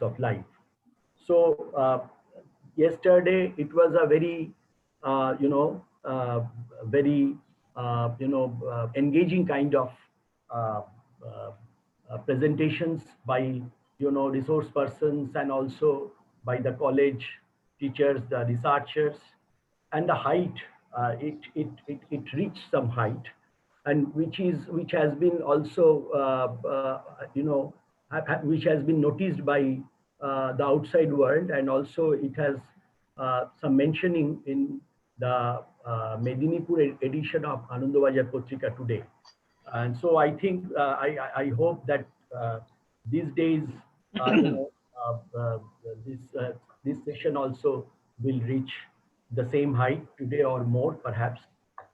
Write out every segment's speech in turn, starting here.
of life. So yesterday it was a very, very, engaging kind of uh, uh, presentations by, resource persons, and also by the college teachers, the researchers, and the height, it reached some height, and which has been also, which has been noticed by the outside world, and also it has some mentioning in the Medinipur edition of Anandabazar Patrika today. And so I think, I hope that these days, this this session also will reach the same height today or more perhaps.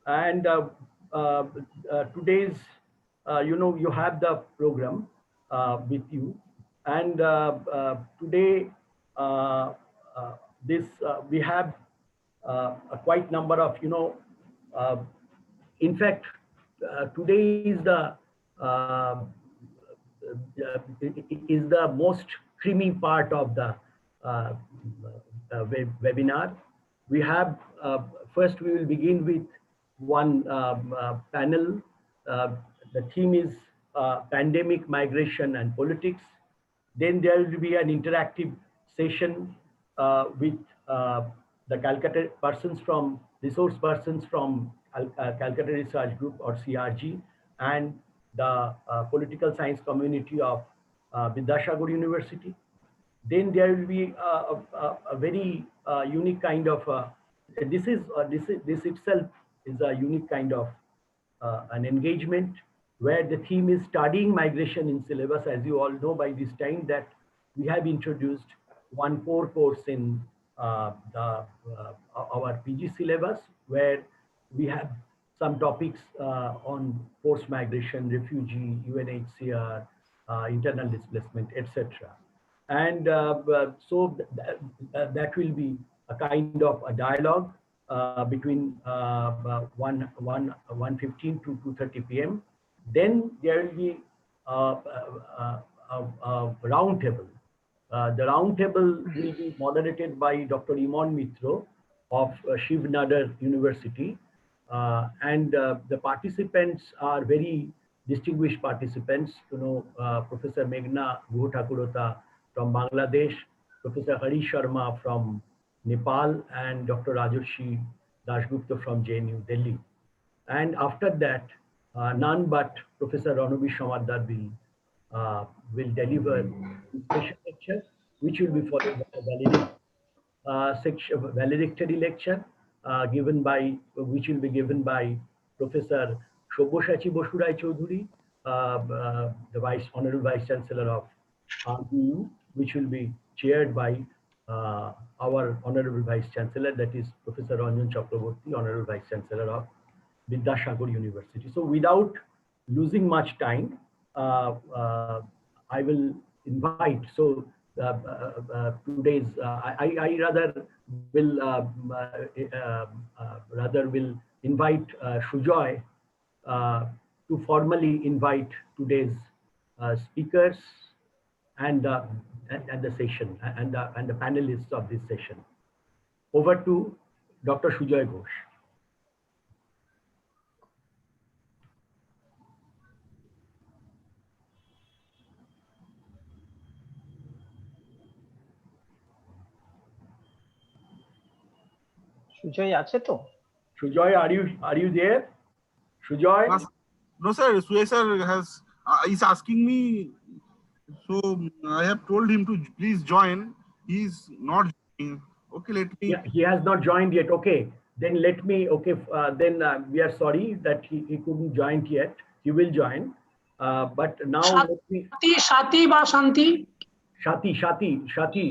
And today's, you have the program with you, and today, uh, this we have a quite number of, uh, in fact, today is the most creamy part of the webinar. We have, first we will begin with one panel. The theme is pandemic, migration and politics. Then there will be an interactive session with the Calcutta persons from, resource persons from Calcutta Research Group or CRG, and the political science community of Vidyasagar University. Then there will be a very unique kind of, this itself is a unique kind of an engagement, where the theme is studying migration in syllabus. As you all know by this time that we have introduced one core course in our PG syllabus, where we have some topics on forced migration, refugee, UNHCR, internal displacement, etc. And so that will be a kind of a dialogue between 1:15 to 2:30 p.m. Then there will be a round table. The round table will be moderated by Dr. Iman Mitro of Shiv Nadar University. And the participants are very distinguished participants, Professor Meghna Guha-Thakurata from Bangladesh, Professor Hari Sharma from Nepal, and Dr. Rajarshi Dasgupta from JNU Delhi. And after that, none but Professor Ranabir Samadar will deliver a special lecture, which will be followed by a valedictory lecture given by, which will be given by Professor Shobhoshachi Bosurai Choudhury, the Honorable Vice Chancellor of RBU, which will be chaired by our Honorable Vice Chancellor, that is Professor Ranjan Chakraborty, Honorable Vice Chancellor of Vidyasagar University. So without losing much time, I will invite, so today's, I rather will invite Sujoy to formally invite today's speakers and the session and the panelists of this session. Over to Dr. Sujoy Ghosh. Sujoy আছে তো? Sujoy, are you there? Sujoy? No sir, Sujoy sir is asking me, so I have told him to please join. He's not joining. Okay, let me. Yeah, he has not joined yet. Okay, then let me. Okay, then we are sorry that he couldn't join yet. He will join, but now let me. Shati ba Shanti. Shati.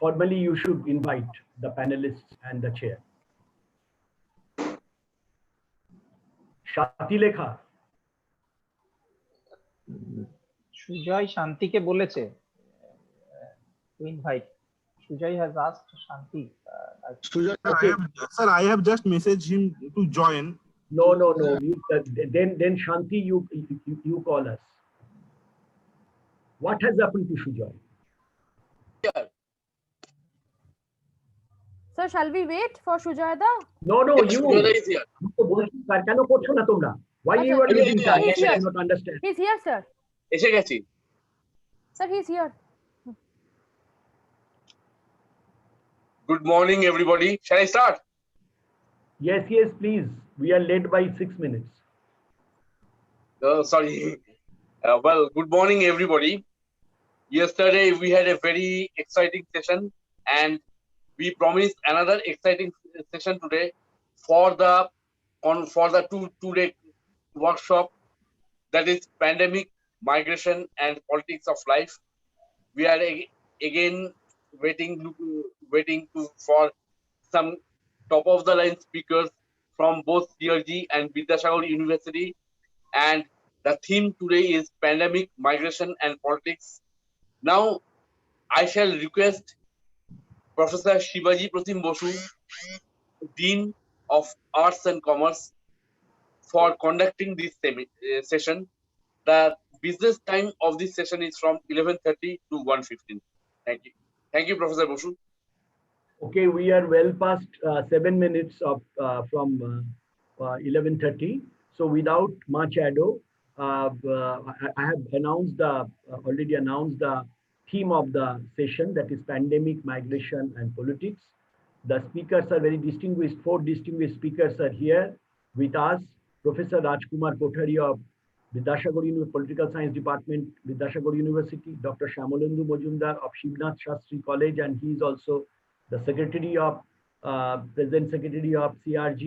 Formally, you should invite the panelists and the chair. Shati Lekha. Sujoy Shanti ke boleche to invite. Sujoy has asked Shanti. Sujoy, okay. Sir, I have just messaged him to join. No. Then Shanti, you call us. What has happened to Sujoy? Sir, shall we wait for Shujaida? No, no, Yes, you. Shujaida is here. আমি তো বলছি, কেন করছো না তোমরা? Why Sir, you are he's losing here, time? he's I here. do not understand. He's here, sir. এসে গেছি। Sir, he's here. Good morning, everybody. Shall I start? Yes, yes, please. We are late by 6 minutes. Sorry. Well, good morning, everybody. Yesterday we had a very exciting session, and we promised another exciting session today for the two-day workshop, that is pandemic, migration, and politics of life. We are again waiting for some top of the line speakers from both CRG and Vidyasagar University, and the theme today is pandemic, migration, and politics. Now I shall request Professor Shivaji Pratim Bosu, Dean of Arts and Commerce, for conducting this session. The business time of this session is from 11:30 to 1:15. Thank you. Thank you, Professor Bosu. Okay, we are well past 7 minutes of from 11:30. So without much ado, I have announced already announced the theme of the session, that is pandemic, migration, and politics. The speakers are very distinguished. 4 distinguished speakers are here with us. Professor Rajkumar Kothari of Vidyasagar Political Science Department, Vidyasagar University, Dr. Shyamolendu Majumdar of Shivnath Shastri College, and he is also the Secretary of President Secretary of CRG,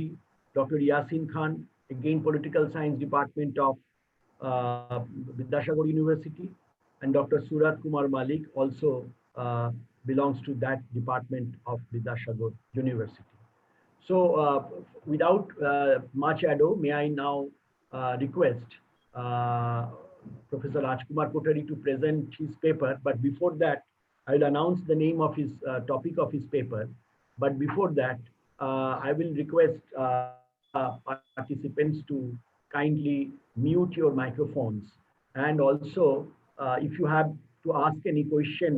Dr. Yasin Khan, again Political Science Department of Vidyasagar University, and Dr. Surat Kumar Malik also belongs to that department of Vidyasagar University. So without much ado, may I now request Professor Rajkumar Kothari to present his paper. But before that, I will announce the name of his topic of his paper. But before that, I will request participants to kindly mute your microphones. And also, if you have to ask any question,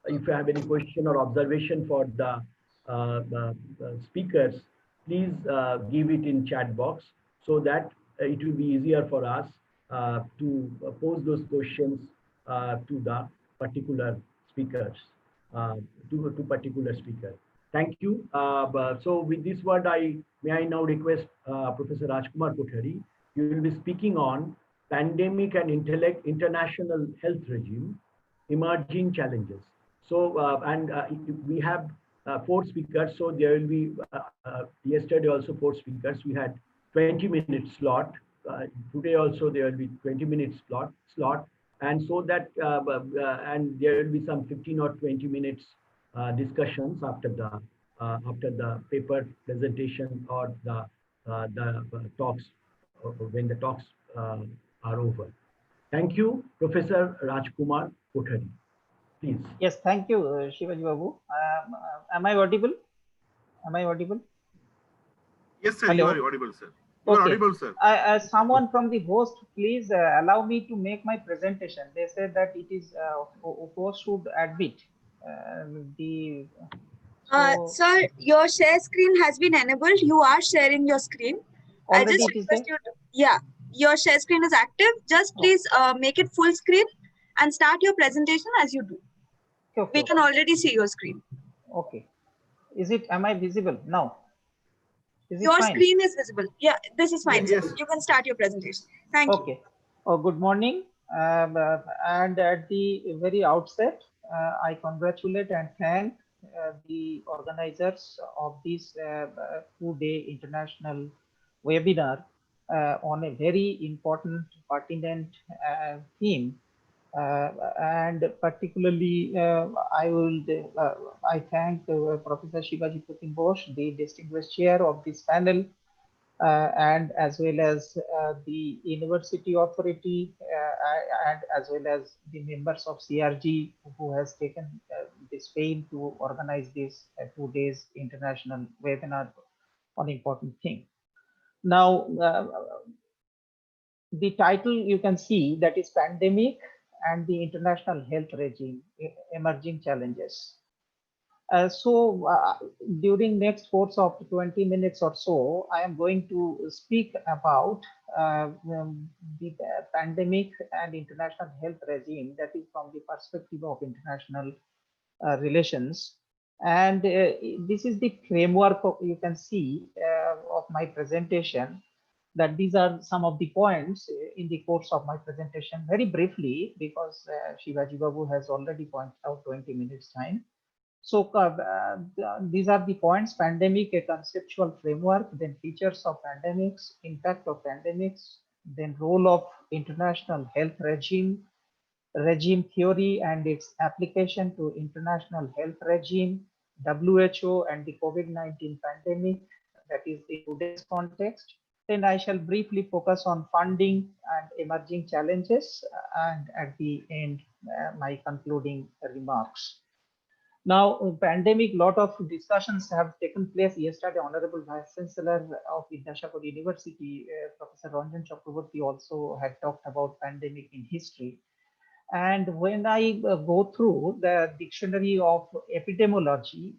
if you have any question or observation for the speakers, please give it in chat box, so that it will be easier for us to pose those questions to the particular speakers, to particular speaker. Thank you. So with this word, may I now request Professor Rajkumar Kothari. You will be speaking on pandemic and international health regime, emerging challenges. So we have 4 speakers. So there will be yesterday also 4 speakers. We had 20-minute slot. Today also there will be 20-minute slot, and so that and there will be some 15 or 20 minutes discussions after the paper presentation or the talks, when the talks are over. Thank you, Professor Rajkumar Kothari. Please. Yes, thank you, Shivaji Babu. Am I audible? Am I audible? Yes, sir. Hello? You are audible, sir. You are Okay. audible, sir. Someone from the host, please allow me to make my presentation. They said that it is host should admit the. Sir, your share screen has been enabled. You are sharing your screen. I Already just it is request there? you to, yeah, your share screen is active. Just please make it full screen and start your presentation as you do. Okay, We can already see your screen. Okay. Am I visible now? Is it Your fine? screen is visible. Yeah, this is fine. Yes. Sir. You can start your presentation. Thank you. Okay. Good morning. And at the very outset, I congratulate and thank the organizers of this 2-day international webinar on a very important, pertinent theme. And particularly, I thank Professor Shivaji Pratim Bosu, the distinguished chair of this panel, and as well as the university authority, and as well as the members of CRG who has taken this pain to organize this 2 days international webinar on important thing. Now, the title you can see, that is pandemic and the international health regime, emerging challenges. During next course of 20 minutes or so, I am going to speak about the pandemic and international health regime, that is from the perspective of international relations. And this is the framework you can see of my presentation, that these are some of the points in the course of my presentation, very briefly, because Shivaji Babu has already pointed out 20 minutes time. So these are the points: pandemic, a conceptual framework, then features of pandemics, impact of pandemics, then role of international health regime, regime theory and its application to international health regime, WHO and the COVID-19 pandemic, that is the today's context. Then I shall briefly focus on funding and emerging challenges, and at the end, my concluding remarks. Now, pandemic, lot of discussions have taken place yesterday. Honorable Vice Chancellor of Vidyasagar University, Professor Ranjan Chakraborty, also had talked about pandemic in history. And when I go through the dictionary of epidemiology,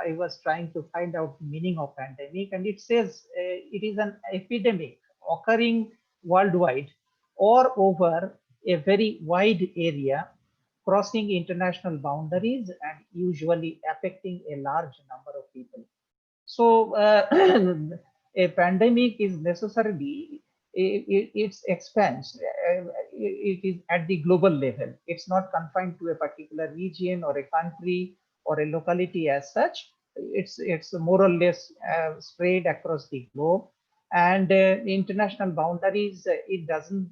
I was trying to find out the meaning of pandemic, and it says it is an epidemic occurring worldwide or over a very wide area, crossing international boundaries and usually affecting a large number of people. So a pandemic is necessarily its expense. It is at the global level. It's not confined to a particular region or a country or a locality as such. It's more or less spread across the globe. And international boundaries, it doesn't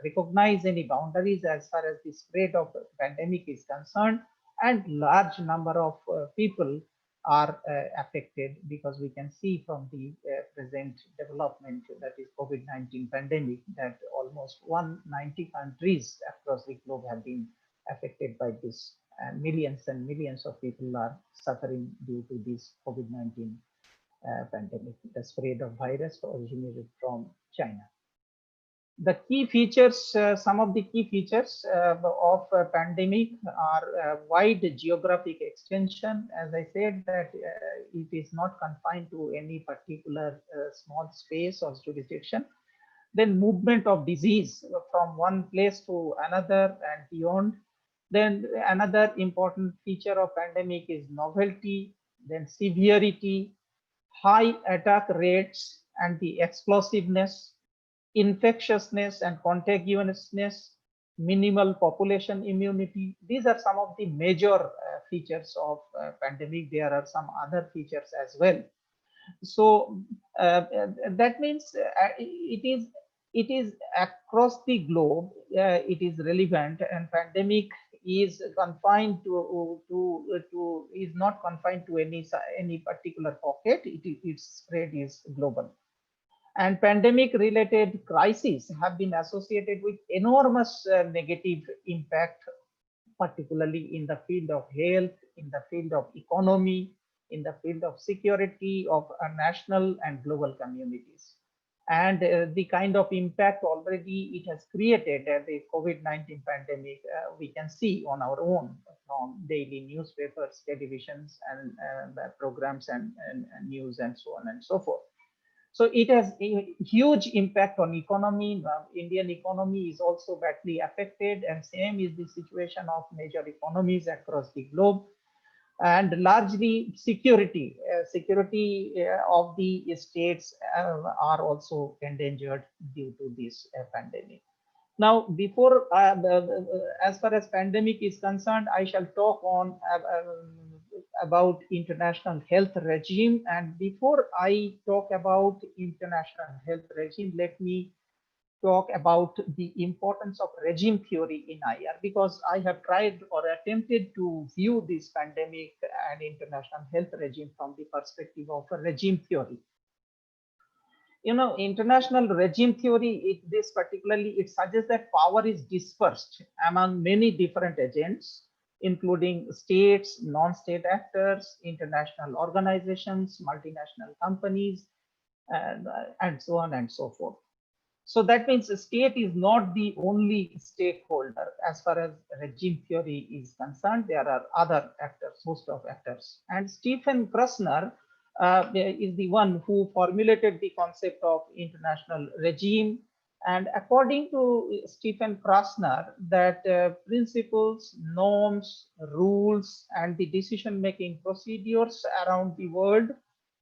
recognize any boundaries as far as the spread of the pandemic is concerned, and large number of people are affected, because we can see from the present development, that is COVID-19 pandemic, that almost 190 countries across the globe have been affected by this, and millions of people are suffering due to this COVID-19 pandemic, the spread of virus originated from China. The key features, some of the key features of pandemic are wide geographic extension. As I said, that it is not confined to any particular small space or jurisdiction. Then movement of disease from one place to another and beyond. Then another important feature of pandemic is novelty, then severity, high attack rates and the explosiveness, infectiousness and contagiousness, minimal population immunity. These are some of the major features of pandemic. There are some other features as well. So that means it is across the globe. It is relevant, and pandemic is confined is not confined to any particular pocket. Its spread is global. And pandemic related crises have been associated with enormous negative impact, particularly in the field of health, in the field of economy, in the field of security of national and global communities. And the kind of impact already it has created, the COVID-19 pandemic, we can see on our own from daily newspapers, televisions, and programs and news and so on and so forth. So it has a huge impact on economy. Indian economy is also badly affected, and same is the situation of major economies across the globe. And largely security of the states are also endangered due to this pandemic. Now, before as far as pandemic is concerned, I shall talk on about international health regime. And before I talk about international health regime, let me talk about the importance of regime theory in IR, because I have tried or attempted to view this pandemic and international health regime from the perspective of a regime theory. You know, international regime theory, this particularly, it suggests that power is dispersed among many different agents, including states, non-state actors, international organizations, multinational companies, and so on and so forth. So that means the state is not the only stakeholder. As far as regime theory is concerned, there are other actors, host of actors. And Stephen Krasner is the one who formulated the concept of international regime. And according to Stephen Krasner, that principles, norms, rules, and the decision-making procedures around the world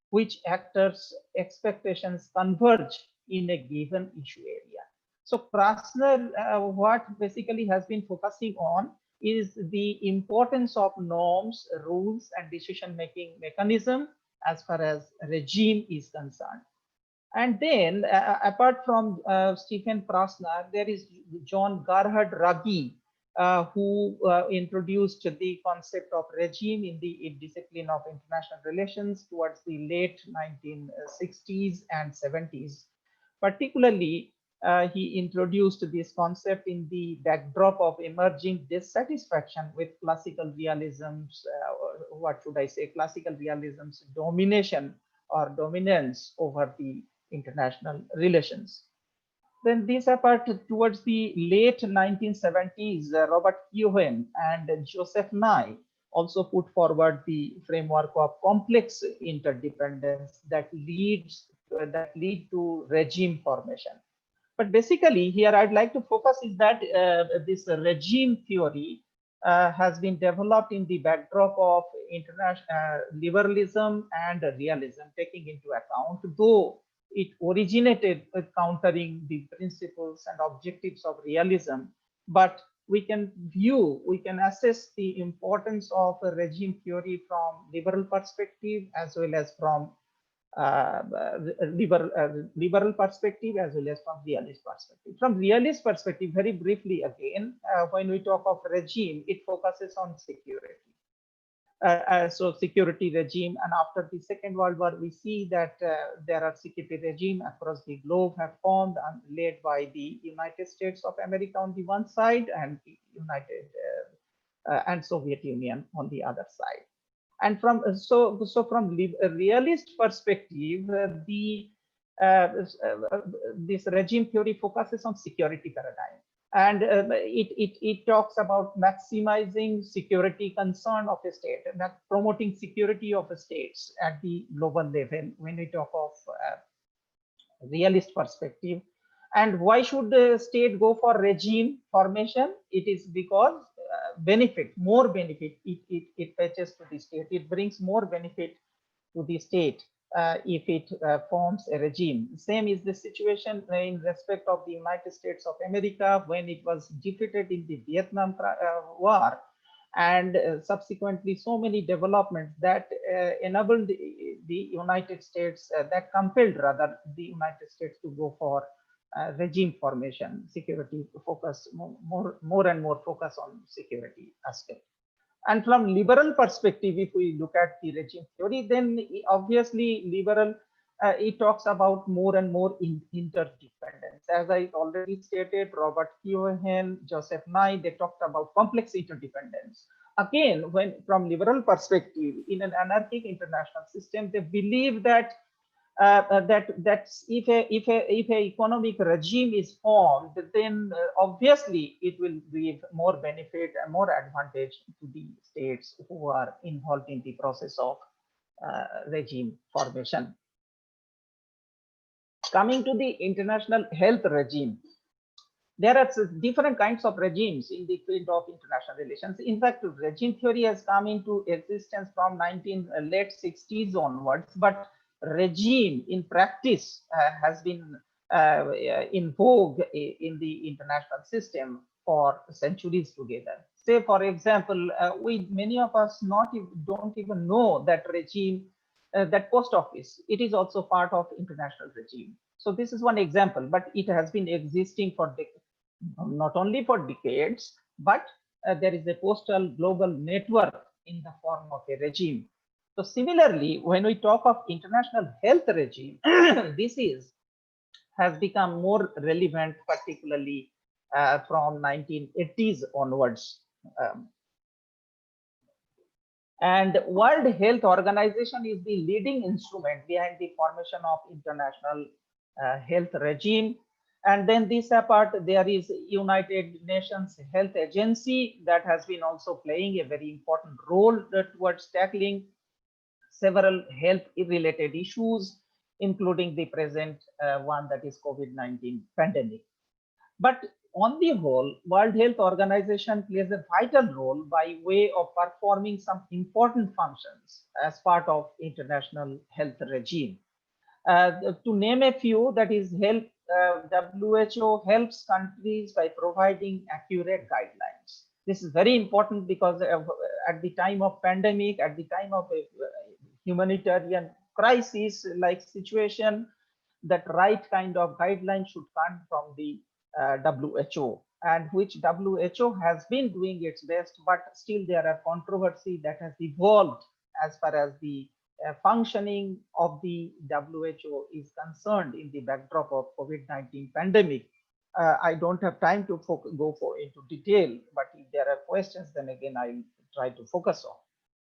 which actors' expectations converge in a given issue area. So Krasner, what basically has been focusing on is the importance of norms, rules, and decision-making mechanism as far as regime is concerned. And then, apart from Stephen Krasner, there is John Gerhard Ruggie, who introduced the concept of regime in the discipline of international relations towards the late 1960s and 70s. Particularly, he introduced this concept in the backdrop of emerging dissatisfaction with classical realism's, what should I say, classical realism's domination or dominance over the international relations. Then this apart, towards the late 1970s, Robert Keohane and Joseph Nye also put forward the framework of complex interdependence that lead to regime formation. But basically here I'd like to focus is that this regime theory has been developed in the backdrop of international liberalism and realism, taking into account, though it originated with countering the principles and objectives of realism, but we can assess the importance of a regime theory from liberal perspective as well as from liberal perspective as well as from realist perspective. From realist perspective, very briefly again, when we talk of regime, it focuses on security. So security regime, and after the Second World War, we see that there are security regime across the globe have formed and led by the United States of America on the one side and and Soviet Union on the other side. And from from a realist perspective, this regime theory focuses on security paradigm. And it talks about maximizing security concern of a state, promoting security of states at the global level when we talk of realist perspective. And why should the state go for regime formation? It is because more benefit it fetches to the state. It brings more benefit to the state if it forms a regime. Same is the situation in respect of the United States of America when it was defeated in the Vietnam War, and subsequently so many developments that enabled the United States, that compelled rather the United States to go for regime formation, security focus, more and more focus on security aspect. And from liberal perspective, if we look at the regime theory, then obviously liberal, it talks about more and more interdependence. As I already stated, Robert Keohane, Joseph Nye, they talked about complex interdependence. Again, when from liberal perspective, in an anarchic international system, they believe that if a economic regime is formed, then obviously it will give more benefit and more advantage to the states who are involved in the process of regime formation. Coming to the international health regime, there are different kinds of regimes in the field of international relations. In fact, regime theory has come into existence from late 60s onwards, but regime in practice has been in vogue in the international system for centuries together. Say, for example, many of us don't even know that regime, that post office, it is also part of international regime. So this is one example, but it has been existing for not only for decades, but there is a postal global network in the form of a regime. So similarly, when we talk of international health regime, this has become more relevant, particularly from 1980s onwards. And World Health Organization is the leading instrument behind the formation of international health regime. And then this apart, there is United Nations Health Agency that has been also playing a very important role towards tackling several health related issues, including the present one, that is COVID-19 pandemic. But on the whole, World Health Organization plays a vital role by way of performing some important functions as part of international health regime. To name a few, that is WHO helps countries by providing accurate guidelines. This is very important because at the time of pandemic, at the time of a humanitarian crisis like situation, that right kind of guidelines should come from the WHO, and which WHO has been doing its best, but still there are controversy that has evolved as far as the functioning of the WHO is concerned in the backdrop of COVID-19 pandemic. I don't have time to go into detail, but if there are questions, then again I'll try to focus on.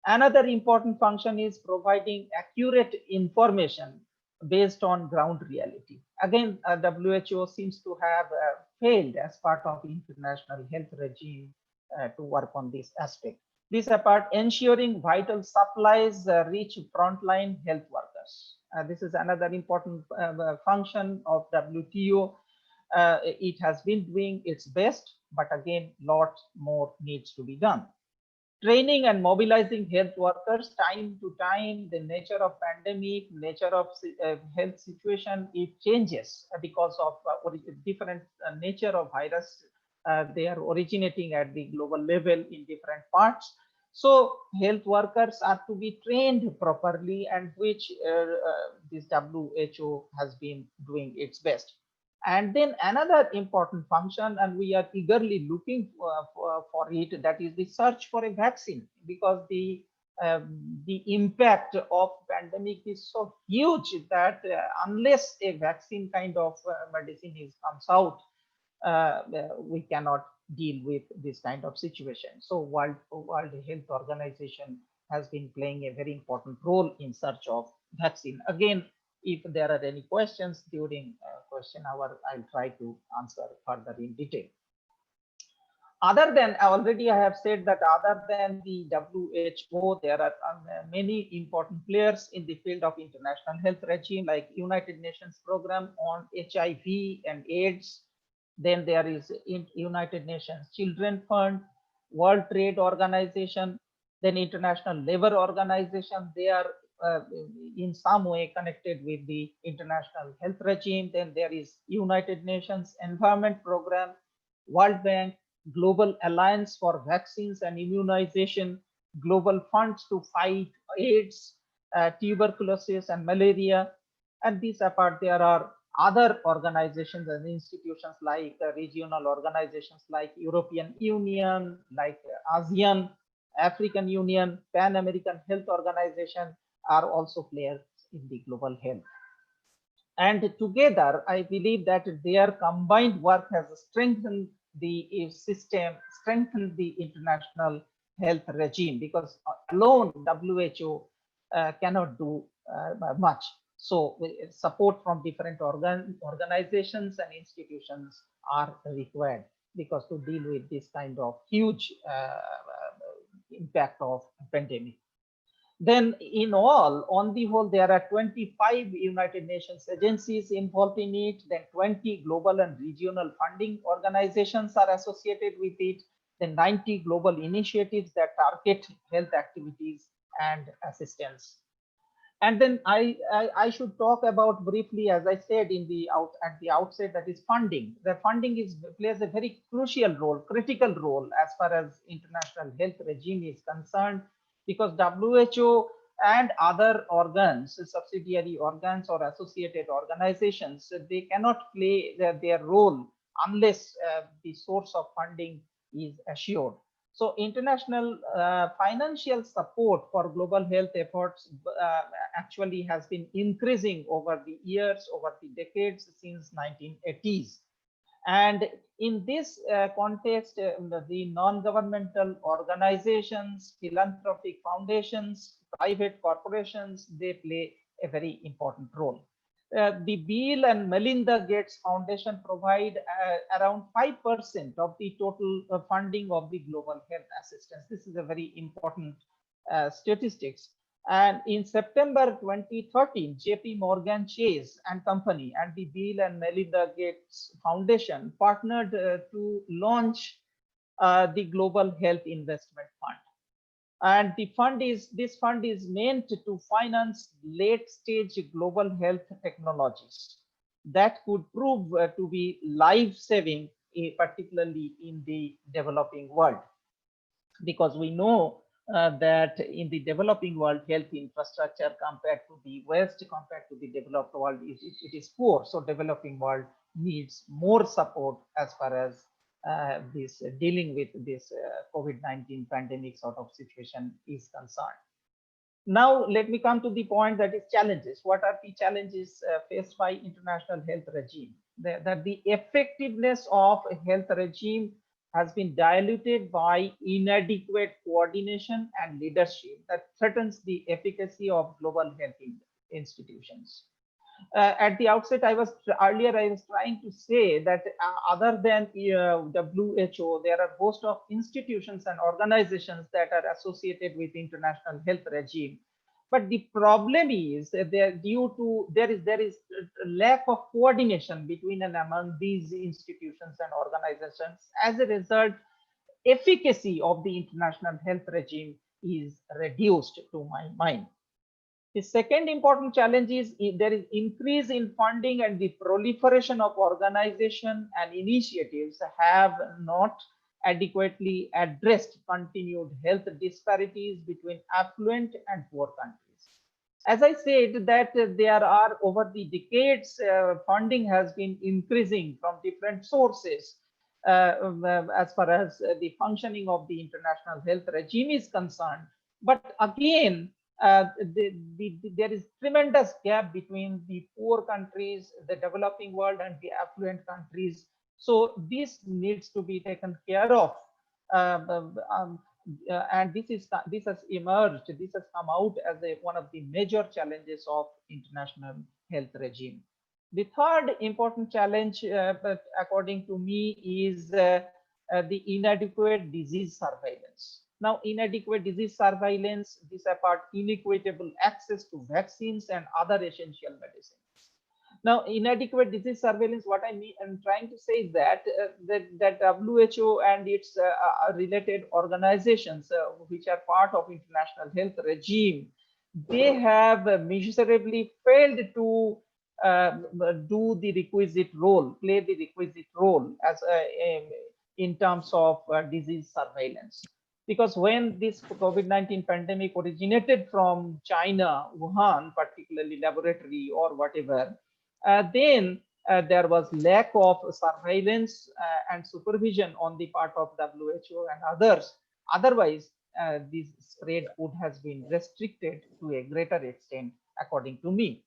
Another important function is providing accurate information based on ground reality. Again, WHO seems to have failed as part of international health regime to work on this aspect. This apart, ensuring vital supplies reach frontline health workers. This is another important function of WTO. It has been doing its best, but again, lot more needs to be done. Training and mobilizing health workers time to time, the nature of pandemic, nature of health situation, it changes because of different nature of virus. They are originating at the global level in different parts. So health workers are to be trained properly, and which this WHO has been doing its best. And then another important function, and we are eagerly looking for it, that is the search for a vaccine, because the impact of pandemic is so huge that unless a vaccine kind of medicine comes out, we cannot deal with this kind of situation. So World Health Organization has been playing a very important role in search of vaccine. Again, if there are any questions during question hour, I'll try to answer further in detail. Other than, already I have said that other than the WHO, there are many important players in the field of international health regime, like United Nations program on HIV and AIDS. Then there is United Nations Children Fund, World Trade Organization, then International Labour Organization. They are in some way connected with the international health regime. Then there is United Nations Environment Program, World Bank, Global Alliance for Vaccines and Immunization, Global Funds to Fight AIDS, tuberculosis and malaria. And these apart, there are other organizations and institutions like regional organizations like European Union, like ASEAN, African Union, Pan American Health Organization are also players in the global health. And together, I believe that their combined work has strengthened the system, strengthened the international health regime, because alone WHO cannot do much. So support from different organizations and institutions are required, because to deal with this kind of huge impact of pandemic. Then in all, on the whole, there are 25 United Nations agencies involved in it. Then 20 global and regional funding organizations are associated with it. Then 90 global initiatives that target health activities and assistance. And then I should talk about briefly, as I said at the outset, that is funding. The funding plays a very crucial role, critical role as far as international health regime is concerned, because WHO and other organs, subsidiary organs or associated organizations, they cannot play their role unless the source of funding is assured. So international financial support for global health efforts actually has been increasing over the years, over the decades since 1980s. And in this context, the non-governmental organizations, philanthropic foundations, private corporations, they play a very important role. The Bill and Melinda Gates Foundation provide around 5% of the total funding of the global health assistance. This is a very important statistics. And in September 2013, JP Morgan Chase and Company and the Bill and Melinda Gates Foundation partnered to launch the Global Health Investment Fund. And this fund is meant to finance late stage global health technologies that could prove to be life saving, particularly in the developing world, because we know that in the developing world, health infrastructure compared to the West, compared to the developed world, it is poor. So developing world needs more support as far as this dealing with this COVID-19 pandemic sort of situation is concerned. Now, let me come to the point, that is challenges. What are the challenges faced by international health regime? That the effectiveness of a health regime has been diluted by inadequate coordination and leadership that threatens the efficacy of global health institutions. At the outset, I was trying to say that other than WHO, there are a host of institutions and organizations that are associated with international health regime. But the problem is that there is a lack of coordination between and among these institutions and organizations. As a result, efficacy of the international health regime is reduced, to my mind. The second important challenge is there is increase in funding, and the proliferation of organizations and initiatives have not adequately addressed continued health disparities between affluent and poor countries. As I said, that there are over the decades, funding has been increasing from different sources as far as the functioning of the international health regime is concerned. But again, there is tremendous gap between the poor countries, the developing world, and the affluent countries. So this needs to be taken care of, and this has emerged. This has come out as one of the major challenges of international health regime. The third important challenge, according to me, is the inadequate disease surveillance. Now, inadequate disease surveillance, this apart inequitable access to vaccines and other essential medicines. Now, inadequate disease surveillance, what I'm trying to say is that that WHO and its related organizations, which are part of international health regime, they have miserably failed to do the requisite role, play the requisite role as in terms of disease surveillance. Because when this COVID-19 pandemic originated from China, Wuhan, particularly laboratory or whatever, then there was lack of surveillance and supervision on the part of WHO and others. Otherwise, this spread would have been restricted to a greater extent, according to me.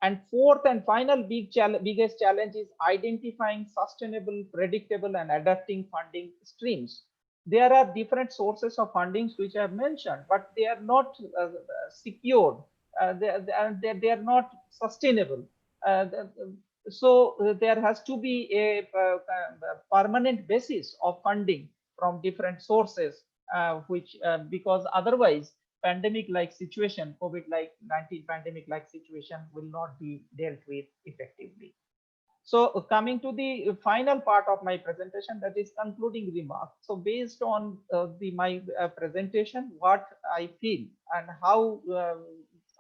And fourth and final biggest challenge is identifying sustainable, predictable, and adapting funding streams. There are different sources of fundings which I have mentioned, but they are not secured. They are not sustainable. So there has to be a permanent basis of funding from different sources, because otherwise pandemic-like situation, COVID-19 pandemic-like situation will not be dealt with effectively. So coming to the final part of my presentation, that is concluding remarks. So based on my presentation, what I feel and how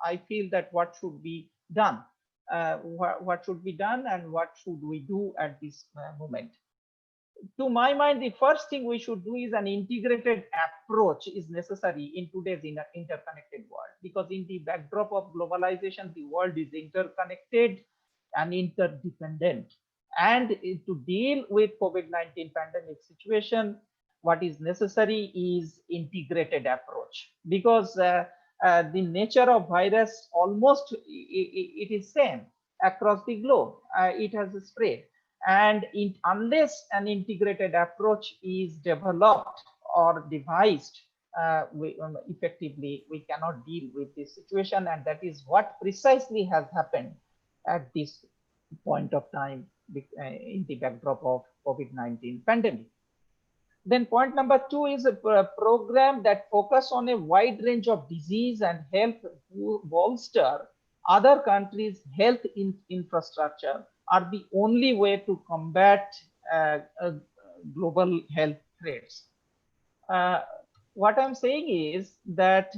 I feel that what should be done, what should be done and what should we do at this moment. To my mind, the first thing we should do is an integrated approach is necessary in today's interconnected world, because in the backdrop of globalization, the world is interconnected and interdependent. And to deal with COVID-19 pandemic situation, what is necessary is integrated approach, because the nature of virus almost it is same across the globe. It has spread, and unless an integrated approach is developed or devised effectively, we cannot deal with this situation. And that is what precisely has happened at this point of time in the backdrop of COVID-19 pandemic. Then point number 2 is a program that focus on a wide range of disease and help bolster other countries' health infrastructure are the only way to combat global health threats. What I'm saying is that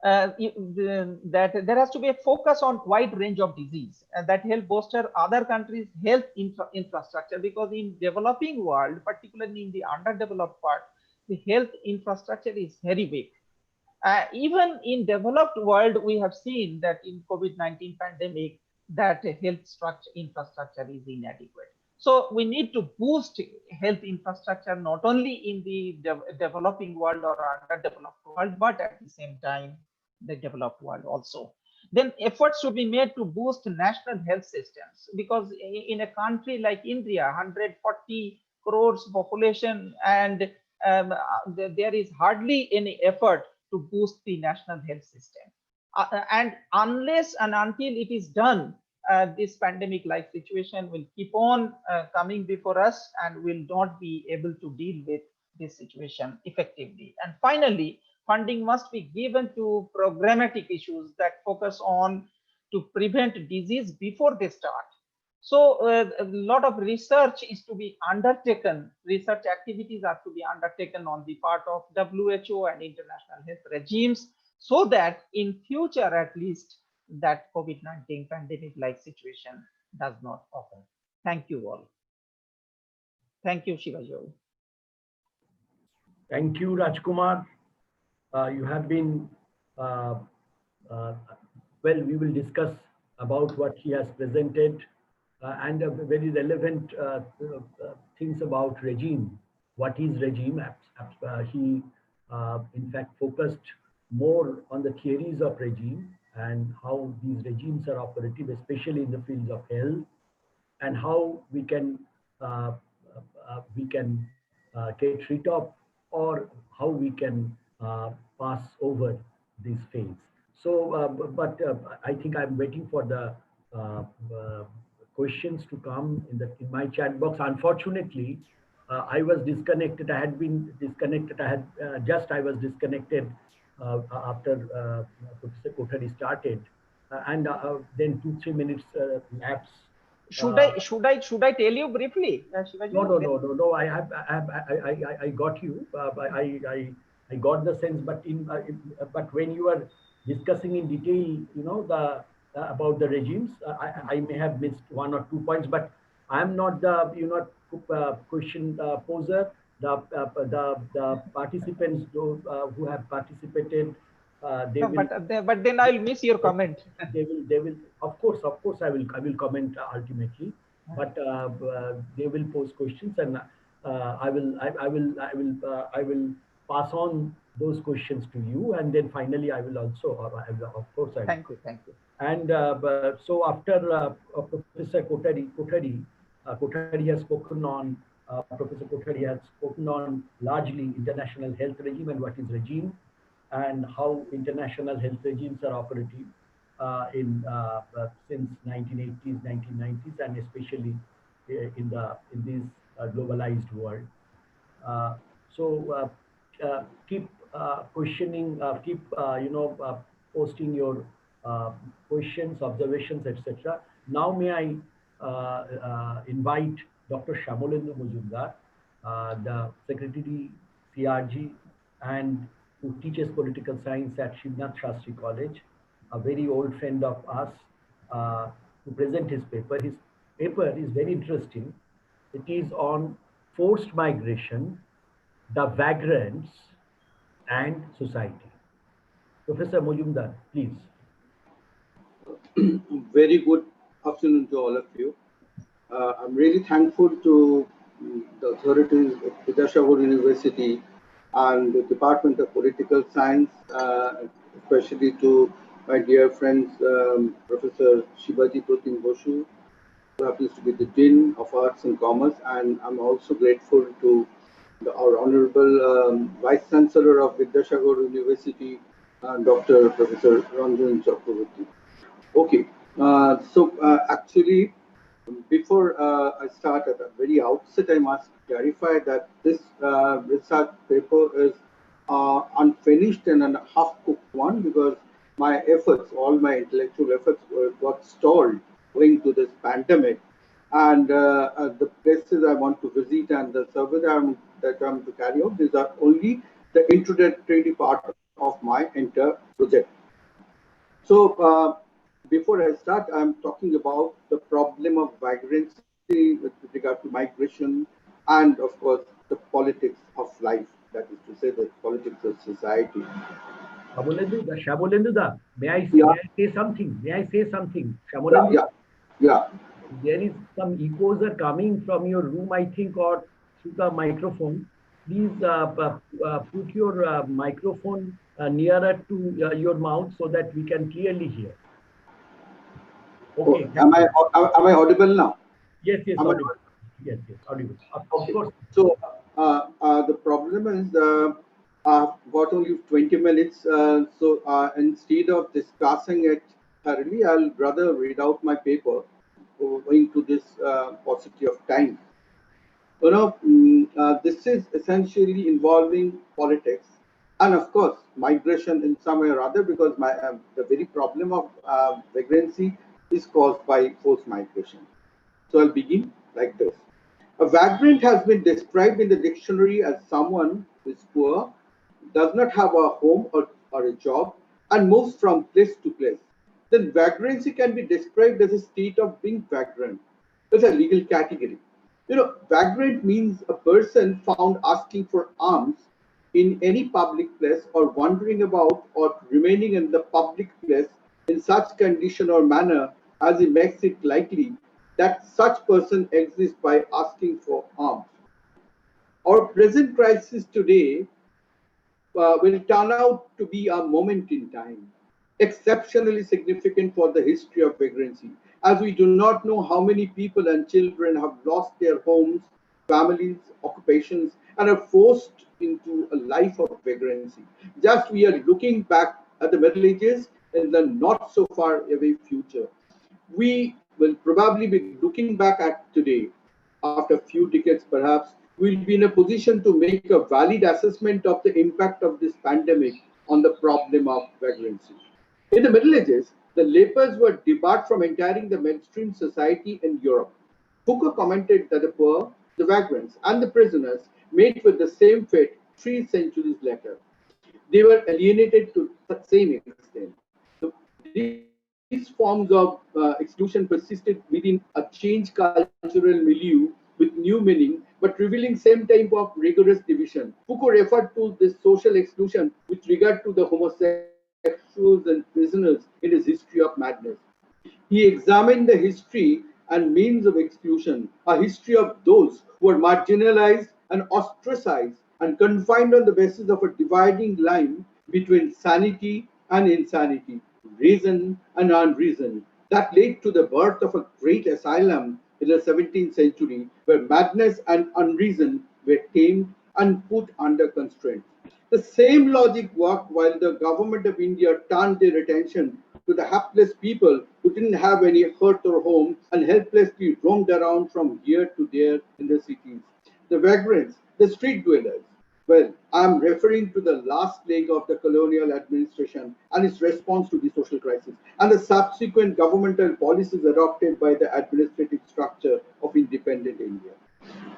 that there has to be a focus on wide range of disease and that help bolster other countries' health infrastructure, because in developing world, particularly in the underdeveloped part, the health infrastructure is very weak. Even in developed world, we have seen that in COVID-19 pandemic that health infrastructure is inadequate. So we need to boost health infrastructure not only in the developing world or underdeveloped world, but at the same time the developed world also. Then efforts should be made to boost national health systems, because in a country like India, 140 crores population, and there is hardly any effort to boost the national health system. And unless and until it is done, this pandemic-like situation will keep on coming before us and will not be able to deal with this situation effectively. And finally, funding must be given to programmatic issues that focus on to prevent disease before they start. So a lot of research is to be undertaken. Research activities are to be undertaken on the part of WHO and international health regimes, so that in future at least that COVID-19 pandemic-like situation does not occur. Thank you all. Thank you, Shivaji. Thank you, Rajkumar. You have been, well, we will discuss about what he has presented and very relevant things about regime. What is regime? He, in fact, focused more on the theories of regime and how these regimes are operative, especially in the fields of health, and how we can get rid of, or how we can pass over this phase. So, I think I'm waiting for the questions to come in my chat box. Unfortunately, I was disconnected. I had been disconnected. I was disconnected after Professor Kothari started, and then 2-3 minutes lapse. Should I tell you briefly? No. I got you. I got the sense, but when you are discussing in detail, about the regimes, I may have missed 1 or 2 points. But I am not the question poser. The participants who have participated, but then I'll miss your comment. They will. Of course, I will comment ultimately, but they will pose questions, and I will pass on those questions to you, and then finally I will also, of course, Thank you. And so after Professor Kothari has spoken on. Professor Kothari has spoken on largely international health regime and what is regime, and how international health regimes are operative since 1980s, 1990s, and especially in this globalized world. So keep questioning, keep posting your questions, observations, etc. Now may I invite Dr. Shyamolendra Majumdar, the Secretary CRG, and who teaches political science at Shivnath Shastri College, a very old friend of us, to present his paper. His paper is very interesting. It is on forced migration, the vagrants, and society. Professor Majumdar, please. Very good afternoon to all of you. I'm really thankful to the authorities of Vidyasagar University and the Department of Political Science, especially to my dear friends, Professor Shivaji Pratim Boshu, who happens to be the Dean of Arts and Commerce, and I'm also grateful to our Honorable Vice Chancellor of Vidyasagar University, Dr. Professor Ranjan Chakraborty. Okay, Actually, before I start at the very outset, I must clarify that this research paper is unfinished and a half-cooked one because my efforts, all my intellectual efforts, got stalled owing to this pandemic. And the places I want to visit and the survey that I'm to carry out, these are only the introductory part of my entire project. So, before I start, I'm talking about the problem of vagrancy with regard to migration and, of course, the politics of life. That is to say, the politics of society. Shabolendu, may I Yeah, say something? May I say something? yeah, Shabolendu, yeah, yeah. there is some echoes are coming from your room, I think, or through the microphone. Please put your microphone nearer to your mouth so that we can clearly hear. Oh, Okay, thank you. am I audible now? Yes, yes, Am I audible. Yes, yes, audible. Of Okay. course. So the problem is I've got only 20 minutes. Instead of discussing it thoroughly, I'll rather read out my paper owing to this paucity of time. This is essentially involving politics and, of course, migration in some way or other, because the very problem of vagrancy is caused by forced migration. So I'll begin like this. A vagrant has been described in the dictionary as someone who is poor, does not have a home or a job, and moves from place to place. Then vagrancy can be described as a state of being vagrant. It's a legal category. Vagrant means a person found asking for alms in any public place or wandering about or remaining in the public place in such condition or manner as it makes it likely that such person exists by asking for alms. Our present crisis today will turn out to be a moment in time, exceptionally significant for the history of vagrancy, as we do not know how many people and children have lost their homes, families, occupations, and are forced into a life of vagrancy. Just we are looking back at the Middle Ages in the not so far away future. We will probably be looking back at today, after a few decades perhaps, we'll be in a position to make a valid assessment of the impact of this pandemic on the problem of vagrancy. In the Middle Ages, the lepers were debarred from entering the mainstream society in Europe. Foucault commented that the poor, the vagrants, and the prisoners met with the same fate 3 centuries later. They were alienated to the same extent. So these forms of exclusion persisted within a changed cultural milieu with new meaning, but revealing same type of rigorous division. Foucault referred to this social exclusion with regard to the homosexuals and prisoners in his History of Madness. He examined the history and means of exclusion, a history of those who were marginalized and ostracized and confined on the basis of a dividing line between sanity and insanity, reason and unreason. That led to the birth of a great asylum in the 17th century, where madness and unreason were tamed and put under constraint. The same logic worked while the government of India turned their attention to the hapless people who didn't have any hut or home and helplessly roamed around from here to there in the cities. The vagrants, the street dwellers. Well, I'm referring to the last leg of the colonial administration and its response to the social crisis and the subsequent governmental policies adopted by the administrative structure of independent India.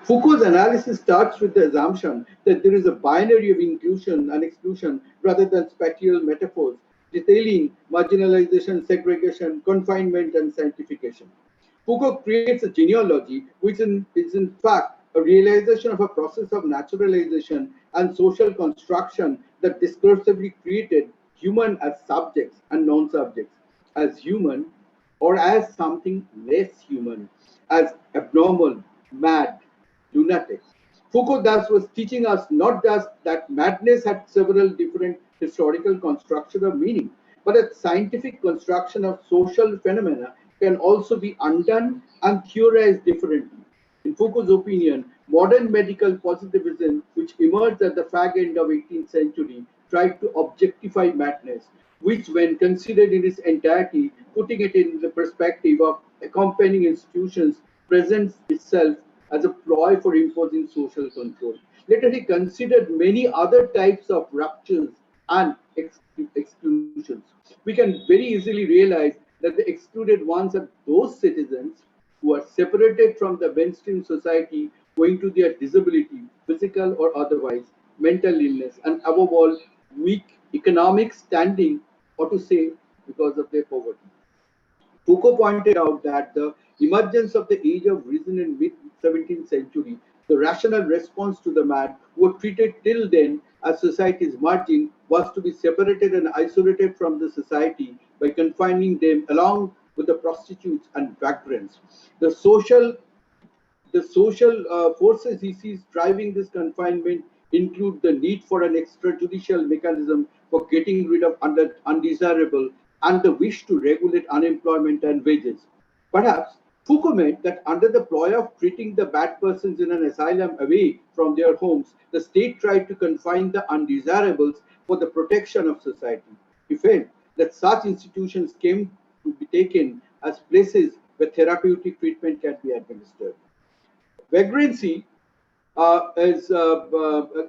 Foucault's analysis starts with the assumption that there is a binary of inclusion and exclusion rather than spatial metaphors detailing marginalization, segregation, confinement, and sanctification. Foucault creates a genealogy which is in fact a realization of a process of naturalization and social construction that discursively created human as subjects and non-subjects, as human or as something less human, as abnormal, mad, lunatics. Foucault thus was teaching us not just that madness had several different historical constructions of meaning, but that scientific construction of social phenomena can also be undone and theorized differently. In Foucault's opinion, modern medical positivism, which emerged at the fag end of 18th century, tried to objectify madness. which when considered in its entirety, putting it in the perspective of accompanying institutions, presents itself as a ploy for imposing social control. Later, he considered many other types of ruptures and exclusions. We can very easily realize that the excluded ones are those citizens who are separated from the mainstream society owing to their disability, physical or otherwise, mental illness, and above all, weak economic standing, or to say, because of their poverty. Foucault pointed out that the emergence of the age of reason in mid-17th century, the rational response to the man who were treated till then as society's margin, was to be separated and isolated from the society by confining them along with the prostitutes and vagrants. The social forces he sees driving this confinement include the need for an extrajudicial mechanism for getting rid of undesirable and the wish to regulate unemployment and wages. Perhaps Foucault meant that under the ploy of treating the bad persons in an asylum away from their homes, the state tried to confine the undesirables for the protection of society. He felt that such institutions came to be taken as places where therapeutic treatment can be administered. Vagrancy is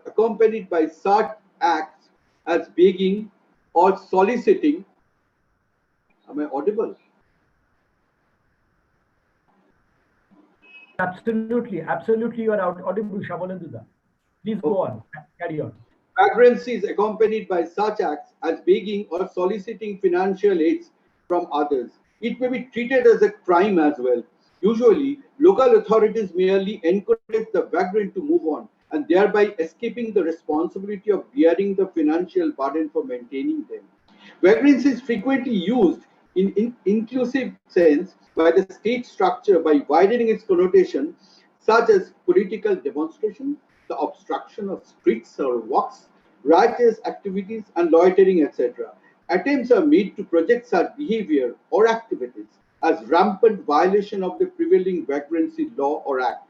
accompanied by such acts as begging or soliciting. Am I audible? Absolutely, you are audible, Shabalanduda. Please go on, carry on. Vagrancy is accompanied by such acts as begging or soliciting financial aids from others. It may be treated as a crime as well. Usually, local authorities merely encourage the vagrant to move on and thereby escaping the responsibility of bearing the financial burden for maintaining them. Vagrancy is frequently used in inclusive sense by the state structure by widening its connotation, such as political demonstration, the obstruction of streets or walks, riotous activities, and loitering, etc. Attempts are made to project such behavior or activities as rampant violation of the prevailing vagrancy law or act.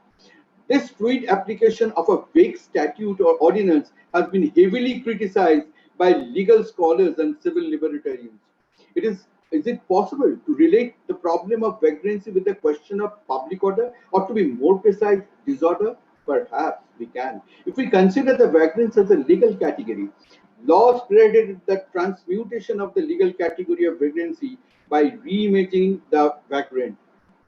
This fluid application of a vague statute or ordinance has been heavily criticized by legal scholars and civil libertarians. Is it possible to relate the problem of vagrancy with the question of public order, or to be more precise, disorder? Perhaps we can. If we consider the vagrants as a legal category, laws created the transmutation of the legal category of vagrancy by reimagining the vagrant.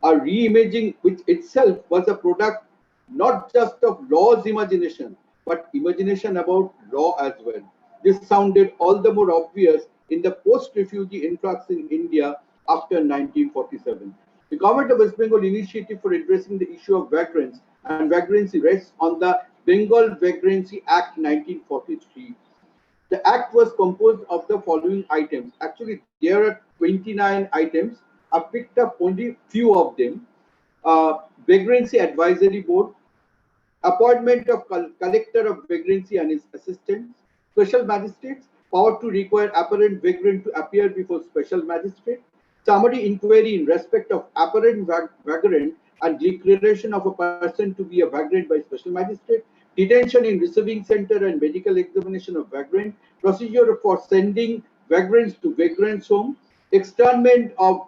A reimaging which itself was a product not just of law's imagination, but imagination about law as well. This sounded all the more obvious in the post-refugee influx in India after 1947. The government of West Bengal initiative for addressing the issue of vagrants and vagrancy rests on the Bengal Vagrancy Act 1943. The act was composed of the following items. Actually, there are 29 items. I picked up only few of them. Vagrancy Advisory Board, appointment of collector of vagrancy and his assistants, special magistrates, power to require apparent vagrant to appear before special magistrate, summary inquiry in respect of apparent vagrant and declaration of a person to be a vagrant by special magistrate, detention in receiving center and medical examination of vagrant, procedure for sending vagrants to vagrants home, externment of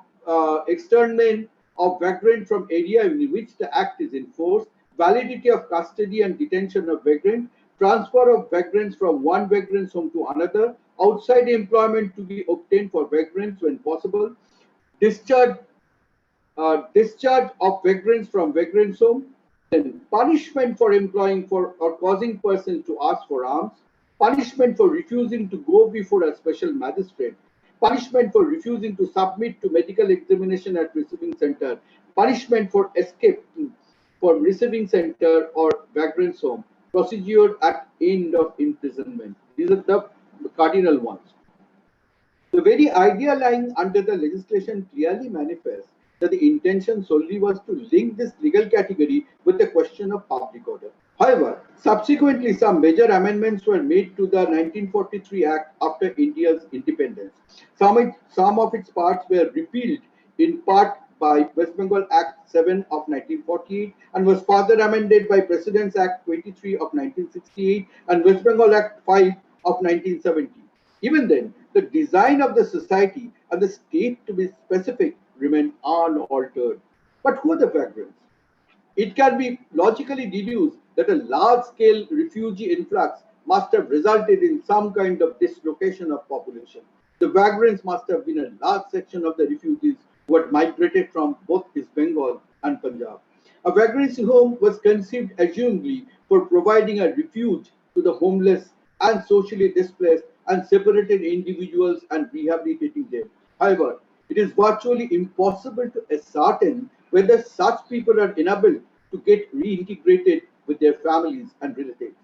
vagrant from area in which the act is enforced, validity of custody and detention of vagrant, transfer of vagrants from one vagrant's home to another, outside employment to be obtained for vagrants when possible, discharge of vagrants from vagrants' home, then punishment for employing for or causing persons to ask for alms, punishment for refusing to go before a special magistrate, punishment for refusing to submit to medical examination at receiving center, punishment for escape from receiving center or vagrant's home, procedure at end of imprisonment. These are the cardinal ones. The very idea lying under the legislation clearly manifests that the intention solely was to link this legal category with the question of public order. However, subsequently some major amendments were made to the 1943 Act after India's independence. Some of its parts were repealed in part by West Bengal Act 7 of 1948 and was further amended by President's Act 23 of 1968 and West Bengal Act 5 of 1970. Even then, the design of the society and the state, to be specific, remain unaltered. But who are the vagrants? It can be logically deduced that a large-scale refugee influx must have resulted in some kind of dislocation of population. The vagrants must have been a large section of the refugees who had migrated from both East Bengal and Punjab. A vagrancy home was conceived assumedly for providing a refuge to the homeless and socially displaced and separated individuals and rehabilitating them. However, it is virtually impossible to ascertain whether such people are enabled to get reintegrated with their families and relatives.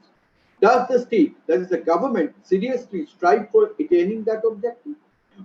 Does the state, that is the government, seriously strive for attaining that objective?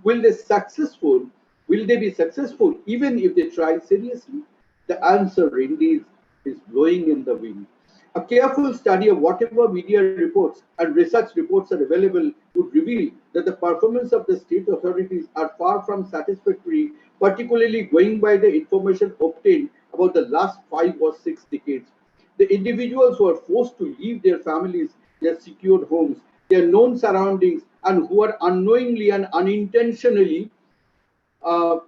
Will they successful? Will they be successful even if they try seriously? The answer indeed is blowing in the wind. A careful study of whatever media reports and research reports are available would reveal that the performance of the state authorities are far from satisfactory, particularly going by the information obtained about the last 5 or 6 decades. The individuals who are forced to leave their families, their secured homes, their known surroundings, and who are unknowingly and unintentionally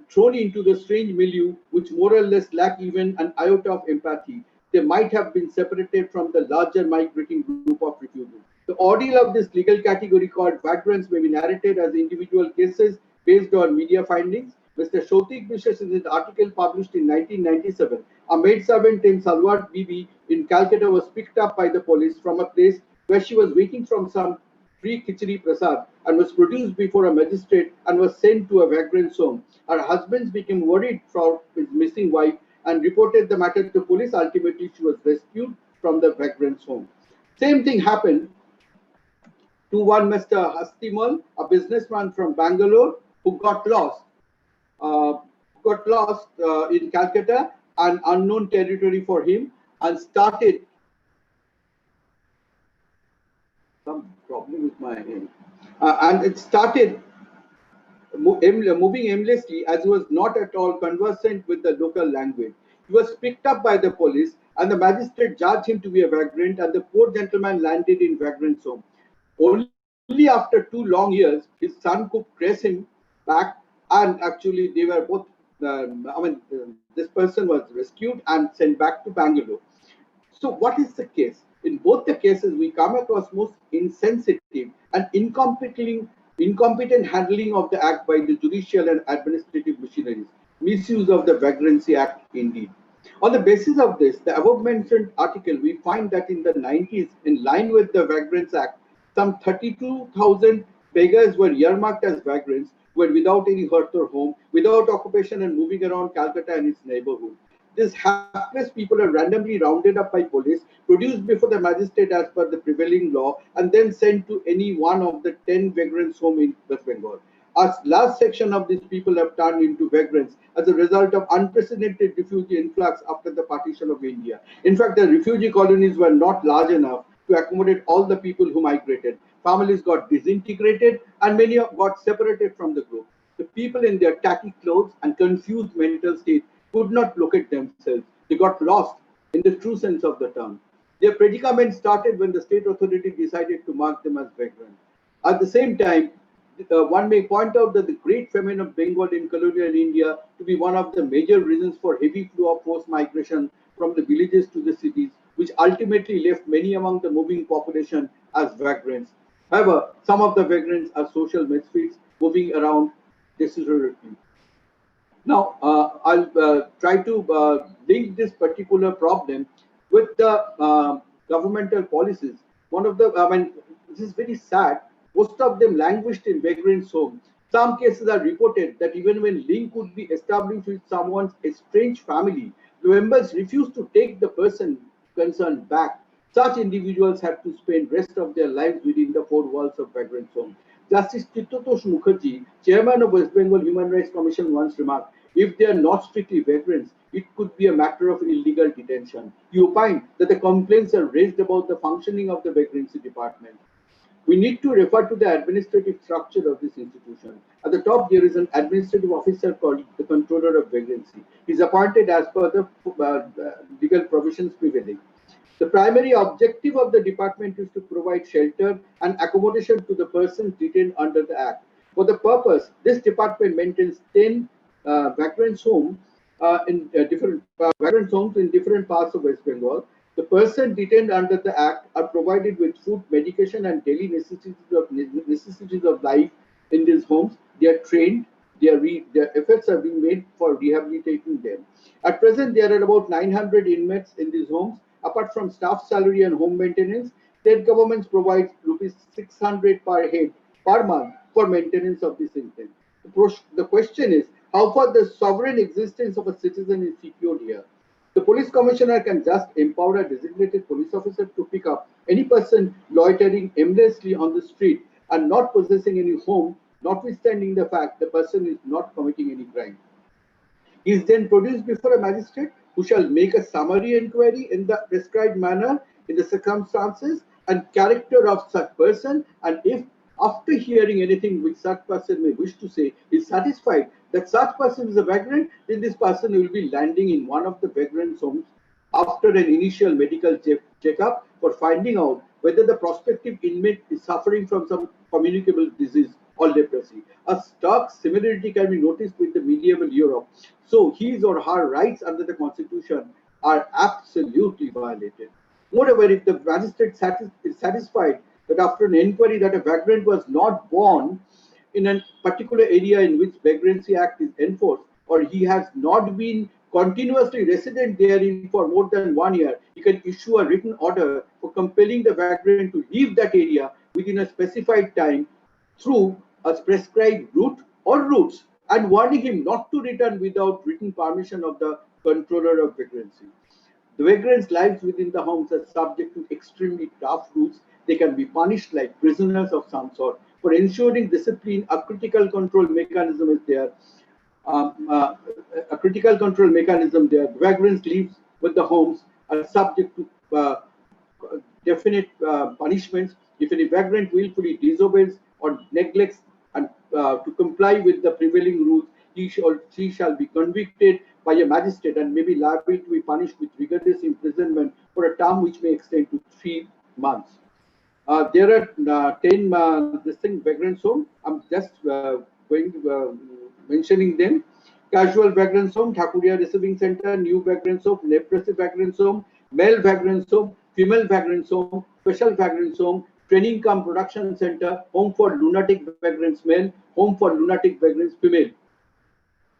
thrown into the strange milieu, which more or less lack even an iota of empathy. They might have been separated from the larger migrating group of refugees. The ordeal of this legal category called vagrants may be narrated as individual cases based on media findings. Mr. Shautik Biswas, in his article published in 1997, a maidservant named Salwat Bibi in Calcutta was picked up by the police from a place where she was waiting from some free khichdi prasad and was produced before a magistrate and was sent to a vagrant's home. Her husband became worried for his missing wife and reported the matter to police. Ultimately, she was rescued from the vagrant's home. Same thing happened to one Mr. Hastimal, a businessman from Bangalore who got lost in Calcutta, an unknown territory for him, and started some problem with my end. And it started moving aimlessly as he was not at all conversant with the local language. He was picked up by the police and the magistrate judged him to be a vagrant, and the poor gentleman landed in vagrant's home. Only after 2 long years, his son could trace him back, and actually they were both, this person was rescued and sent back to Bangalore. So what is the case? In both the cases, we come across most insensitive and incompetent handling of the act by the judicial and administrative machineries. Misuse of the Vagrancy Act, indeed. On the basis of this, the above mentioned article, we find that in the 90s, in line with the Vagrants Act, some 32,000 beggars were earmarked as vagrants, were without any hearth or home, without occupation, and moving around Calcutta and its neighborhood. These hapless people are randomly rounded up by police, produced before the magistrate as per the prevailing law, and then sent to any one of the 10 vagrants' homes in West Bengal. A large section of these people have turned into vagrants as a result of unprecedented refugee influx after the partition of India. In fact, the refugee colonies were not large enough to accommodate all the people who migrated. Families got disintegrated and many got separated from the group. The people in their tacky clothes and confused mental state could not locate themselves. They got lost in the true sense of the term. Their predicament started when the state authority decided to mark them as vagrants. At the same time, one may point out that the great famine of Bengal in colonial India to be one of the major reasons for heavy flow of forced migration from the villages to the cities, which ultimately left many among the moving population as vagrants. However, some of the vagrants are social misfits moving around desultorily. Now, I'll try to link this particular problem with the governmental policies. One of the, this is very sad. Most of them languished in vagrants' homes. Some cases are reported that even when link could be established with someone's estranged family, the members refused to take the person concerned back. Such individuals have to spend rest of their lives within the 4 walls of vagrants' homes. Justice Chittatosh Mukherjee, chairman of West Bengal Human Rights Commission, once remarked, if they are not strictly vagrants, it could be a matter of illegal detention. He opined that the complaints are raised about the functioning of the vagrancy department. We need to refer to the administrative structure of this institution. At the top, there is an administrative officer called the Controller of Vagrancy. He is appointed as per the legal provisions prevailing. The primary objective of the department is to provide shelter and accommodation to the persons detained under the Act. For the purpose, this department maintains 10 vagrants homes vagrants homes in different parts of West Bengal. The persons detained under the Act are provided with food, medication, and daily necessities of life in these homes. They are trained. Their efforts are being made for rehabilitating them. At present, there are about 900 inmates in these homes. Apart from staff salary and home maintenance, state governments provide rupees 600 per head per month for maintenance of this intent. The question is, how far the sovereign existence of a citizen is secured here? The police commissioner can just empower a designated police officer to pick up any person loitering aimlessly on the street and not possessing any home, notwithstanding the fact the person is not committing any crime. He is then produced before a magistrate who shall make a summary inquiry in the prescribed manner in the circumstances and character of such person, and if after hearing anything which such person may wish to say is satisfied that such person is a vagrant, then this person will be landing in one of the vagrant homes after an initial medical checkup for finding out whether the prospective inmate is suffering from some communicable disease or leprosy. A stark similarity can be noticed with the medieval Europe. So his or her rights under the constitution are absolutely violated. Moreover, if the magistrate is satisfied that after an inquiry that a vagrant was not born in a particular area in which Vagrancy Act is enforced, or he has not been continuously resident therein for more than 1 year, he can issue a written order for compelling the vagrant to leave that area within a specified time through a prescribed route or routes, and warning him not to return without written permission of the controller of vagrancy. The vagrants' lives within the homes are subject to extremely tough rules. They can be punished like prisoners of some sort. For ensuring discipline, a critical control mechanism is there. A critical control mechanism there. The vagrants live with the homes are subject to definite punishments. If any vagrant willfully disobeys or neglects and to comply with the prevailing rules, he or she shall be convicted by a magistrate and may be liable to be punished with rigorous imprisonment for a term which may extend to 3 months. There are 10 distinct vagrants home. I'm just going to mentioning them. Casual vagrants home, Thakuria Receiving Center, New Vagrants Home, Leprosy Vagrants Home, Male Vagrants Home, Female Vagrants Home, Special Vagrants Home, Training Cum Production Center, Home for Lunatic Vagrants Male, Home for Lunatic Vagrants Female.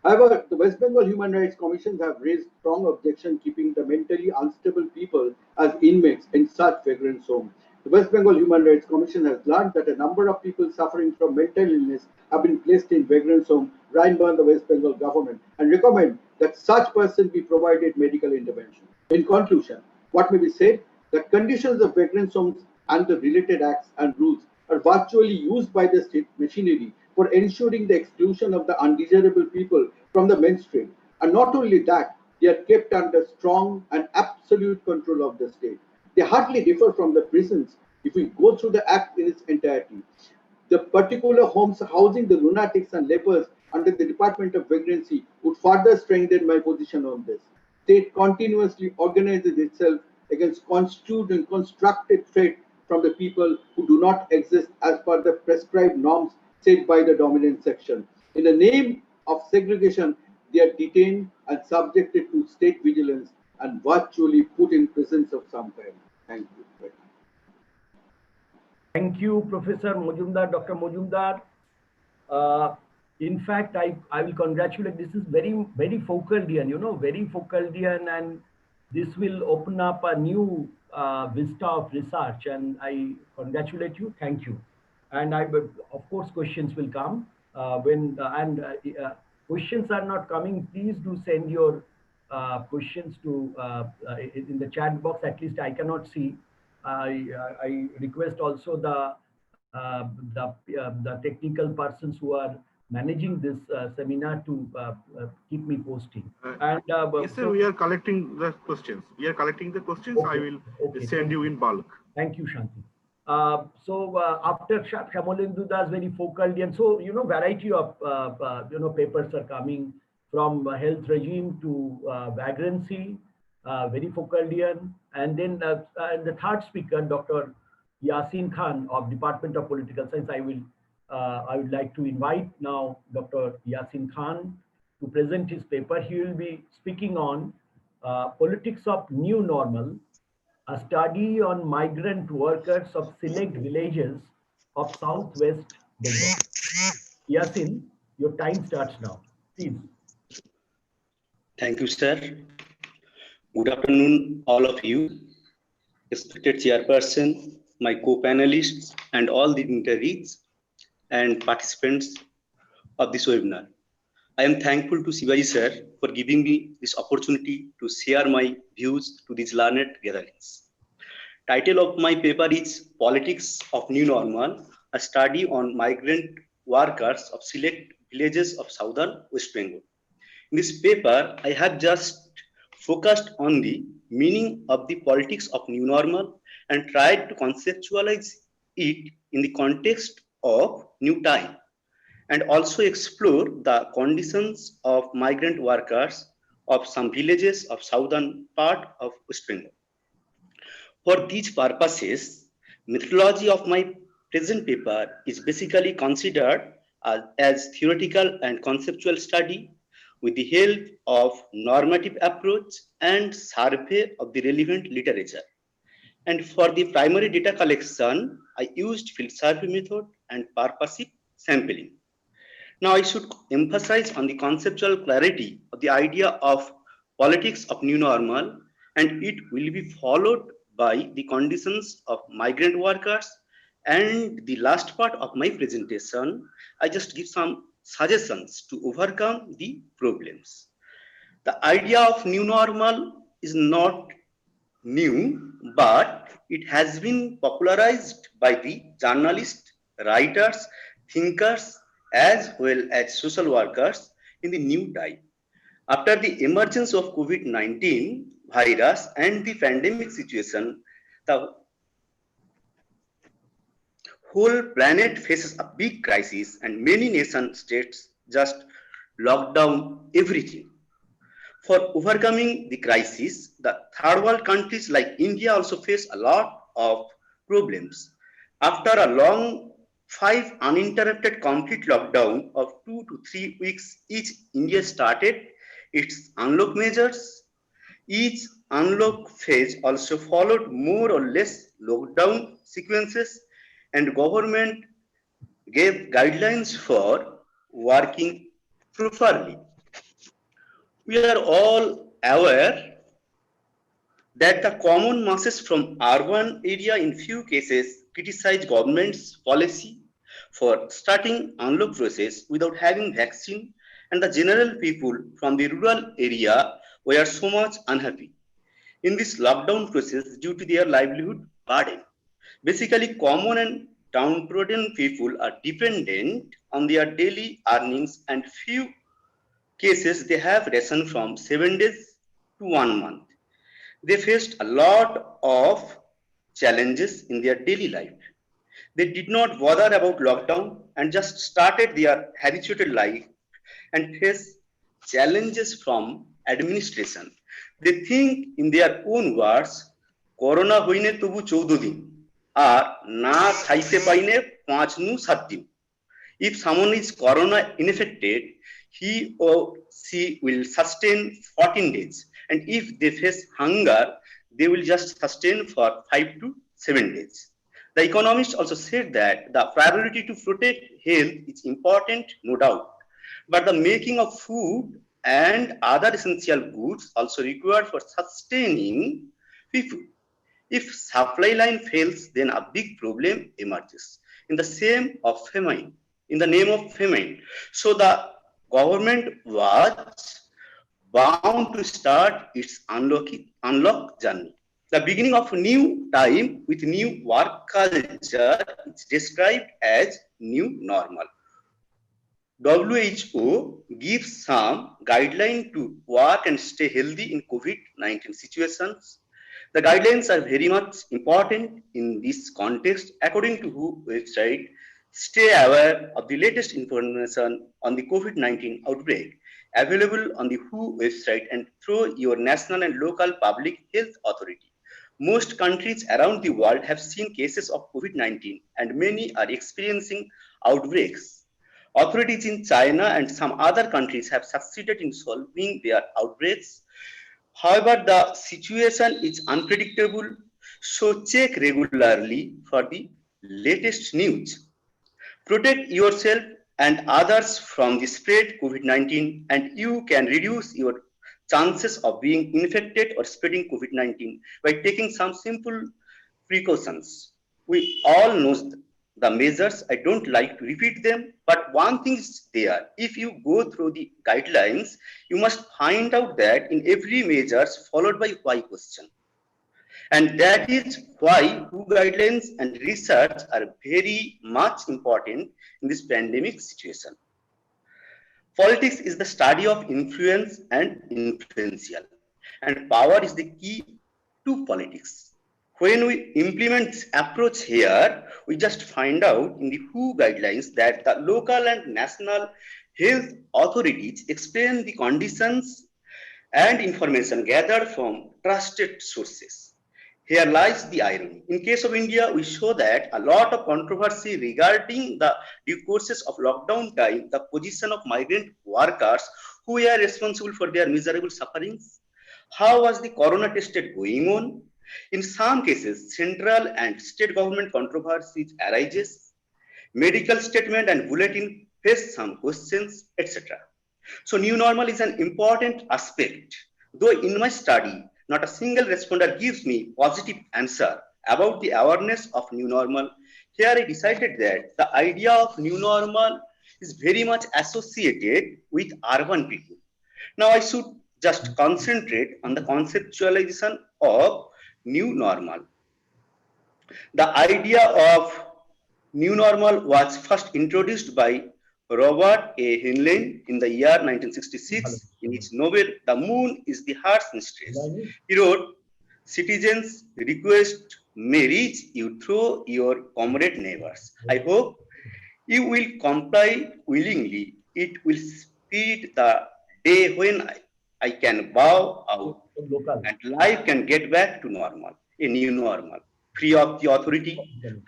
However, the West Bengal Human Rights Commissions have raised strong objection keeping the mentally unstable people as inmates in such vagrants home. The West Bengal Human Rights Commission has learned that a number of people suffering from mental illness have been placed in vagrants home run by the West Bengal government and recommend that such persons be provided medical intervention. In conclusion, what may be said, the conditions of vagrants homes and the related acts and rules are virtually used by the state machinery for ensuring the exclusion of the undesirable people from the mainstream. And not only that, they are kept under strong and absolute control of the state. They hardly differ from the prisons if we go through the act in its entirety. The particular homes housing the lunatics and lepers under the Department of Vagrancy would further strengthen my position on this. State continuously organizes itself against construed and constructed threat from the people who do not exist as per the prescribed norms set by the dominant section. In the name of segregation, they are detained and subjected to state vigilance and virtually put in prisons of some kind. Thank you. Thank you, Professor Majumdar, Dr. Majumdar. In fact, I will congratulate. This is very Foucauldian, very Foucauldian, and this will open up a new vista of research. And I congratulate you. Thank you. And of course, questions will come questions are not coming. Please do send your questions to in the chat box. At least I cannot see. I request also the technical persons who are managing this seminar to keep me posting. Yes, sir. We are collecting the questions. Okay. I will send you in bulk. Thank you, Shanti. After Shyamolendu Das, very Foucauldian. So variety of papers are coming from health regime to vagrancy, very Foucauldian, And then the third speaker, Dr. Yasin Khan of Department of Political Science. I would like to invite now Dr. Yasin Khan to present his paper. He will be speaking on politics of new normal, a study on migrant workers of select villages of Southwest Bengal. Yasin, your time starts now, please. Thank you, sir. Good afternoon, all of you, respected chairperson, my co-panelists, and all the interviewees and participants of this webinar. I am thankful to Shivaji sir for giving me this opportunity to share my views to these learned gatherings. Title of my paper is Politics of New Normal, a study on migrant workers of select villages of southern West Bengal. In this paper, I have just focused on the meaning of the politics of new normal and tried to conceptualize it in the context of new time, and also explore the conditions of migrant workers of some villages of southern part of West Bengal. For these purposes, methodology of my present paper is basically considered as theoretical and conceptual study with the help of normative approach and survey of the relevant literature. And for the primary data collection, I used field survey method and purposive sampling. Now I should emphasize on the conceptual clarity of the idea of politics of new normal, and it will be followed by the conditions of migrant workers. And the last part of my presentation, I just give some suggestions to overcome the problems. The idea of new normal is not new, but it has been popularized by the journalists, writers, thinkers, as well as social workers in the new time. After the emergence of COVID-19 virus and the pandemic situation, the whole planet faces a big crisis and many nation states just locked down everything. For overcoming the crisis, the third world countries like India also face a lot of problems. After a long 5 uninterrupted complete lockdown of 2 to 3 weeks each, India started its unlock measures. Each unlock phase also followed more or less lockdown sequences, and government gave guidelines for working properly. We are all aware that the common masses from urban area in few cases criticize government's policy for starting unlock process without having vaccine, and the general people from the rural area were so much unhappy in this lockdown process due to their livelihood burden. Basically, common and downtrodden people are dependent on their daily earnings, and few cases they have ration from 7 days to 1 month. They faced a lot of challenges in their daily life. They did not bother about lockdown and just started their habituated life and face challenges from administration. They think in their own words, Corona hoine tobu 14 din আর না খাইতে পাইনে 5 নু 7 দিন. If someone is corona infected, he or she will sustain 14 days, and if they face hunger, they will just sustain for 5 to 7 days. The economists also said that the priority to protect health is important, no doubt, but the making of food and other essential goods also required for sustaining people. If supply line fails, then a big problem emerges in the name of famine. So the government was bound to start its unlock journey. The beginning of new time with new work culture is described as new normal. WHO gives some guidelines to work and stay healthy in COVID-19 situations. The guidelines are very much important in this context. According to WHO website, stay aware of the latest information on the COVID-19 outbreak available on the WHO website and through your national and local public health authority. Most countries around the world have seen cases of COVID-19 and many are experiencing outbreaks. Authorities in China and some other countries have succeeded in solving their outbreaks. However, the situation is unpredictable, so check regularly for the latest news. Protect yourself and others from the spread COVID-19, and you can reduce your chances of being infected or spreading COVID-19 by taking some simple precautions. We all know the measures. I don't like to repeat them, but one thing is there. If you go through the guidelines, you must find out that in every measure followed by why question. And that is why WHO guidelines and research are very much important in this pandemic situation. Politics is the study of influence and influential, and power is the key to politics. When we implement this approach here, we just find out in the WHO guidelines that the local and national health authorities explain the conditions and information gathered from trusted sources. Here lies the irony. In case of India, we show that a lot of controversy regarding the due courses of lockdown time, the position of migrant workers who were responsible for their miserable sufferings. How was the corona tested going on? In some cases, central and state government controversies arises. Medical statement and bulletin face some questions, etc. So new normal is an important aspect. Though in my study, not a single responder gives me positive answer about the awareness of new normal. Here I decided that the idea of new normal is very much associated with urban people. Now I should just concentrate on the conceptualization of new normal. The idea of new normal was first introduced by Robert A. Heinlein in the year 1966 in his novel The Moon is the Heart's Mistress. He wrote, "Citizens' request may reach you through your comrade neighbors. I hope you will comply willingly. It will speed the day when I can bow out and life can get back to normal, a new normal, free of the authority,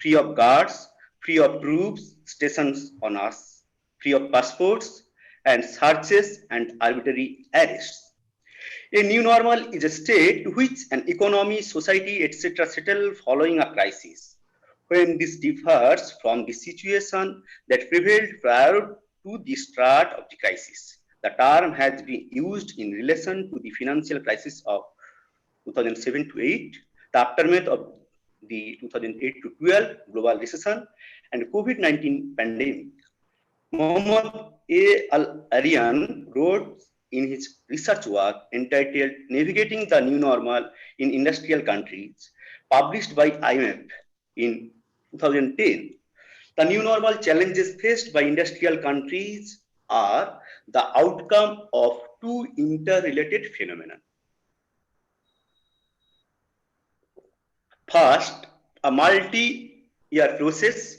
free of guards, free of troops, stations on us, free of passports and searches and arbitrary arrests. A new normal is a state to which an economy, society, etc. settle following a crisis, when this differs from the situation that prevailed prior to the start of the crisis. The term has been used in relation to the financial crisis of 2007 to 8, the aftermath of the 2008 to 12 global recession, and COVID-19 pandemic. Mohammad A. Al-Aryan wrote in his research work entitled Navigating the New Normal in Industrial Countries, published by IMF in 2010. The new normal challenges faced by industrial countries are the outcome of two interrelated phenomena. First, a multi-year process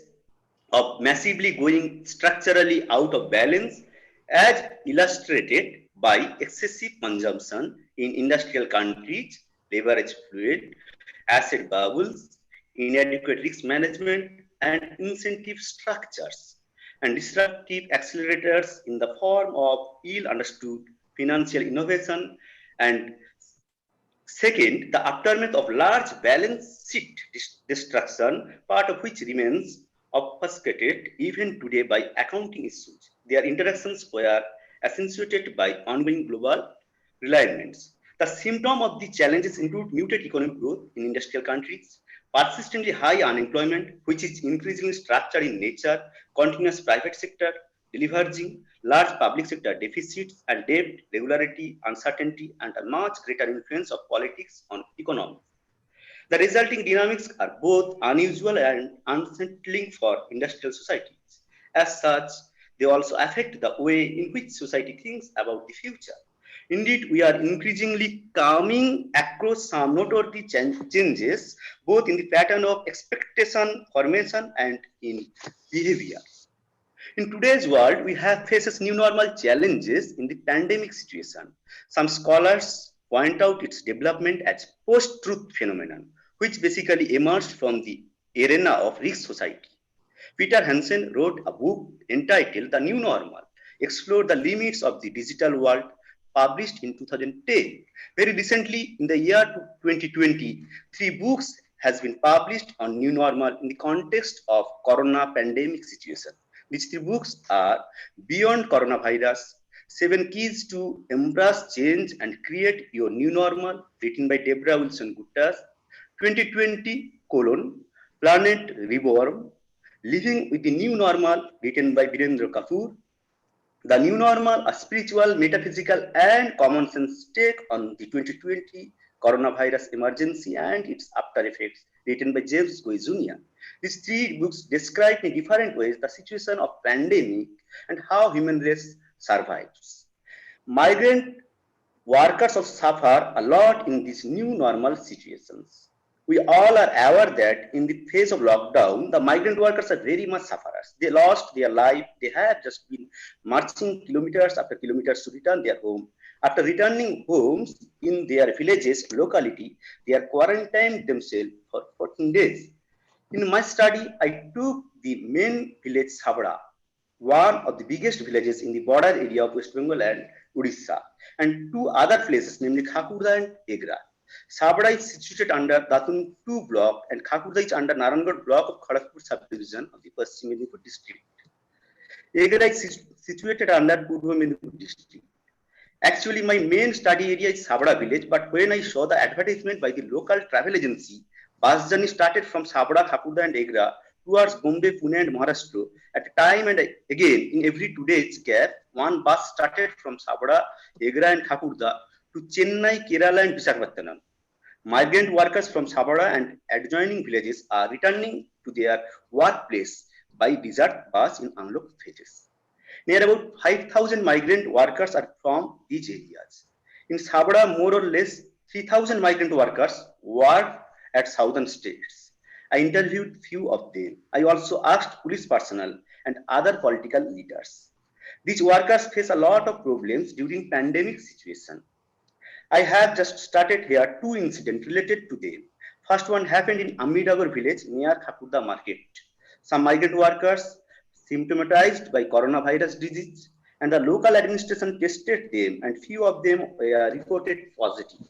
of massively going structurally out of balance, as illustrated by excessive consumption in industrial countries, leverage fluid, asset bubbles, inadequate risk management, and incentive structures, and disruptive accelerators in the form of ill-understood financial innovation. And second, the aftermath of large balance sheet destruction, part of which remains obfuscated even today by accounting issues. Their interactions were accentuated by ongoing global realignments. The symptom of the challenges include muted economic growth in industrial countries, persistently high unemployment, which is increasingly structured in nature, continuous private sector deleveraging, large public sector deficits and debt, regularity, uncertainty, and a much greater influence of politics on economy. The resulting dynamics are both unusual and unsettling for industrial societies. As such, they also affect the way in which society thinks about the future. Indeed, we are increasingly coming across some noteworthy changes, both in the pattern of expectation formation and in behavior. In today's world, we have faces new normal challenges in the pandemic situation. Some scholars point out its development as post-truth phenomenon, which basically emerged from the arena of risk society. Peter Hansen wrote a book entitled The New Normal, explored the limits of the digital world, published in 2010. Very recently, in the year 2020, 3 books has been published on new normal in the context of corona pandemic situation. These 3 books are Beyond Coronavirus, 7 Keys to Embrace Change and Create Your New Normal, written by Deborah Wilson Guttas, 2020, Planet Reborn, Living with the New Normal, written by Virendra Kapoor, The New Normal, a spiritual, metaphysical, and common sense take on the 2020 coronavirus emergency and its after effects, written by James Goi Jr. These 3 books describe in different ways the situation of pandemic and how human race survives. Migrant workers also suffer a lot in these new normal situations. We all are aware that in the phase of lockdown, the migrant workers are very much sufferers. They lost their life. They have just been marching kilometers after kilometers to return their home. After returning homes in their villages, locality, they are quarantined themselves for 14 days. In my study, I took the main village Sabra, one of the biggest villages in the border area of West Bengal and Odisha, and 2 other places, namely Khakurda and Egra. Sabra is situated under Datun 2 block and Khakurda is under Narangad block of Kharagpur subdivision of the Paschim Medinipur district. Egra is situated under Purva Medinipur district. Actually, my main study area is Sabra village, but when I saw the advertisement by the local travel agency, bus journey started from Sabra, Khakurda and Egra towards Bombay, Pune and Maharashtra. At a time and again, in every 2 days gap, one bus started from Sabra, Egra and Khakurda to Chennai, Kerala and Visakhapatnam. Migrant workers from Sabra and adjoining villages are returning to their workplace by desert bus in unlocked phases. Near about 5,000 migrant workers are from these areas. In Sabra, more or less 3,000 migrant workers work at southern states. I interviewed few of them. I also asked police personnel and other political leaders. These workers face a lot of problems during pandemic situation. I have just started here 2 incidents related to them. First one happened in Amidagar village near Khakurda market. Some migrant workers symptomatized by coronavirus disease and the local administration tested them and few of them were reported positive.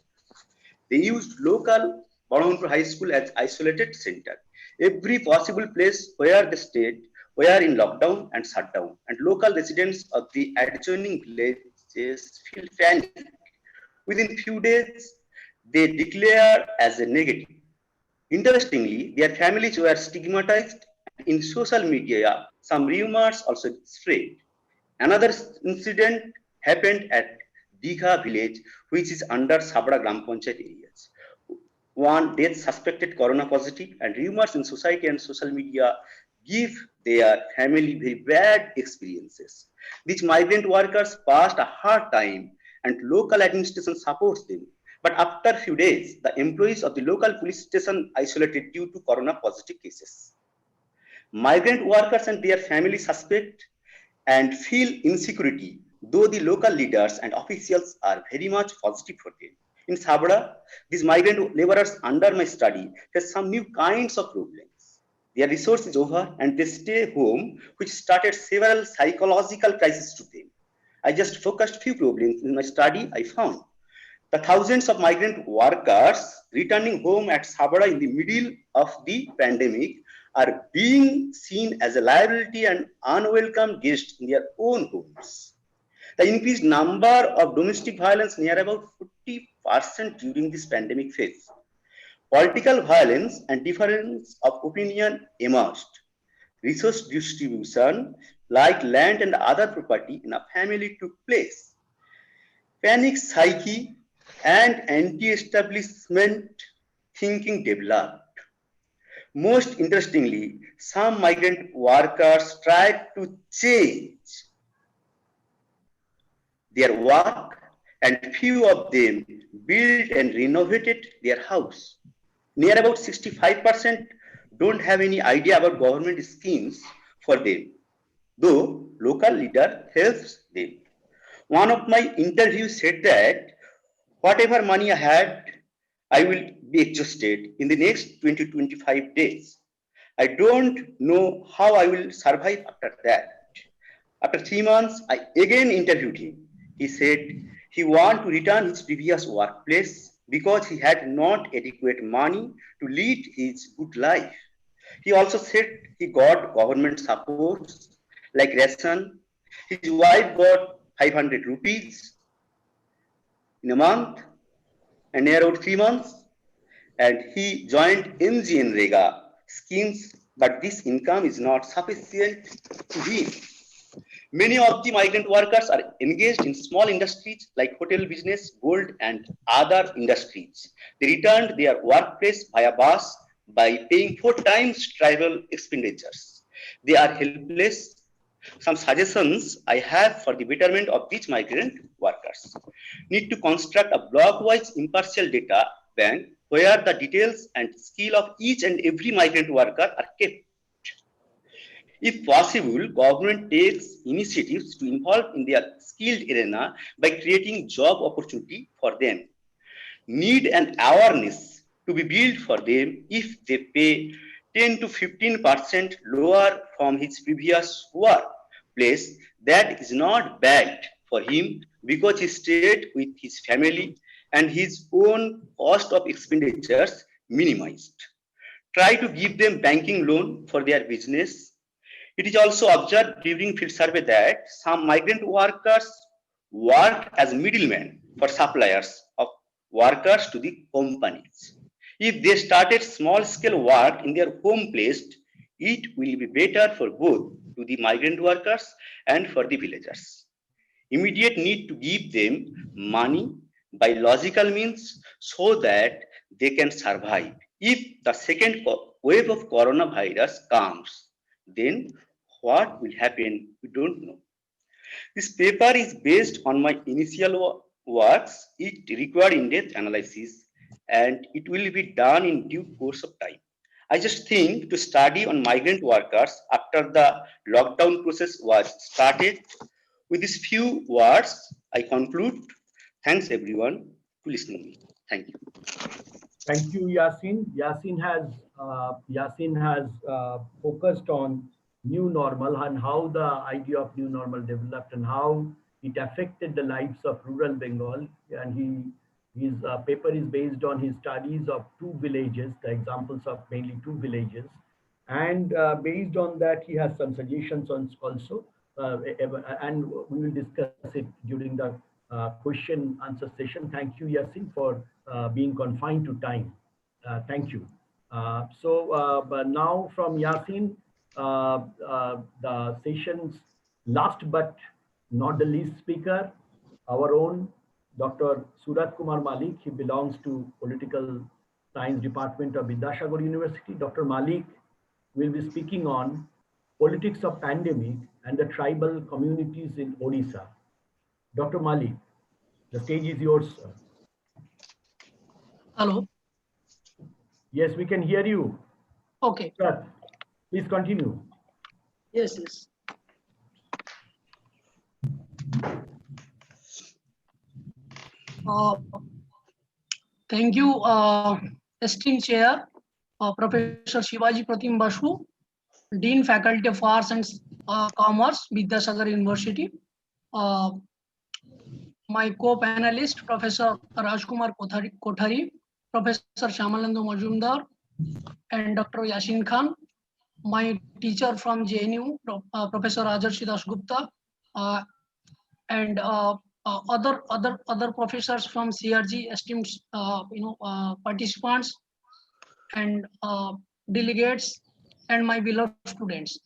They used local Barahampur High School as isolated center. Every possible place where they stayed were in lockdown and shutdown, and local residents of the adjoining villages feel panic. Within few days, they declare as a negative. Interestingly, their families were stigmatized. In social media, some rumors also spread. Another incident happened at Digha village, which is under Sabra Gram Panchayat areas. One death suspected corona positive, and rumors in society and social media give their family very bad experiences. These migrant workers passed a hard time and local administration supports them. But after a few days, the employees of the local police station isolated due to corona positive cases. Migrant workers and their families suspect and feel insecurity, though the local leaders and officials are very much positive for them. In Sabra, these migrant laborers under my study face some new kinds of problems. Their resource is over and they stay home, which started several psychological crises to them. I just focused few problems in my study I found. The thousands of migrant workers returning home at Sabra in the middle of the pandemic are being seen as a liability and unwelcome guests in their own homes. The increased number of domestic violence near about 40% during this pandemic phase. Political violence and difference of opinion emerged. Resource distribution, like land and other property in a family, took place. Panic psyche and anti-establishment thinking developed. Most interestingly, some migrant workers tried to change their work and few of them built and renovated their house. Near about 65% don't have any idea about government schemes for them, though local leader helps them. One of my interviews said that whatever money I had, I will be exhausted in the next 20-25 days. I don't know how I will survive after that. After 3 months, I again interviewed him. He said he wanted to return his previous workplace because he had not adequate money to lead his good life. He also said he got government supports like ration. His wife got 500 rupees in a month and near about 3 months. And he joined MGNREGA schemes, but this income is not sufficient to him. Many of the migrant workers are engaged in small industries like hotel business, gold, and other industries. They returned their workplace via bus by paying 4 times travel expenditures. They are helpless. Some suggestions I have for the betterment of these migrant workers. Need to construct a block-wise impartial data bank where the details and skill of each and every migrant worker are kept. If possible, government takes initiatives to involve in their skilled arena by creating job opportunity for them. Need an awareness to be built for them if they pay 10 to 15% lower from his previous workplace. That is not bad for him because he stayed with his family and his own cost of expenditures minimized. Try to give them banking loan for their business. It is also observed during field survey that some migrant workers work as middlemen for suppliers of workers to the companies. If they started small scale work in their home place, it will be better for both to the migrant workers and for the villagers. Immediate need to give them money by logical means so that they can survive. If the second wave of coronavirus comes, then what will happen? We don't know. This paper is based on my initial works. It required in-depth analysis and it will be done in due course of time. I just think to study on migrant workers after the lockdown process was started. With these few words, I conclude. Thanks everyone to listening to me. Thank you. Thank you, Yasin. Yasin has focused on new normal and how the idea of new normal developed and how it affected the lives of rural Bengal. And his paper is based on his studies of 2 villages, the examples of mainly 2 villages. And based on that, he has some suggestions on also. And we will discuss it during the question answer session. Thank you, Yasin, for being confined to time. Thank you. But now from Yasin, the session's last but not the least speaker, our own Dr. Surat Kumar Malik. He belongs to Political Science Department of Vidyasagar University. Dr. Malik will be speaking on politics of pandemic and the tribal communities in Odisha. Dr. Malik, the stage is yours, sir. Hello. Yes, we can hear you. Okay. Sir, please continue. Yes. Thank you, esteemed chair, Professor Shivaji Pratim Basu, Dean Faculty of Arts and Commerce, Vidyasagar University. My co-panelist, Professor Rajkumar Kothari, Professor Shyamalendra Majumdar, and Dr. Yasin Khan. My teacher from JNU, Professor Rajarshi Das Gupta, and other professors from CRG, esteemed participants and delegates, and my beloved students.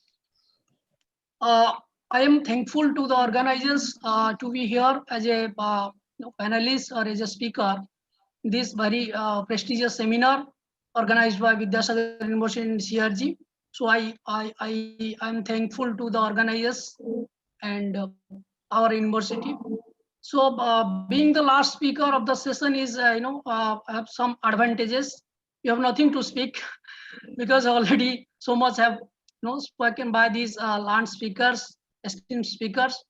I am thankful to the organizers to be here as a panelist or as a speaker. This very prestigious seminar organized by Vidyasagar University and CRG. So I am thankful to the organizers and our university. So being the last speaker of the session is have some advantages. You have nothing to speak because already so much have spoken by these learned speakers, esteemed speakers.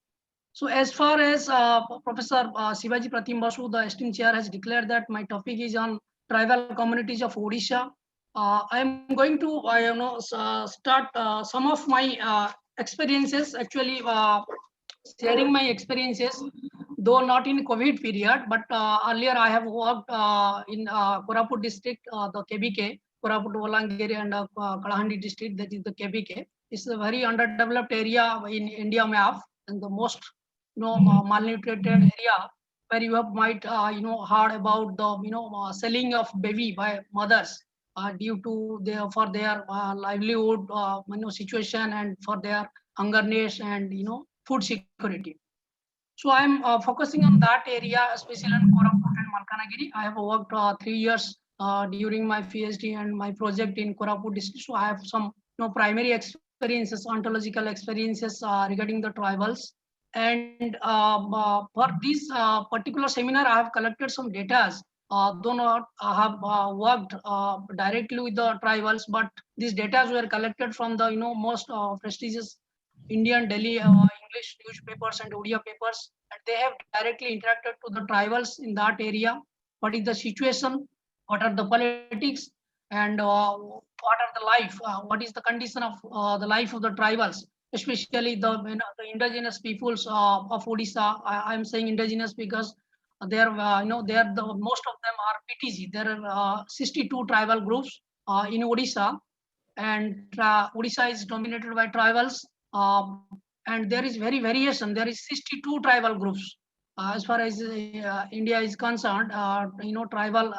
So as far as Professor Shivaji Pratim Basu, the esteemed chair, has declared that my topic is on tribal communities of Odisha. I am going to start some of my experiences, actually sharing my experiences, though not in COVID period, but earlier I have worked in Koraput district, the KBK, Koraput, Volangiri and Kalahandi district, that is the KBK. It's a very underdeveloped area in India map, and the most malnutrited area, where you have might heard about the selling of baby by mothers due to their for their livelihood situation, and for their hungerness and food security. So I'm focusing on that area, especially in Koraput and Malkanagiri. I have worked 3 years during my PhD and my project in Koraput district. So I have some primary experiences, ontological experiences regarding the tribals. And for this particular seminar, I have collected some data. Though not have worked directly with the tribals, but these data were collected from the most prestigious Indian Delhi English newspapers and Odia papers, and they have directly interacted to the tribals in that area. What is the situation? What are the politics? And what are the life? What is the condition of the life of the tribals, especially the the indigenous peoples of Odisha? I am saying indigenous because they are they are the most of them are PTG. There are 62 tribal groups in Odisha, and Odisha is dominated by tribals. And there is very variation. There is 62 tribal groups. As far as India is concerned, tribal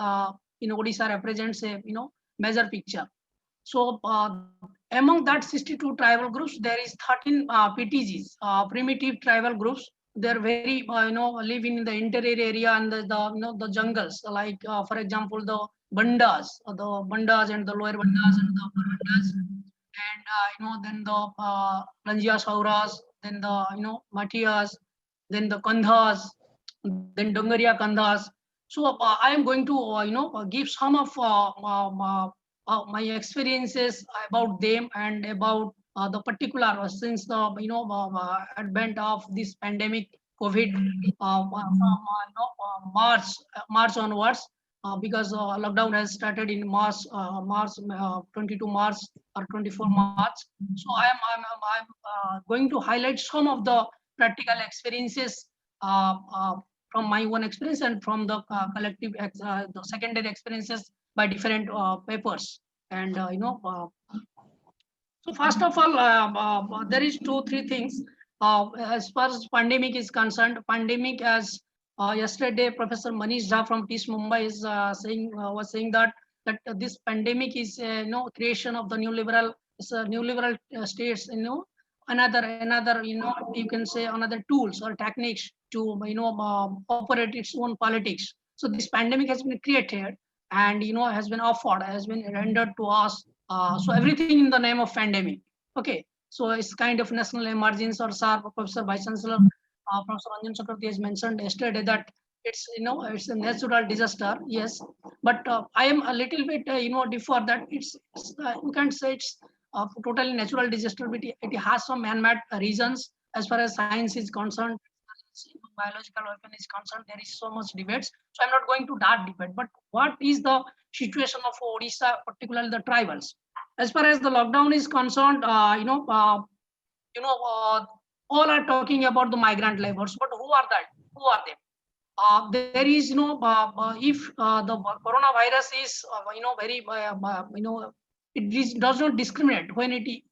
in Odisha represents a major picture. So among that 62 tribal groups, there is 13 PTGs, primitive tribal groups. They're very live in the interior area and the jungles. Like for example, the Bandas and the lower Bandas and the upper Bandas, and then the Lanjia Sauras, then the Matias, then the Kandhas, then Dongaria Kandhas. So I am going to give some of my experiences about them and about the particular since the advent of this pandemic COVID from March onwards. Because lockdown has started in March 22 March or 24 March. So I'm going to highlight some of the practical experiences from my own experience and from the collective the secondary experiences by different papers. And so first of all, there is 2-3 things. As far as pandemic is concerned, pandemic, as yesterday Professor Manish Jha from TISS Mumbai is was saying that this pandemic is creation of the new liberal states, another you can say another tools or techniques to operate its own politics. So this pandemic has been created and has been offered, has been rendered to us. So everything in the name of pandemic. Okay, so it's kind of national emergency, or SAR, Professor Vice Chancellor Professor Ranjan Chakravarti has mentioned yesterday that it's it's a natural disaster. Yes, but I am a little bit differ that it's you can't say it's totally natural disaster, but it has some man-made reasons. As far as science is concerned, biological weapon is concerned, there is so much debates. So I'm not going to that debate. But what is the situation of Odisha, particularly the tribals? As far as the lockdown is concerned, all are talking about the migrant laborers, but who are that? Who are they? There is if the coronavirus is very it does not discriminate when it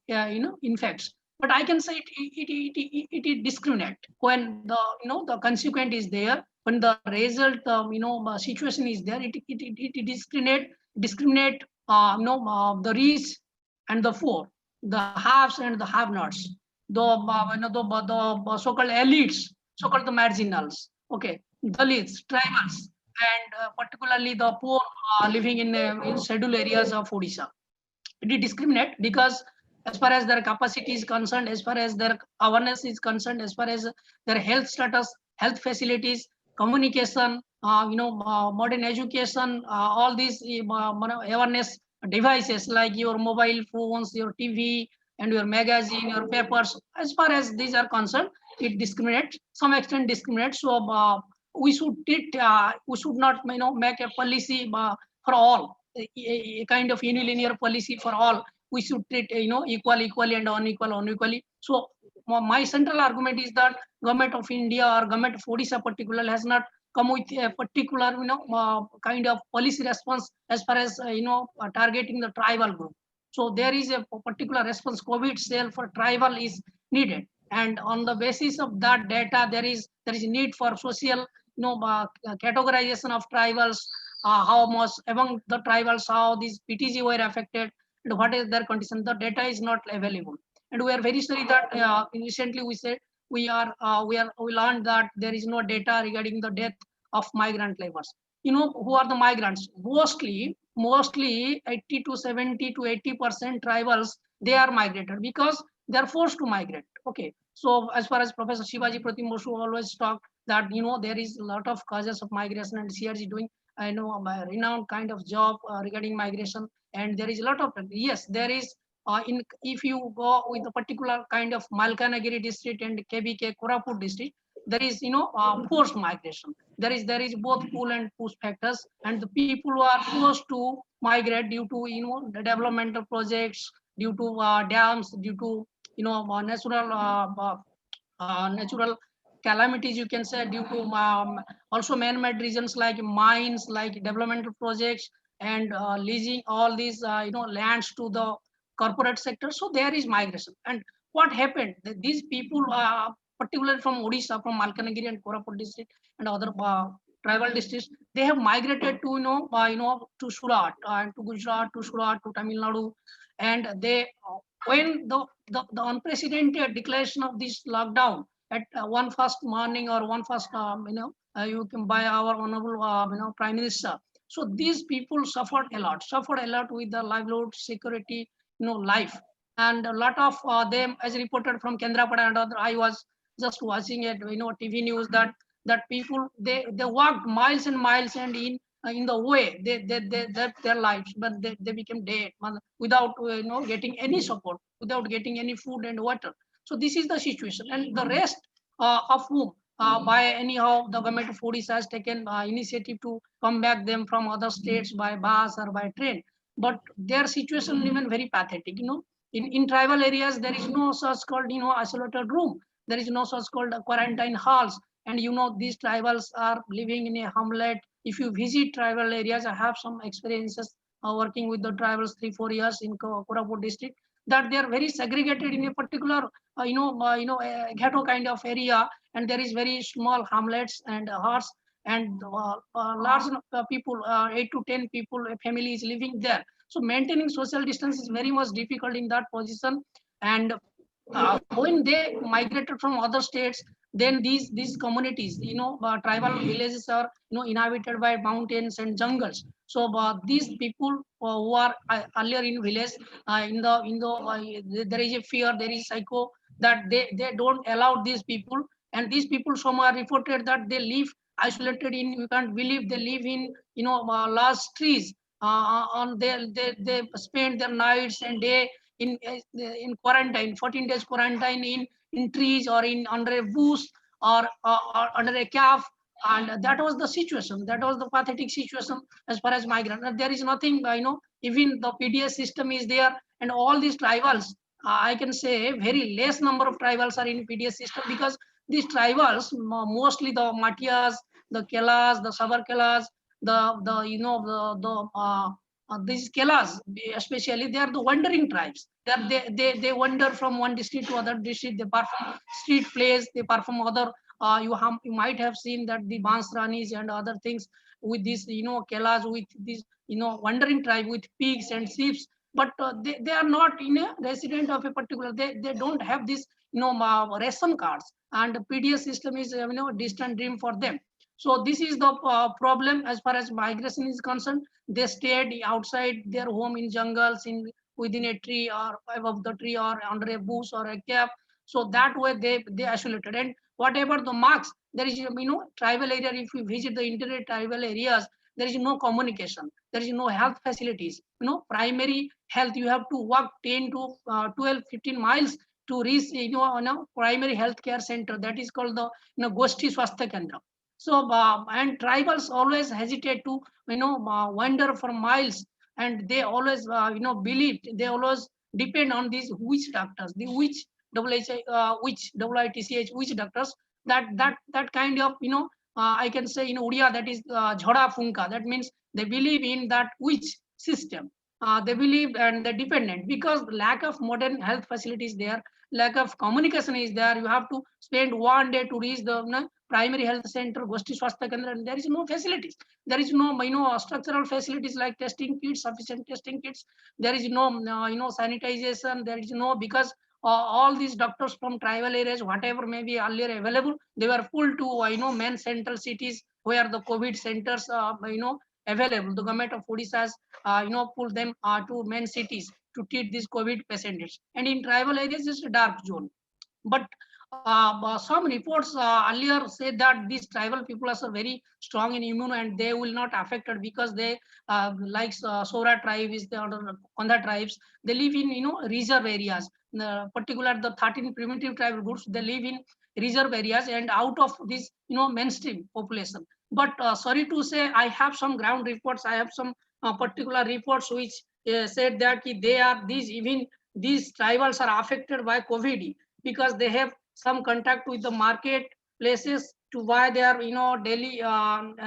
infects, but I can say it discriminate when the the consequent is there, when the result situation is there. It discriminate the rich and the poor, the haves and the have-nots, the so-called elites, so-called the marginals, okay, Dalits, tribals, and particularly the poor living in scheduled areas of Odisha. It discriminate because as far as their capacity is concerned, as far as their awareness is concerned, as far as their health status, health facilities, communication, modern education, all these awareness devices like your mobile phones, your TV, and your magazine, your papers. As far as these are concerned, it discriminates, some extent discriminates. So we should not make a policy for all, a kind of unilinear policy for all. We should treat equally and unequally. So my central argument is that government of India or government of Odisha particularly has not come with a particular kind of policy response as far as targeting the tribal group. So there is a particular response. COVID cell for tribal is needed, and on the basis of that data, there is need for social categorization of tribals, how much among the tribals, how these PTG were affected, and what is their condition. The data is not available, and we are very sorry that recently we said we learned that there is no data regarding the death of migrant laborers. Who are the migrants? Mostly 80 to 70 to 80% tribals, they are migrated because they are forced to migrate. Okay, so as far as Professor Shivaji Pratim Boshu always talked that there is a lot of causes of migration, and CRG doing a renowned kind of job regarding migration, and there is a lot of, yes, there is if you go with a particular kind of Malkanagiri district and KBK Koraput district, there is forced migration. There is both pull and push factors, and the people who are forced to migrate due to the developmental projects, due to dams, due to natural calamities, you can say, due to also man-made reasons like mines, like developmental projects, and leasing all these lands to the corporate sector. So there is migration. And what happened? These people, particularly from Odisha, from Malkanagiri and Koraput district and other tribal districts, they have migrated to to Surat and to Gujarat, to Surat, to Tamil Nadu, and they when the unprecedented declaration of this lockdown at one first morning or one first you can buy our honorable Prime Minister. So these people suffered a lot with the livelihood, security, life, and a lot of them, as reported from Kendrapada and other. I was just watching it, TV news that people they walked miles and miles, and in the way they left their lives, but they became dead without getting any support, without getting any food and water. So this is the situation, and the rest of whom by anyhow the government of Odisha has taken initiative to come back them from other states by bus or by train, but their situation remain very pathetic. In tribal areas there is no such called isolated room, there is no such called quarantine halls, and these tribals are living in a hamlet. If you visit tribal areas, I have some experiences working with the tribals 3-4 years in Koraput district, that they are very segregated in a particular ghetto kind of area, and there is very small hamlets and huts, and large people, 8 to 10 people, a family is living there. So maintaining social distance is very much difficult in that position. And when they migrated from other states, then these communities, tribal villages are inhabited by mountains and jungles. So these people who are earlier in village, there is a fear, there is psycho, that they don't allow these people, and these people, some are reported that they live isolated in, you can't believe, they live in large trees, on they spend their nights and day in quarantine, 14 days quarantine in trees or in under a bush or under a calf. And that was the situation, that was the pathetic situation as far as migrant. There is nothing, even the PDS system is there, and all these tribals, I can say very less number of tribals are in PDS system, because these tribals, mostly the Matias, the Kelas, the Sabar Kelas, these Kelas, especially, they are the wandering tribes. They wander from one district to other district. They perform street plays. They perform other. You might have seen that the Bansranis and other things with this, Kelas, with this, wandering tribe with pigs and sheep. But they are not a resident of a particular. They don't have this, ration cards, and the PDS system is a distant dream for them. So this is the problem as far as migration is concerned. They stayed outside their home in jungles, within a tree or above the tree or under a bush or a cap. So that way they isolated. And whatever the marks, there is tribal area. If you visit the interior tribal areas, there is no communication. There is no health facilities. Primary health, you have to walk 10 to 12, 15 miles to reach primary health care center. That is called the Goshti Swasthya Kendra. So and tribals always hesitate to wander for miles, and they always believe, they always depend on these witch doctors, the witch WITCH witch doctors. That kind of I can say in Odia, that is Jhoda Funka. That means they believe in that witch system. They believe and they're dependent because lack of modern health facilities there, lack of communication is there. You have to spend one day to reach the primary health center, Goshti Swasthya Kendra, and there is no facilities. There is no structural facilities like testing kits, sufficient testing kits. There is no sanitization. There is no, because all these doctors from tribal areas, whatever may be earlier available, they were pulled to main central cities where the COVID centers available. The government of Odisha has pulled them to main cities to treat these COVID patients. And in tribal areas, it's a dark zone. But some reports earlier said that these tribal people are very strong in immune and they will not affected because they like Sora tribe is the other tribes. They live in reserve areas. Particular the 13 primitive tribal groups, they live in reserve areas and out of this mainstream population. But sorry to say, I have some ground reports. I have some particular reports which said that these tribals are affected by COVID because they have some contact with the market places to buy their daily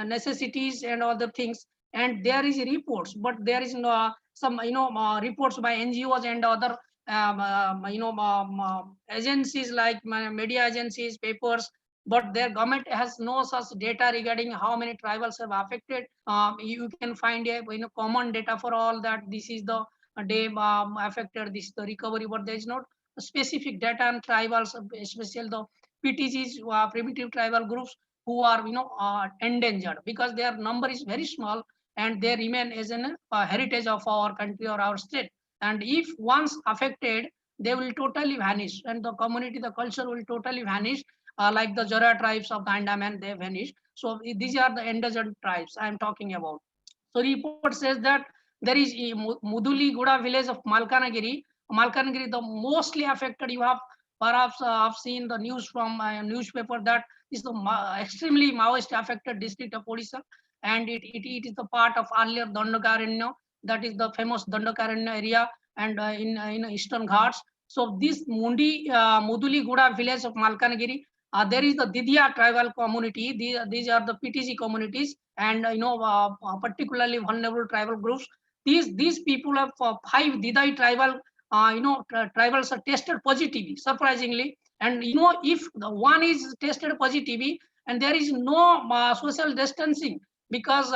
necessities and other things. And there is reports, but there is some reports by NGOs and other agencies like media agencies, papers, but their government has no such data regarding how many tribals have affected. You can find a common data for all, that this is the day affected, this is the recovery, but there is not specific data on tribals, especially the PTGs, primitive tribal groups, who are endangered because their number is very small and they remain as an heritage of our country or our state. And if once affected, they will totally vanish, and the community, the culture will totally vanish. Like the Jara tribes of the Andaman, they vanish. So these are the endangered tribes I am talking about. So report says that there is a Muduli Guda village of Malkanagiri. Malkanagiri, the mostly affected. You have perhaps have seen the news from a newspaper that is the extremely Maoist affected district of Odisha, and it is the part of earlier Dandakaranya, that is the famous Dandakaranya area, and in Eastern Ghats. So this Muduli Guda village of Malkanagiri, there is the Didia tribal community. These are the PTG communities, and particularly vulnerable tribal groups. These people have 5 Didai tribal tribals are tested positively, surprisingly. And if the one is tested positively and there is no social distancing, because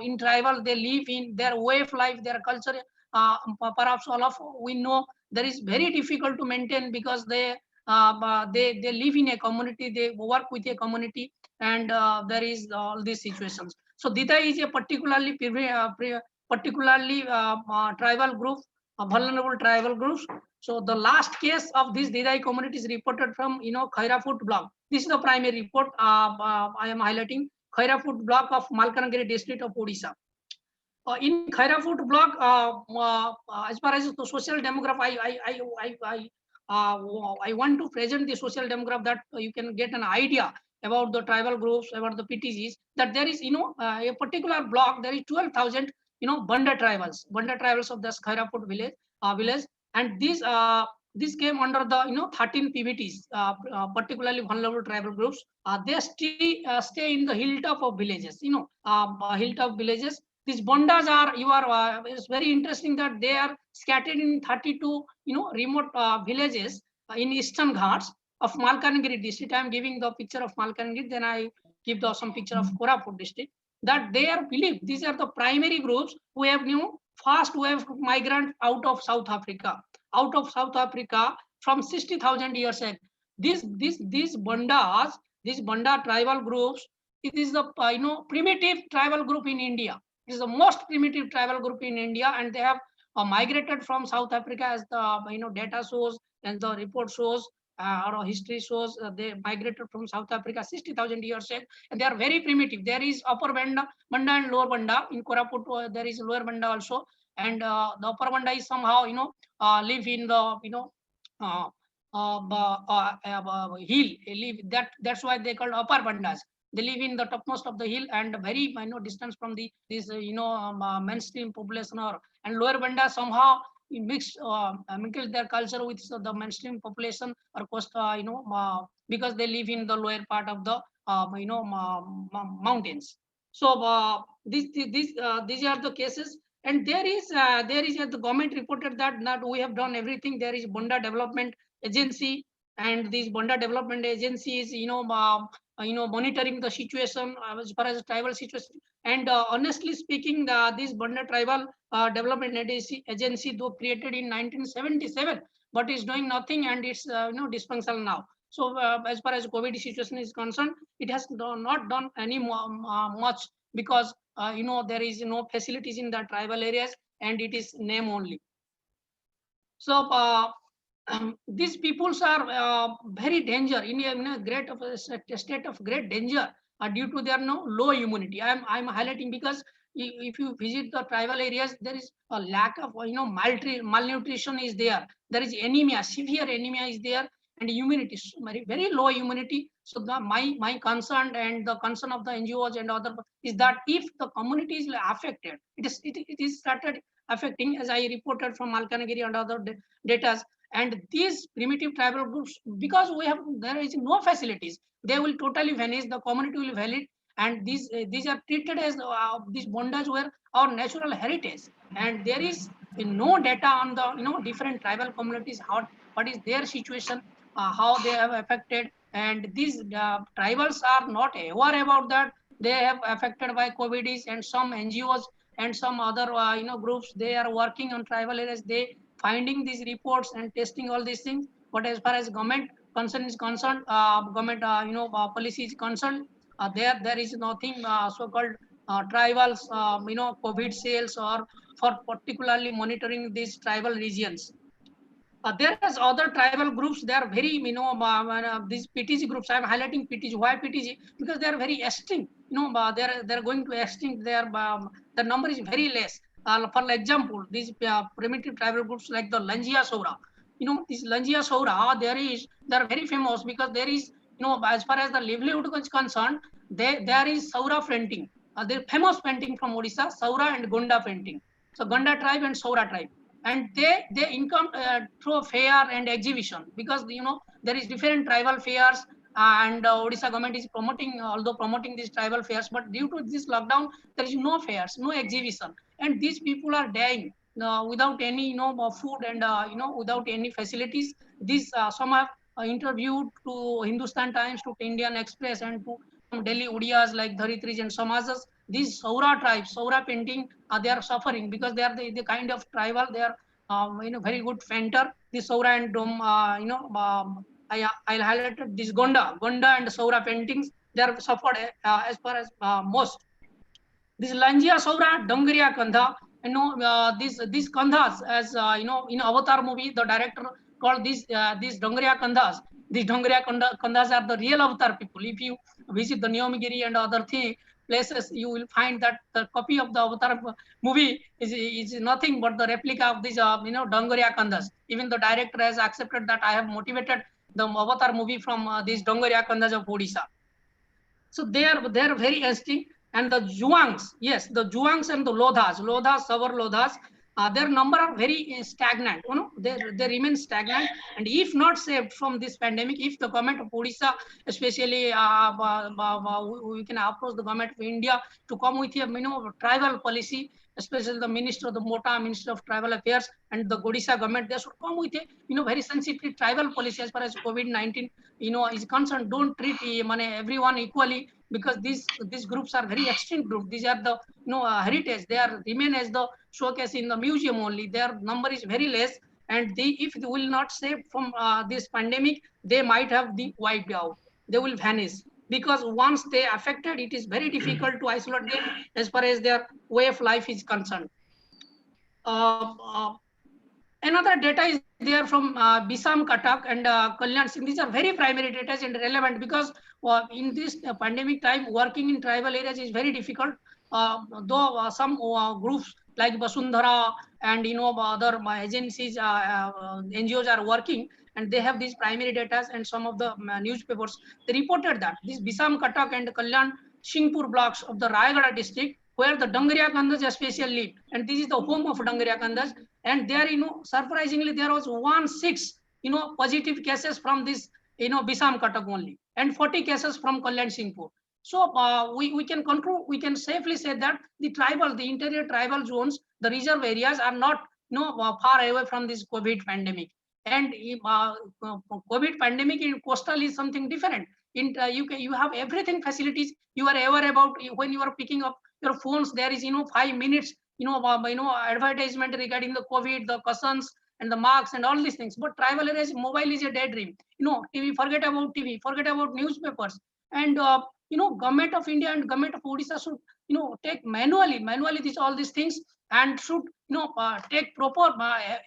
in tribal they live in their way of life, their culture, perhaps all of we know, there is very difficult to maintain because they live in a community, they work with a community, and there is all these situations. So Dida is a particularly tribal group, vulnerable tribal groups. So the last case of this Didai community is reported from Khairaput block. This is the primary report I am highlighting. Khairaput block of Malkanagiri district of Odisha. In Khairaput block, as far as the social demography, I want to present the social demograph that you can get an idea about the tribal groups, about the PTGs. That there is a particular block, there is 12,000 Banda tribals of the Khairaput village, and this came under the 13 PVTs, particularly vulnerable tribal groups. They stay in the hilltop of villages, hilltop villages. These Bondas are, it's very interesting that they are scattered in 32 remote villages in Eastern Ghats of Malkanagiri district. I am giving the picture of Malkanagiri, then I give some picture of Koraput district. That they are believed, these are the primary groups who have fast wave migrant out of South Africa from 60,000 years ago. These Bandas, these Banda tribal groups, it is the primitive tribal group in India. It is the most primitive tribal group in India, and they have migrated from South Africa, as the data shows and the report shows, or history shows. They migrated from South Africa 60,000 years ago, and they are very primitive. There is upper Banda and lower Banda. In Koraput, there is lower Banda also, and the upper Banda is somehow live in the hill. That's why they called upper Bandas. They live in the topmost of the hill and very distance from this mainstream population, and lower Banda somehow mixed their culture with the mainstream population or coast, because they live in the lower part of the mountains. So these are the cases. And there is the government reported that not we have done everything. There is Bonda Development Agency, and this Bonda Development Agency is monitoring the situation as far as tribal situation. And honestly speaking, this Bonda Tribal Development Agency, though created in 1977, but is doing nothing, and it's dysfunctional now. So as far as COVID situation is concerned, it has not done any much, because there is no facilities in the tribal areas, and it is name only. So these peoples are very danger in a great of a state of great danger due to their low immunity. I'm highlighting because if you visit the tribal areas, there is a lack of malnutrition is there. There is anemia, severe anemia is there, and immunity, very low immunity. So my concern and the concern of the NGOs and other is that if the community is affected, it is started affecting, as I reported from Malkanagiri and other data. And these primitive tribal groups, because there is no facilities, they will totally vanish. The community will vanish, and these are treated as these bondas were our natural heritage, and there is no data on the different tribal communities, what is their situation, how they have affected. And these tribals are not aware about that. They have affected by COVID, and some NGOs and some other groups, they are working on tribal areas. They finding these reports and testing all these things. But as far as government concern is concerned, government policy is concerned, there is nothing so-called tribals COVID cells, or for particularly monitoring these tribal regions. There is other tribal groups. They are very these PTG groups. I am highlighting PTG. Why PTG? Because they are very extinct. They are going to extinct. The number is very less. For example, these primitive tribal groups like the Langia Saura. This Langia Saura, they are very famous because there is, as far as the livelihood is concerned, there is Saura painting. They're famous painting from Odisha, Saura and Gonda painting. So Gonda tribe and Saura tribe. And they income through fair and exhibition, because there is different tribal fairs, and Odisha government is promoting these tribal fairs, but due to this lockdown, there is no fairs, no exhibition, and these people are dying without any food and without any facilities. These some have interviewed to Hindustan Times, to Indian Express, and to some Delhi Udiyas like Dharitris and Samajs. These Saura tribes, Saura painting, they are suffering because they are the kind of tribal. They are very good painter. This Saura and I'll highlight this Gonda and Saura paintings. They are suffered as far as most. This Langia Saura, Dangriya Kandha. These Kandhas, as in Avatar movie, the director called these Dangriya Kandhas. These Dangriya Kandhas are the real Avatar people. If you visit the Neomagiri and other places, you will find that the copy of the Avatar movie is nothing but the replica of these Dangriya Kandhas. Even the director has accepted that I have motivated the Avatar movie from these Dangriya Kandhas of Odisha. So they are very extinct. And the Zhuangs, yes, the Zhuangs and the Lodhas, Savar Lodhas, their number are very stagnant. They remain stagnant. And if not saved from this pandemic, if the government of Odisha, especially we can approach the government of India to come with a tribal policy, especially the Minister of the Mota, Minister of Tribal Affairs, and the Odisha government, they should come with a very sensitive tribal policy as far as COVID-19 is concerned. Don't treat everyone equally, because these groups are very extinct groups. These are the heritage. They remain as the showcase in the museum only. Their number is very less, and if they will not save from this pandemic, they might have been wiped out. They will vanish, because once they affected, it is very difficult to isolate them as far as their way of life is concerned. Another data is there from Bisam Katak and Kalyan Singh. These are very primary data and relevant, because in this pandemic time, working in tribal areas is very difficult. Though some groups like Basundhara and other agencies, NGOs are working, and they have these primary data, and some of the newspapers, they reported that this Bisam Katak and Kalyan Singhpur blocks of the Rayagada district, where the Dangariya Kandas especially live, and this is the home of Dangariya Kandas, and there, surprisingly, there was 16, positive cases from this, Bisam Katak only, and 40 cases from Kalyan Singhpur. So we can conclude, we can safely say that the interior tribal zones, the reserve areas are not far away from this COVID pandemic. And COVID pandemic in coastal is something different. You have everything facilities. You are aware about when you are picking up your phones. There is 5 minutes advertisement regarding the COVID, the cushions and the marks and all these things. But tribal areas, mobile is a daydream. TV, forget about TV, forget about newspapers. And Government of India and Government of Odisha should take manually all these things, and should take proper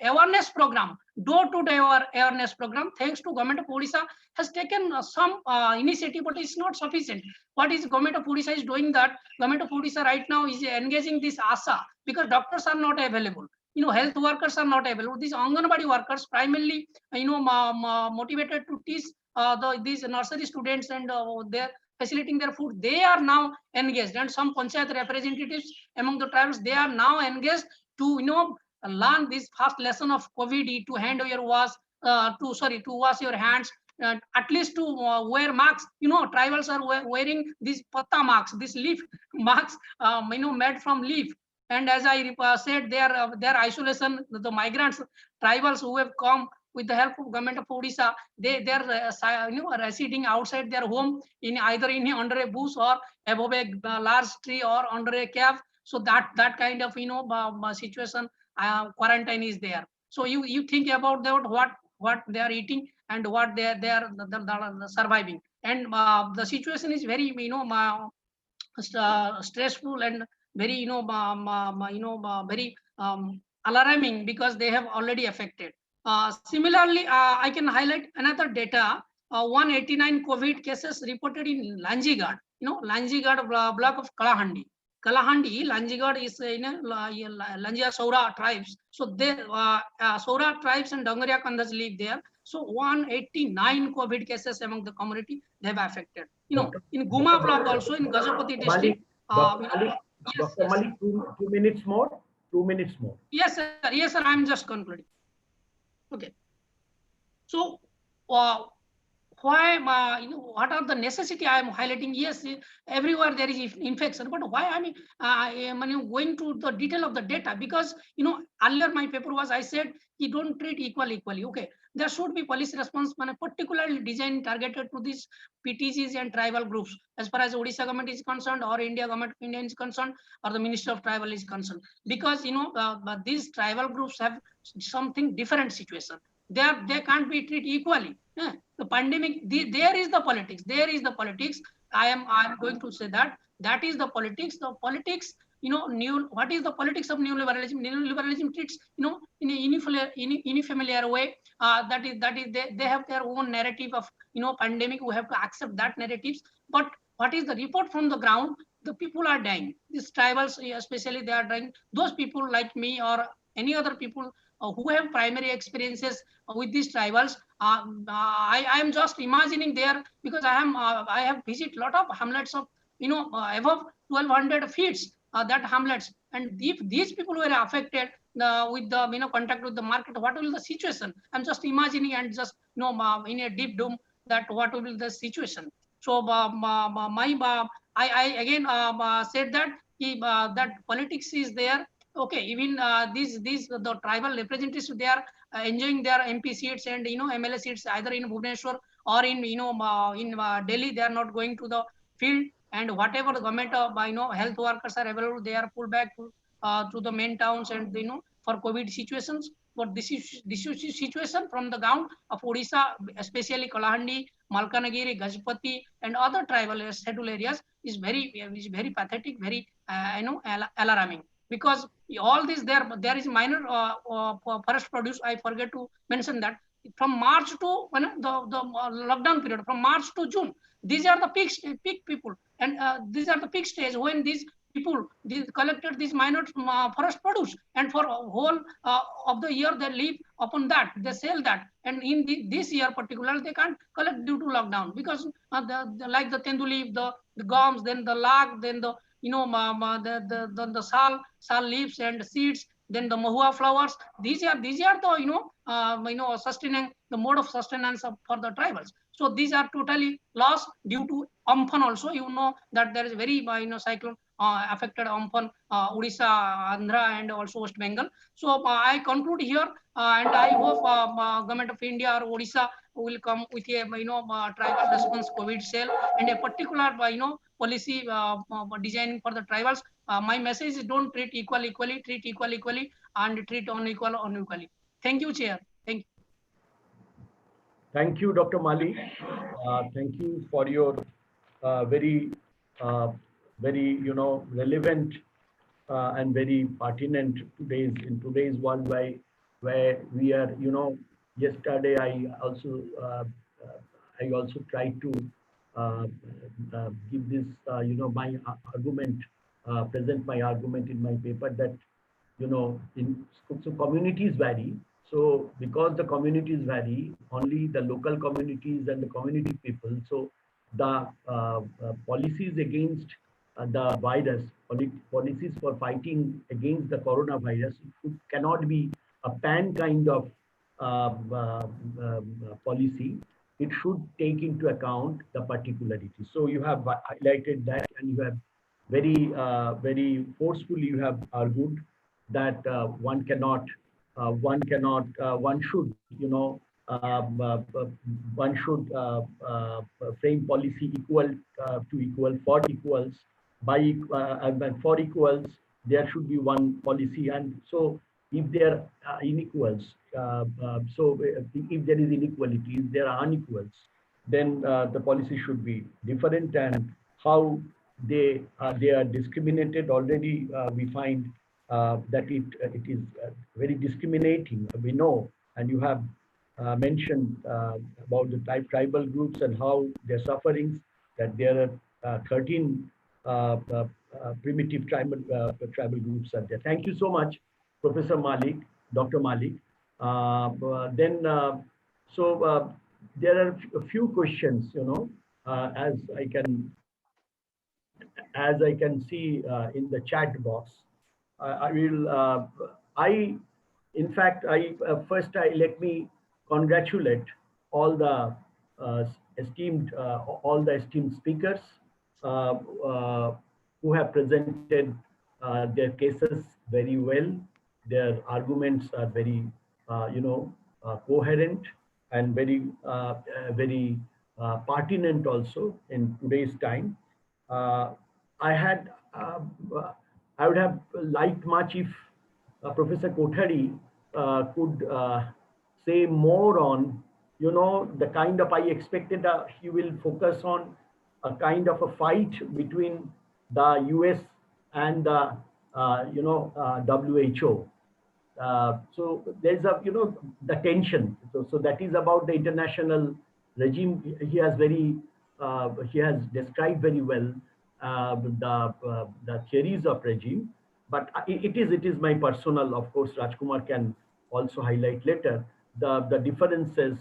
awareness program, door-to-door awareness program. Thanks to Government of Odisha has taken some initiative, but it's not sufficient. What is Government of Odisha is doing that? Government of Odisha right now is engaging this ASHA, because doctors are not available. Health workers are not available. These Anganwadi workers primarily motivated to teach these nursery students, and they're facilitating their food. They are now engaged, and some panchayat representatives among the tribes, they are now engaged to learn this first lesson of COVID, to hand your wash, to wash your hands, at least to wear masks. Tribals are wearing these patta masks, these leaf masks, made from leaf. And as I said, their isolation, the migrants, tribals who have come with the help of Government of Odisha, they're residing outside their home, either under a bush or above a large tree or under a cave. So that kind of situation, quarantine is there. So you think about that, what they are eating and what they are surviving, and the situation is very stressful and very very alarming, because they have already affected. Similarly, I can highlight another data. 189 COVID cases reported in Lanjigad, Lanjigad block of Kalahandi. Lanjigad is Lanjia Saura tribes. So there, Saura tribes and Dangariya Kandas live there. So 189 COVID cases among the community they have affected. In Guma block also, in Gajapati district. Dr. Malik, 2 minutes more. 2 minutes more. Yes, sir. Yes, sir. I'm just concluding. Okay. So, why, what are the necessity I am highlighting? Yes, everywhere there is infection, but why I am going to the detail of the data? Because, earlier my paper was, I said, you don't treat equally. Okay. There should be policy response, particularly designed, targeted to these PTCs and tribal groups, as far as Odisha government is concerned, or Government of India is concerned, or the Ministry of Tribal is concerned. Because these tribal groups have something different situation. They can't be treated equally. The pandemic, there is the politics. There is the politics. I am going to say that is the politics. The politics. What is the politics of neoliberalism? Neoliberalism treats, in a unifamiliar way. That is they have their own narrative of pandemic. We have to accept that narratives. But what is the report from the ground? The people are dying. These tribals, especially, they are dying. Those people like me or any other people who have primary experiences with these tribals, I am just imagining there, because I have visited a lot of hamlets of above 1200 feet. That hamlets, and if these people were affected with the contact with the market, what will the situation? I'm just imagining and just in a deep doom that what will be the situation. So I again said that that politics is there. Okay, even the tribal representatives, they are enjoying their MP seats and MLA seats either in Bhubaneswar or in Delhi. They are not going to the field. And whatever the government of health workers are available, they are pulled back to the main towns and for COVID situations. But this is situation from the ground of Odisha, especially Kalahandi, Malkanagiri, Gajapati, and other tribal scheduled areas is very pathetic, very alarming. Because all this there is minor forest produce. I forget to mention that from March to the lockdown period, from March to June, these are the peak people, and these are the peak stage when these people collected this minor forest produce, and for whole of the year they live upon that, they sell that, and in this year particularly they can't collect due to lockdown, because like the tendu leaf, the gums, then the lag, then the the sal leaves and seeds, then the mahua flowers. These are the sustaining the mode of sustenance for the tribals. So these are totally lost due to Amphan also. That there is very cyclone affected Amphan, Odisha, Andhra, and also West Bengal. So I conclude here, and I hope Government of India or Odisha will come with a tribal response COVID cell and a particular policy designing for the tribals. My message is don't treat equally, treat equally, and treat unequally. Thank you, Chair. Thank you. Thank you, Dr. Malik. Thank you for your very relevant and very pertinent in today's world, where we are. Yesterday I also tried to give this my argument, present my argument in my paper, that so communities vary. So because the communities vary, only the local communities and the community people, so the policies against the virus, policies for fighting against the coronavirus, it cannot be a pan kind of policy. It should take into account the particularities. So you have highlighted that, and you have very forcefully you have argued that one should frame policy equal to equal for equals, for equals there should be one policy. And so if there are inequals, so if there is inequality, if there are unequals, then the policy should be different. And how they are discriminated already, we find that it is very discriminating. We know, and you have mentioned about the tribal groups and how their sufferings, that there are 13 primitive tribal groups are there. Thank you so much, Professor Malik, Dr. Malik. There are a few questions, as I can see in the chat box. Let me congratulate all the esteemed speakers who have presented their cases very well. Their arguments are very, coherent and very pertinent also in today's time. I would have liked much if Professor Kothari could say more on, the kind of, I expected he will focus on a kind of a fight between the US and the, WHO. So there's the tension. So that is about the international regime. He has described very well the theories of regime, but it is my personal, of course, Rajkumar can also highlight later, the differences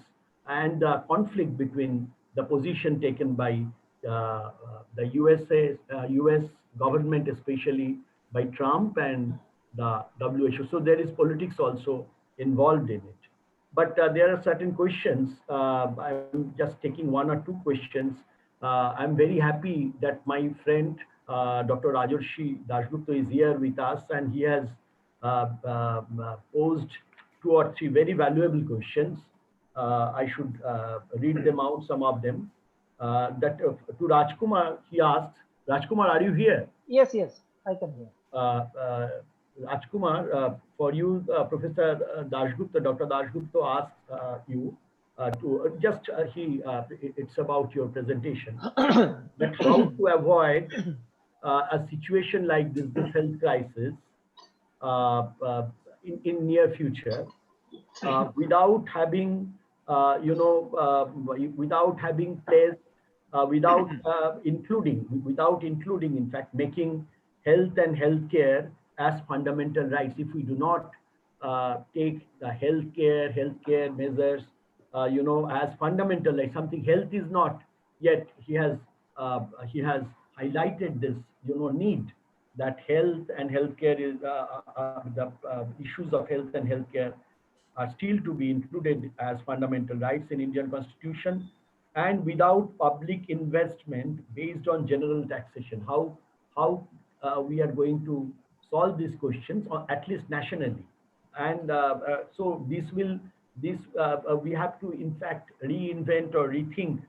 and the conflict between the position taken by the US government, especially by Trump, and the WHO. So there is politics also involved in it. But there are certain questions. I'm just taking one or two questions. I'm very happy that my friend, Dr. Rajarshi Dasgupta, is here with us, and he has posed 2 or 3 very valuable questions. I should read them out, some of them. To Rajkumar, he asks, Rajkumar, are you here? Yes, I can hear. Rajkumar, for you, Professor Dasgupta, Dr. Dasgupta asks you to just, it's about your presentation, that how to avoid a situation like this health crisis in near future without having, without having placed, without including, in fact, making health and healthcare as fundamental rights. If we do not take the healthcare measures, as fundamental, like something, health is not yet. He has highlighted this, need that health and healthcare is the issues of health and healthcare are still to be included as fundamental rights in Indian Constitution, and without public investment based on general taxation. How we are going to solve these questions, or at least nationally? And so we have to in fact reinvent or rethink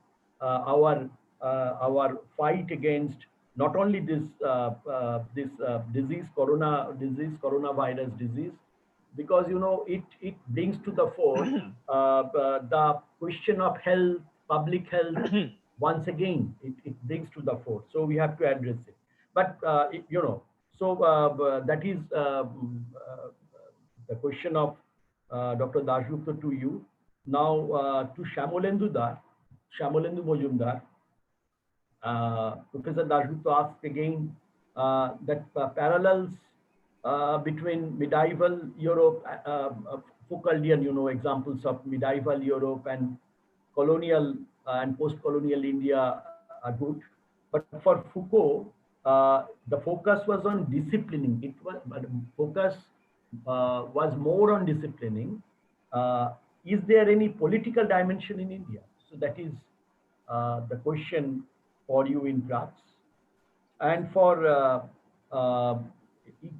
our fight against not only this coronavirus disease, because it brings to the fore the question of health, public health. Once again, it brings to the fore, so we have to address it. But that is the question of Dr. Dasgupta to you. Now to Shyamolendu Majumdar, Professor Dasgupta asked again that parallels between medieval Europe, Foucauldian, examples of medieval Europe and colonial and post-colonial India are good. But for Foucault, the focus was on disciplining. Focus was more on disciplining. Is there any political dimension in India? So that is the question for you in Graz. And for Ike,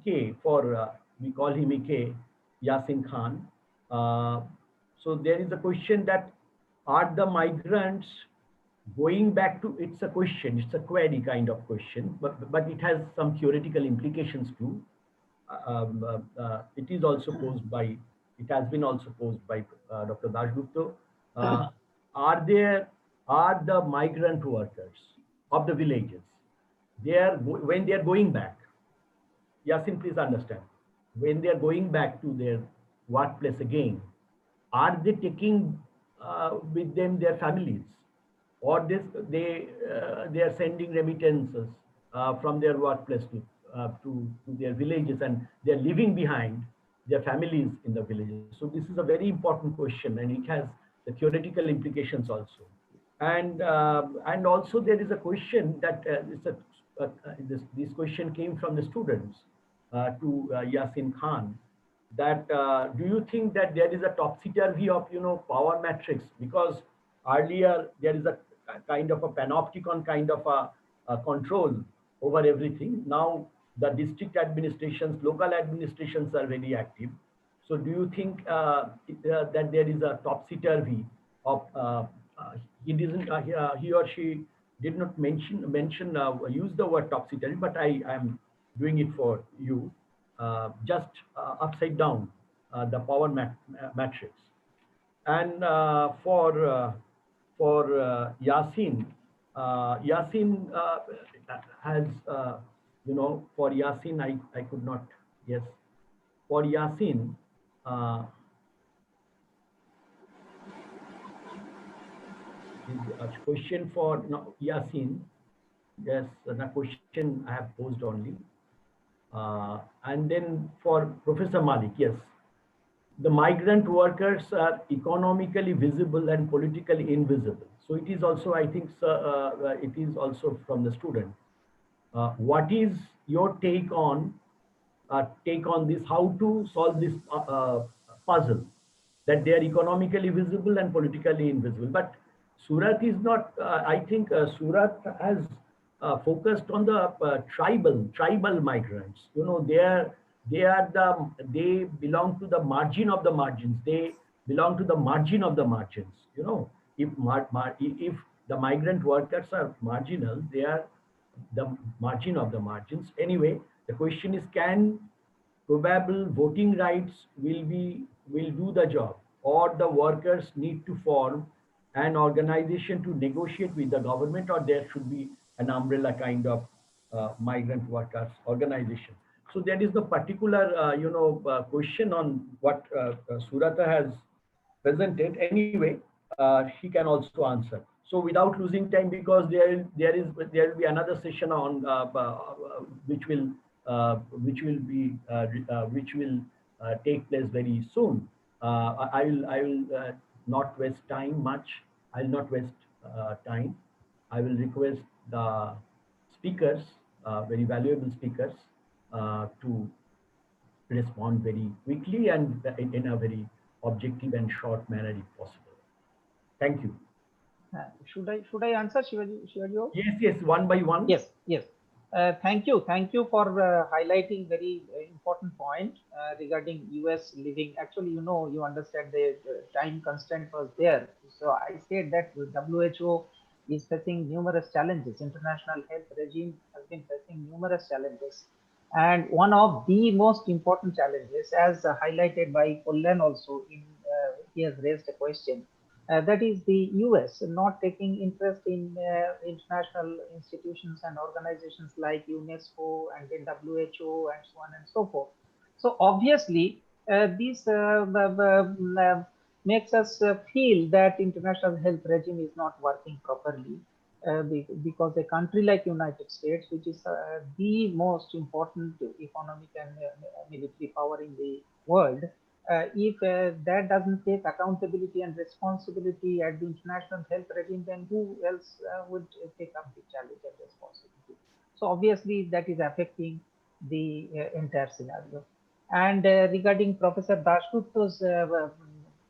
we call him Ike, Yasin Khan. So there is a question that, are the migrants going back to, it's a question, it's a query kind of question, but it has some theoretical implications too. It is also posed by, it has been also posed by Dr. Dasgupta. Are the migrant workers of the villages, when they are going back, Yasin, please understand, when they are going back to their workplace again, are they taking with them their families, or they are sending remittances from their workplace to their villages, and they are leaving behind their families in the villages? So this is a very important question, and it has the theoretical implications also. And also there is a question that this question came from the students to Yasin Khan, that do you think that there is a topsy-turvy of power matrix? Because earlier there is a kind of a panopticon kind of a control over everything. Now the district administrations, local administrations are very active. So do you think that there is a topsy-turvy of he or she did not use the word topsy-turvy, but I am doing it for you, just upside down the power matrix. And for Yasin, has for Yasin I could not, yes, for Yasin, a question for Yasin. Yes, the question I have posed only. And then for Professor Malik, yes, the migrant workers are economically visible and politically invisible. So it is also, I think, it is also from the student. What is your take on this? How to solve this puzzle, that they are economically visible and politically invisible? But Surat is not. I think Surat has focused on the tribal migrants. They belong to the margin of the margins. They belong to the margin of the margins. If the migrant workers are marginal, they are the margin of the margins. Anyway, the question is, can probable voting rights will do the job, or the workers need to form an organization to negotiate with the government, or there should be an umbrella kind of migrant workers organization? So there is the particular question on what Surata has presented. Anyway, she can also answer. So without losing time, because there will be another session on which will take place very soon. I will not waste time much. I'll not waste time. I will request the speakers, very valuable speakers, to respond very quickly and in a very objective and short manner if possible. Thank you. Should I answer, Shivaji? Yes, one by one. Yes. Thank you for highlighting very important point regarding US living. Actually, you understand the time constraint was there. So I said that WHO is facing numerous challenges. International health regime has been facing numerous challenges. And one of the most important challenges, as highlighted by Kullan also, he has raised a question, that is the US not taking interest in international institutions and organizations like UNESCO and then WHO and so on and so forth. So obviously, this makes us feel that international health regime is not working properly. Because a country like United States, which is the most important economic and military power in the world, if that doesn't take accountability and responsibility at the international health regime, then who else would take up the challenge and responsibility? So obviously that is affecting the entire scenario. And regarding Professor Dasgupta's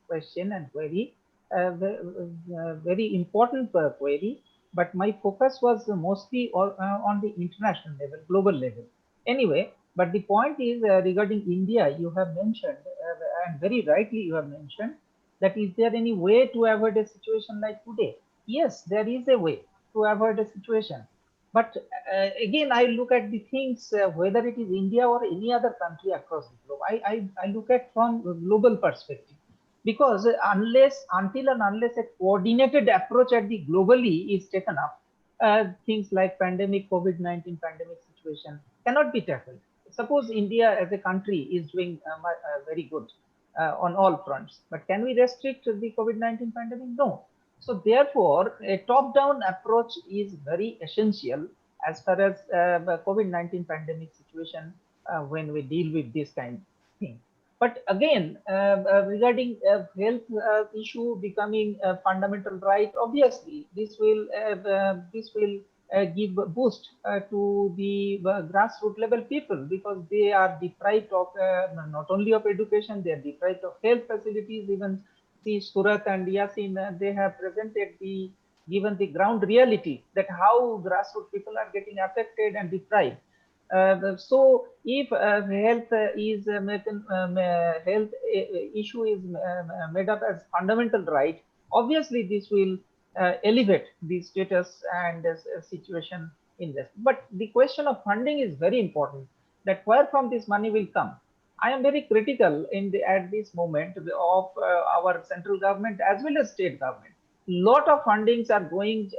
question and query, very important query, but my focus was mostly on the international level, global level. Anyway, but the point is regarding India, you have mentioned, and very rightly you have mentioned, that is there any way to avoid a situation like today? Yes, there is a way to avoid a situation. But again, I look at the things, whether it is India or any other country across the globe. I look at from a global perspective. Because until and unless a coordinated approach at the globally is taken up, things like pandemic, COVID-19 pandemic situation cannot be tackled. Suppose India as a country is doing very good on all fronts, but can we restrict the COVID-19 pandemic? No. So therefore, a top-down approach is very essential as far as COVID-19 pandemic situation when we deal with this kind of thing. But again, regarding health issue becoming a fundamental right, obviously this will give a boost to the grassroots level people, because they are deprived of not only of education, they are deprived of health facilities. Even see Surat and Yasin, they have given the ground reality that how grassroots people are getting affected and deprived. So if health issue is made up as fundamental right, obviously this will elevate the status and situation in this. But the question of funding is very important, that where from this money will come. I am very critical at this moment of our central government as well as state government. Lot of fundings are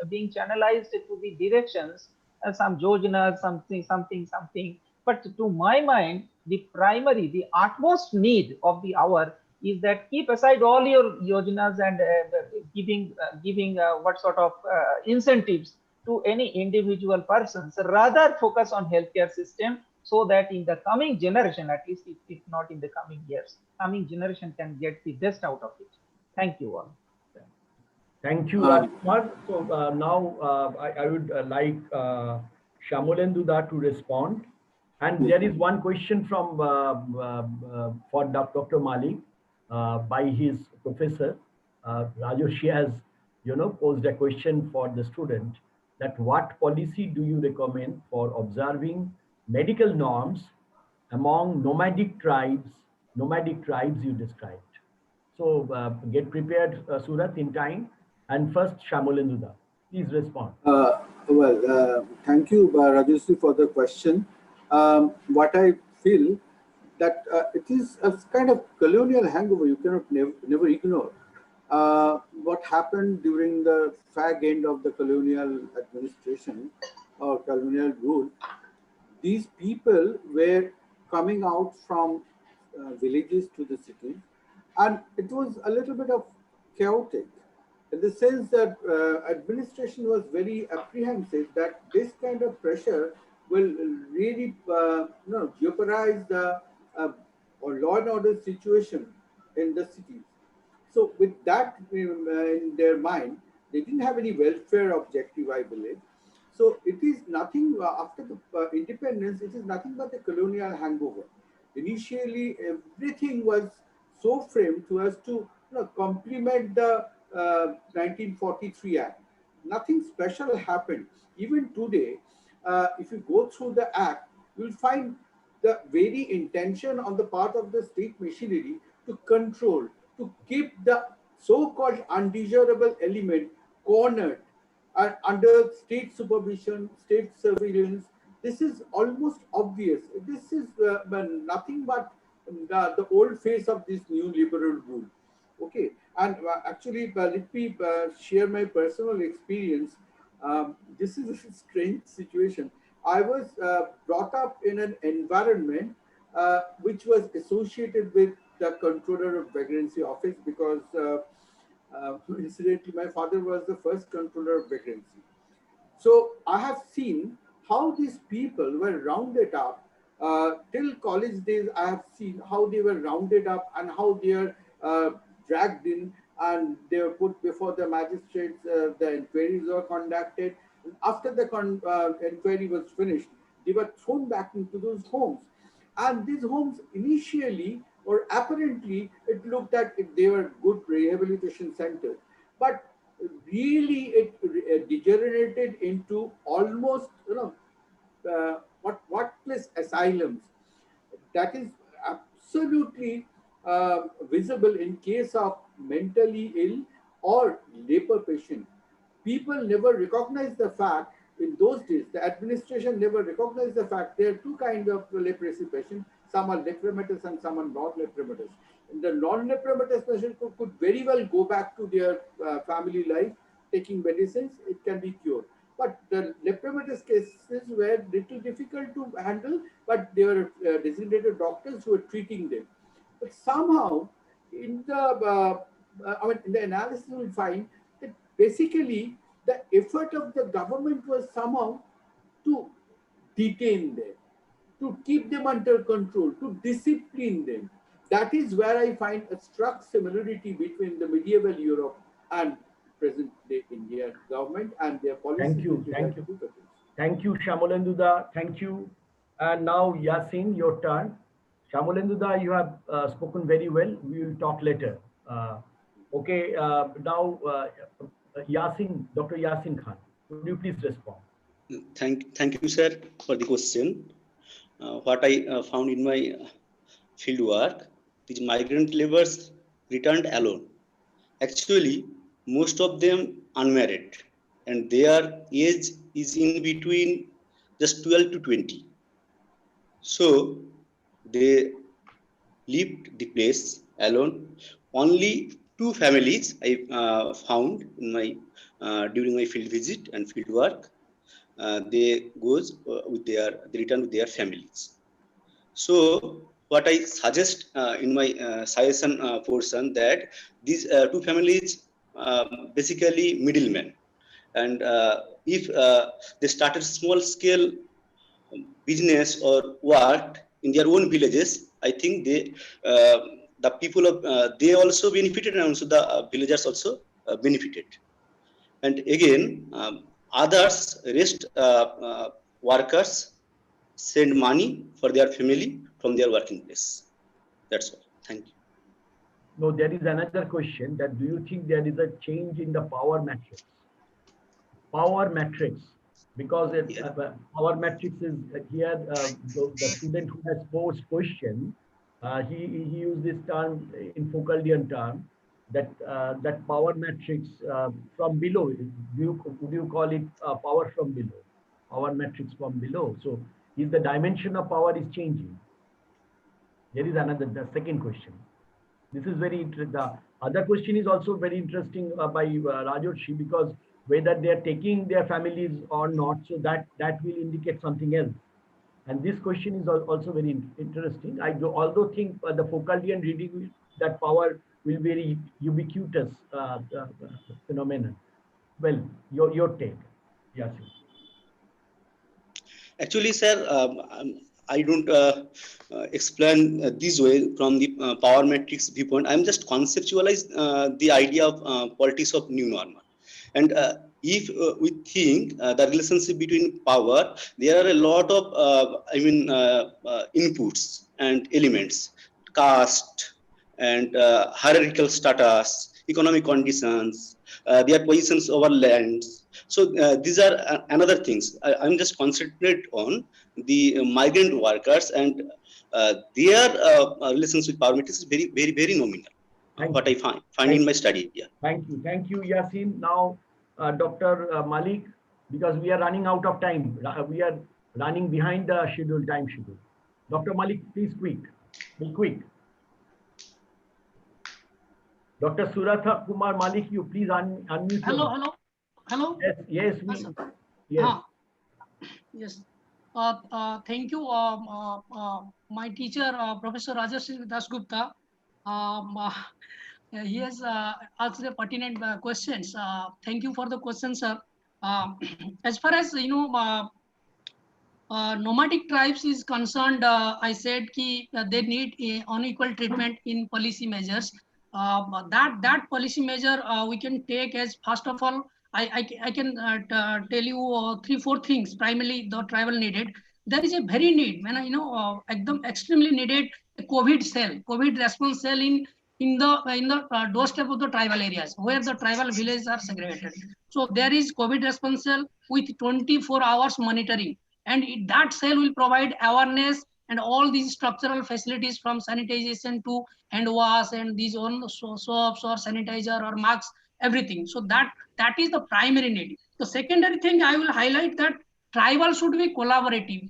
being channelized to the directions, some yojanas, something. But to my mind, the utmost need of the hour is that keep aside all your yojanas and giving what sort of incentives to any individual persons. Rather focus on healthcare system, so that in the coming generation, at least if not in the coming years, coming generation can get the best out of it. Thank you all. Thank you, Rajkumar. So now I would like Shyamulendu Da to respond. And there is one question from for Dr. Malik by his professor. Rajoshi has, posed a question for the student, that what policy do you recommend for observing medical norms among nomadic tribes you described? So get prepared, Surat, in time. And first, Shyamulendu Da, please respond. Thank you, Rajoshi, for the question. What I feel that it is a kind of colonial hangover you cannot never ignore. What happened during the fag end of the colonial administration or colonial rule, these people were coming out from villages to the cities, and it was a little bit of chaotic. in the sense that administration was very apprehensive that this kind of pressure will really jeopardize the or law and order situation in the cities. So with that in their mind, they didn't have any welfare objective, I believe. So it is nothing after the independence, it is nothing but the colonial hangover. Initially, everything was so framed to us to complement the 1943 Act. Nothing special happened. Even today, if you go through the Act, you'll find the very intention on the part of the state machinery to control, to keep the so-called undesirable element cornered and under state supervision, state surveillance. This is almost obvious. This is nothing but the old face of this new liberal rule. Okay, and actually, let me share my personal experience. This is a strange situation. I was brought up in an environment which was associated with the Controller of Vagrancy Office because incidentally, my father was the first Controller of Vagrancy. So I have seen how these people were rounded up till college days. I have seen how they were rounded up and how they are dragged in and they were put before the magistrates. The inquiries were conducted. After the inquiry was finished, they were thrown back into those homes. And these homes initially, or apparently, it looked that they were good rehabilitation centers. But really, it degenerated into almost, worthless asylums. That is absolutely visible in case of mentally ill or leper patient. People never recognize the fact in those days, the administration never recognized the fact there are two kinds of leprosy patients. Some are lepromatous and some are non-lepromatous. The non-lepromatous patient could very well go back to their family life, taking medicines, it can be cured. But the lepromatous cases were little difficult to handle, but there were designated doctors who were treating them. But somehow, in the in the analysis, we will find that basically the effort of the government was somehow to detain them, to keep them under control, to discipline them. That is where I find a stark similarity between the medieval Europe and present day India government and their policies. Thank you. Thank you, Shyamulendu. Thank you. And now, Yasin, your turn. Shyamulendu, you have spoken very well. We will talk later. Okay, now Yasin, Dr. Yasin Khan, would you please respond? Thank you, sir, for the question. What I found in my field work, these migrant laborers returned alone. Actually, most of them unmarried, and their age is in between just 12 to 20. So they left the place alone. Only 2 families I found in my during my field visit and field work. They return with their families. So what I suggest in my suggestion portion that these 2 families basically middlemen, and if they started small scale business or work in their own villages, I think they the people of they also benefited, and also the villagers also benefited. And again, others rest workers send money for their family from their working place. That's all. Thank you. No, there is another question that do you think there is a change in the power matrix? Power matrix, because power matrix is here, the student who has posed question, he used this term in Foucauldian term, that that power matrix from below, would you call it power from below? Power matrix from below. So is the dimension of power is changing? There is the second question. This is very interesting. The other question is also very interesting by Rajarshi, because whether they are taking their families or not, so that will indicate something else. And this question is also very interesting. I although think the Foucauldian reading that power will be very ubiquitous phenomenon. Well, your take, Yasin. Actually, sir, I don't explain this way from the power matrix viewpoint. I'm just conceptualize the idea of politics of new normal. And if we think the relationship between power, there are a lot of, inputs and elements, caste and hierarchical status, economic conditions, their positions over lands. So these are another things. I'm just concentrate on the migrant workers, and their relations with power matrix is very, very, very nominal. What I find in my study. Yeah. Thank you, Yasin. Now, Dr. Malik, because we are running out of time, we are running behind the time schedule. Dr. Malik, please be quick. Dr. Suratha Kumar Malik, you please unmute. Hello. Yes. Yes. Thank you, my teacher, Professor Rajarshi Dasgupta. He has asked the pertinent questions. Thank you for the questions, sir. As far as nomadic tribes is concerned, I said they need unequal treatment in policy measures. That policy measure we can take as, first of all, I can tell you 3-4 things. Primarily, the tribal needed. There is a very need, extremely needed a COVID cell, COVID response cell in the doorstep of the tribal areas where the tribal villages are segregated. So there is COVID response cell with 24 hours monitoring, and that cell will provide awareness and all these structural facilities from sanitization to hand wash and these on soaps or sanitizer or masks, everything. So that is the primary need. The secondary thing I will highlight that tribal should be collaborative.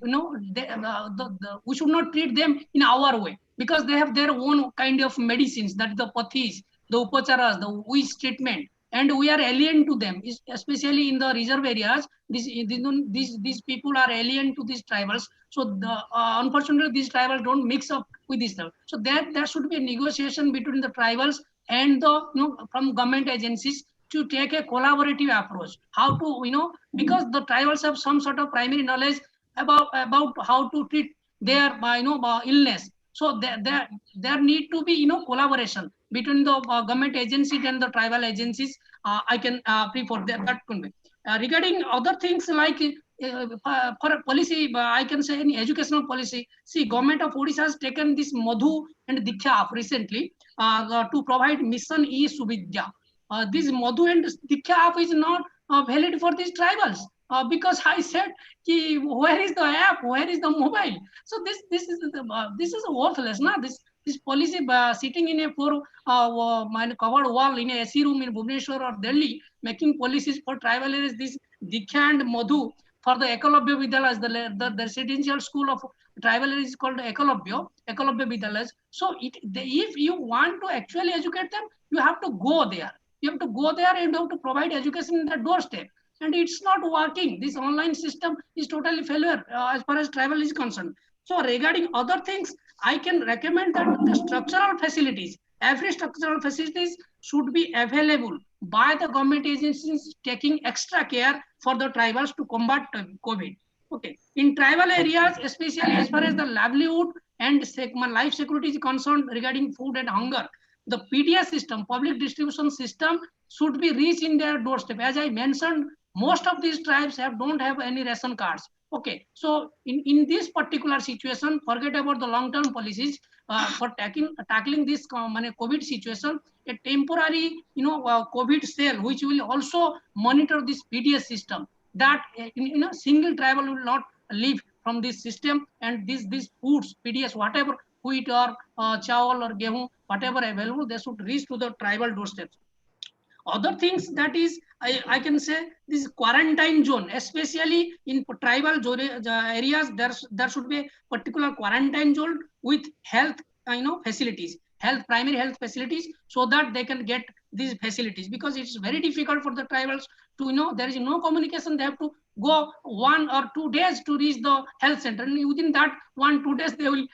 We should not treat them in our way, because they have their own kind of medicines, that the pathis, the upacharas, the witch treatment, and we are alien to them, especially in the reserve areas. These people are alien to these tribals. So unfortunately, these tribals don't mix up with these tribals. So there should be a negotiation between the tribals and the from government agencies to take a collaborative approach. How to because the tribals have some sort of primary knowledge about how to treat their illness. So there need to be collaboration between the government agencies and the tribal agencies. I can prefer that could be. Regarding other things like for a policy, I can say in educational policy. See, government of Odisha has taken this Madhu and Diksha up recently to provide mission e-Suvidya. This Madhu and Diksha app is not valid for these tribals. Because I said, where is the app? Where is the mobile? So this is worthless, na? This policy sitting in a covered wall in a AC room in Bhubaneswar or Delhi, making policies for tribal areas. This Diksha and Madhu for the Ekalabya Vidyalayas, the residential school of tribal areas is called Ekalabya Vidyalayas. So if you want to actually educate them, you have to go there. You have to go there and you have to provide education in the doorstep. And it's not working. This online system is totally failure as far as tribal is concerned. So regarding other things, I can recommend that the structural facilities, every structural facilities should be available by the government agencies taking extra care for the tribals to combat COVID. Okay. In tribal areas, especially as far as the livelihood and life security is concerned regarding food and hunger, the PDS system, public distribution system, should be reached in their doorstep. As I mentioned, most of these tribes don't have any ration cards. Okay, so in this particular situation, forget about the long-term policies for tackling this COVID situation. A temporary, COVID cell which will also monitor this PDS system. That single tribal will not live from this system, and these foods, PDS, whatever wheat or chawal or gehu, whatever available, they should reach to the tribal doorsteps. Other things, that is, I can say this quarantine zone, especially in tribal areas, there should be a particular quarantine zone with health, facilities, primary health facilities, so that they can get these facilities, because it's very difficult for the tribals to, there is no communication. They have to go 1 or 2 days to reach the health center, and within that 1-2 days they will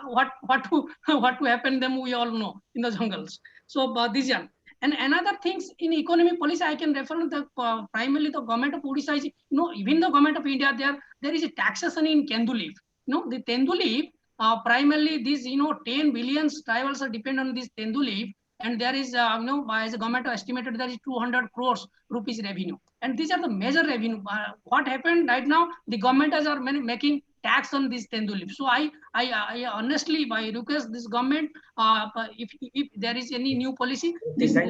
what to what to happen them we all know in the jungles. So these are. And another things in economic policy, I can refer to the primarily the government of Odisha is, even the government of India, there is a taxation in Kendu leaf. The Tendu leaf, primarily these 10 billion tribals are dependent on this Tendu leaf, and there is as the government estimated there is 200 crores rupees revenue, and these are the major revenue. What happened right now, the government are making tax on this Tendu leaf. So I honestly request this government, if there is any new policy, this tax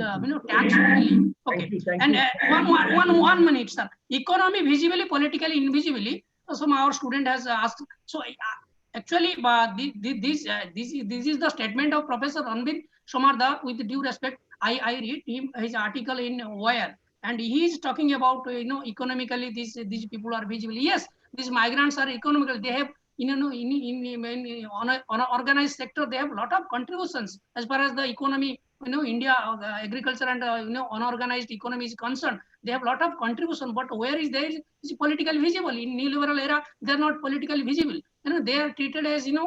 should be leave. Okay. Thank you. One minute, sir. Economy visibly, politically invisibly. Some our student has asked. So actually, this is the statement of Professor Ranbir Somarda. With due respect, I read his article in Wire, and he is talking about economically these people are visible. Yes, these migrants are economical. They have on an organized sector, they have a lot of contributions as far as the economy. India agriculture and unorganized economy is concerned. They have a lot of contribution, but where is there is politically visible in neoliberal era? They are not politically visible. They are treated as the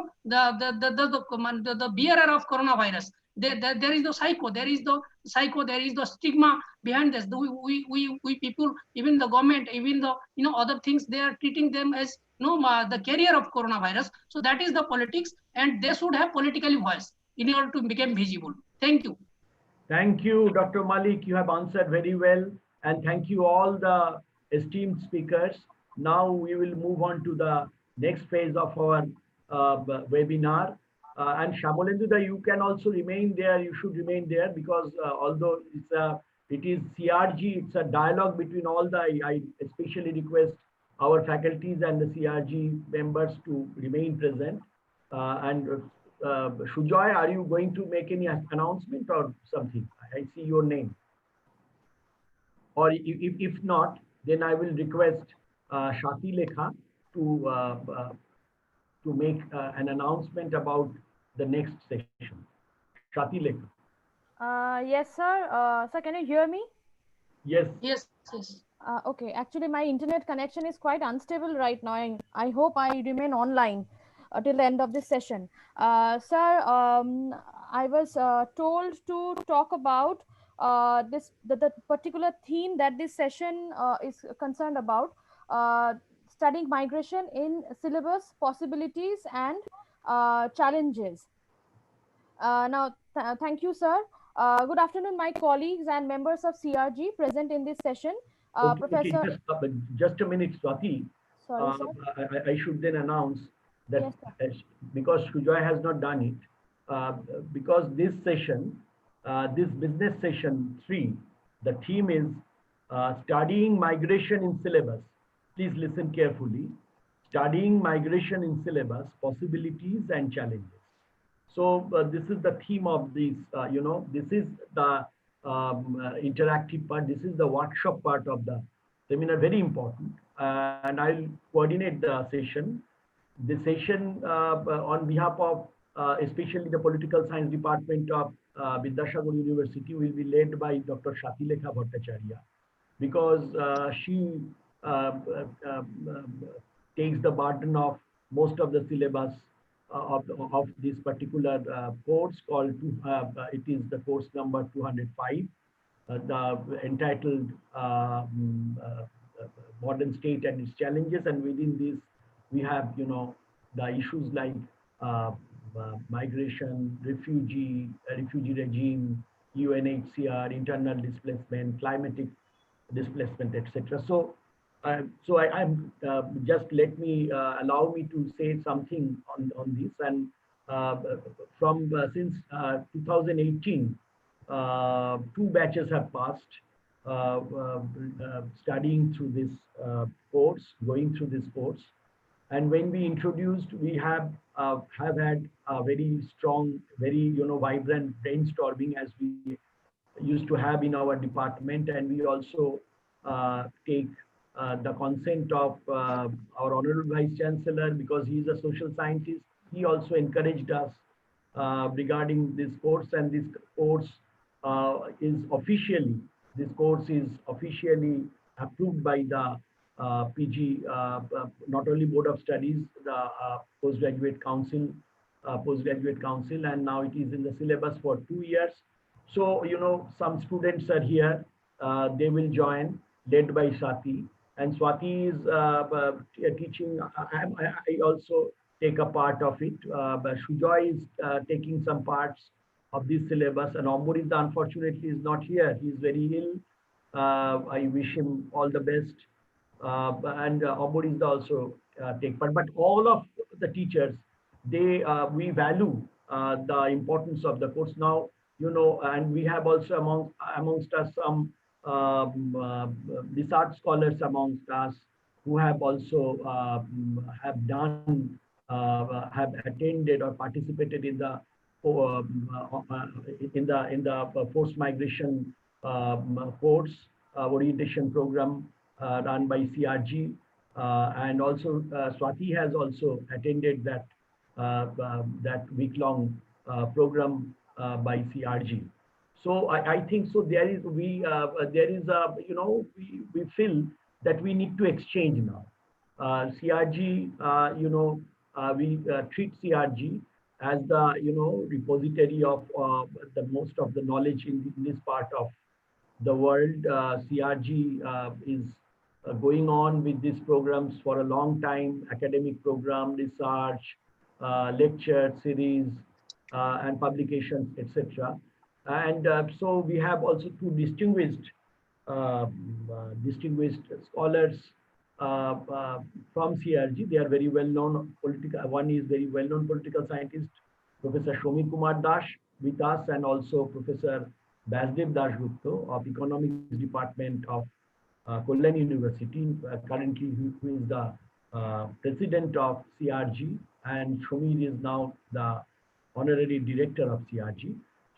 bearer of coronavirus. There is the psycho. There is the psycho. There is the stigma behind this. We people, even the government, even the other things, they are treating them as the carrier of coronavirus. So that is the politics, and they should have political voice in order to become visible. Thank you. Thank you, Dr. Malik. You have answered very well. And thank you all the esteemed speakers. Now we will move on to the next phase of our webinar. And Shyamolendu, you can also remain there. You should remain there because although it is CRG, it's a dialogue between all the, I especially request our faculties and the CRG members to remain present. Sujoy, are you going to make any announcement or something? I see your name. Or if not, then I will request Shati Lekha to make an announcement about the next session. Shati Lekha. Yes, sir. Sir, can you hear me? Yes. Yes. Okay. Actually, my internet connection is quite unstable right now, and I hope I remain online till the end of this session. Sir, I was told to talk about the particular theme that this session is concerned about, studying migration in syllabus, possibilities and challenges. Now, thank you, sir. Good afternoon, my colleagues and members of CRG present in this session. Professor. Okay, just a minute, Swati. Sorry, sir. I should then announce that yes, because Sujoy has not done it, because this session, this business session 3, the theme is studying migration in syllabus. Please listen carefully. Studying migration in syllabus, possibilities and challenges. So this is the theme of this, this is the interactive part. This is the workshop part of the seminar, very important. And I'll coordinate the session. The session on behalf of especially the political science department of Vidyasagar University will be led by Dr. Shati Lekha Bhattacharya, because she takes the burden of most of the syllabus of this particular course called, it is the course number 205, entitled Modern State and its Challenges. And within this, we have, the issues like migration, refugee regime, UNHCR, internal displacement, climatic displacement, etc. So, I'm just allow me to say something on this. And from since 2018, 2 batches have passed studying through this course, going through this course. And when we introduced, we have had a very strong, very vibrant brainstorming as we used to have in our department, and we also take the consent of our Honorable Vice Chancellor, because he is a social scientist. He also encouraged us regarding this course, and this course is officially approved by the PG, not only Board of Studies, the Postgraduate Council, and now it is in the syllabus for 2 years. So, some students are here. They will join, led by Swati. And Swati is teaching. I also take a part of it. But Shujoy is taking some parts of this syllabus. And Amburidha, unfortunately, is not here. He is very ill. I wish him all the best. And Amburidha also take part. But all of the teachers, we value the importance of the course now, and we have also amongst us some research scholars amongst us who have also have attended or participated in the forced migration course orientation program run by CRG, and also Swati has also attended that week-long program by CRG. So I think so. There is we feel that we need to exchange now. CRG, we treat CRG as the repository of the most of the knowledge in this part of the world. CRG is going on with these programs for a long time: academic program, research, lecture series, and publications, etc. And so we have also two distinguished scholars from CRG. They are very well known political. One is very well known political scientist, Professor Shomir Kumar Das, with us, and also Professor Basdev Dasgupta of Economics Department of Kollam University, currently who is the president of CRG, and Shomir is now the honorary director of CRG.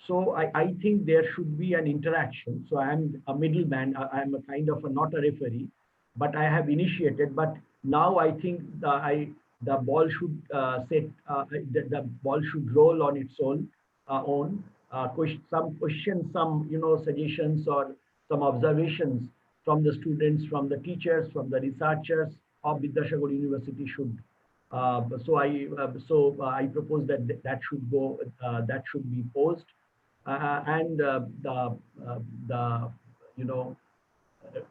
So I think there should be an interaction. So I am a middleman. I am a kind of not a referee, but I have initiated. But now I think the ball should the ball should roll on its own. Some questions, some suggestions or some observations from the students, from the teachers, from the researchers of Vidyasagar University should. So I propose that should go. That should be posed. And the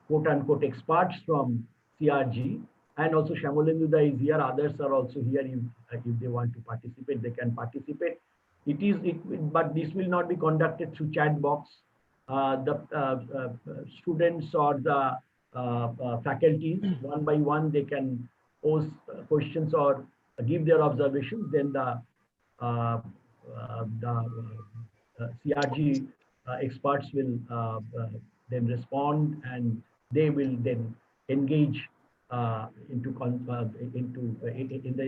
quote unquote experts from CRG, and also Shyamolendu is here. Others are also here. If they want to participate, they can participate. But this will not be conducted through chat box. The students or the faculties, one by one, they can pose questions or give their observations. Then the CRG experts will then respond, and they will then engage in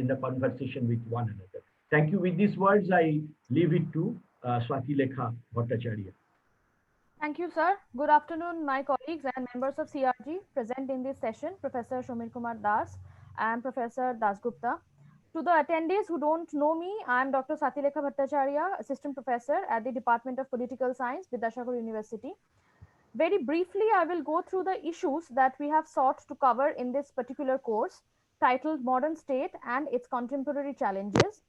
the conversation with one another. Thank you. With these words, I leave it to Swati Lekha Bhattacharya. Thank you, sir. Good afternoon, my colleagues and members of CRG present in this session, Professor Shomir Kumar Das and Professor Dasgupta. To the attendees who don't know me, I am Dr. Swati Lekha Bhattacharya, Assistant Professor at the Department of Political Science, Vidyasagar University. Very briefly, I will go through the issues that we have sought to cover in this particular course, titled Modern State and its Contemporary Challenges.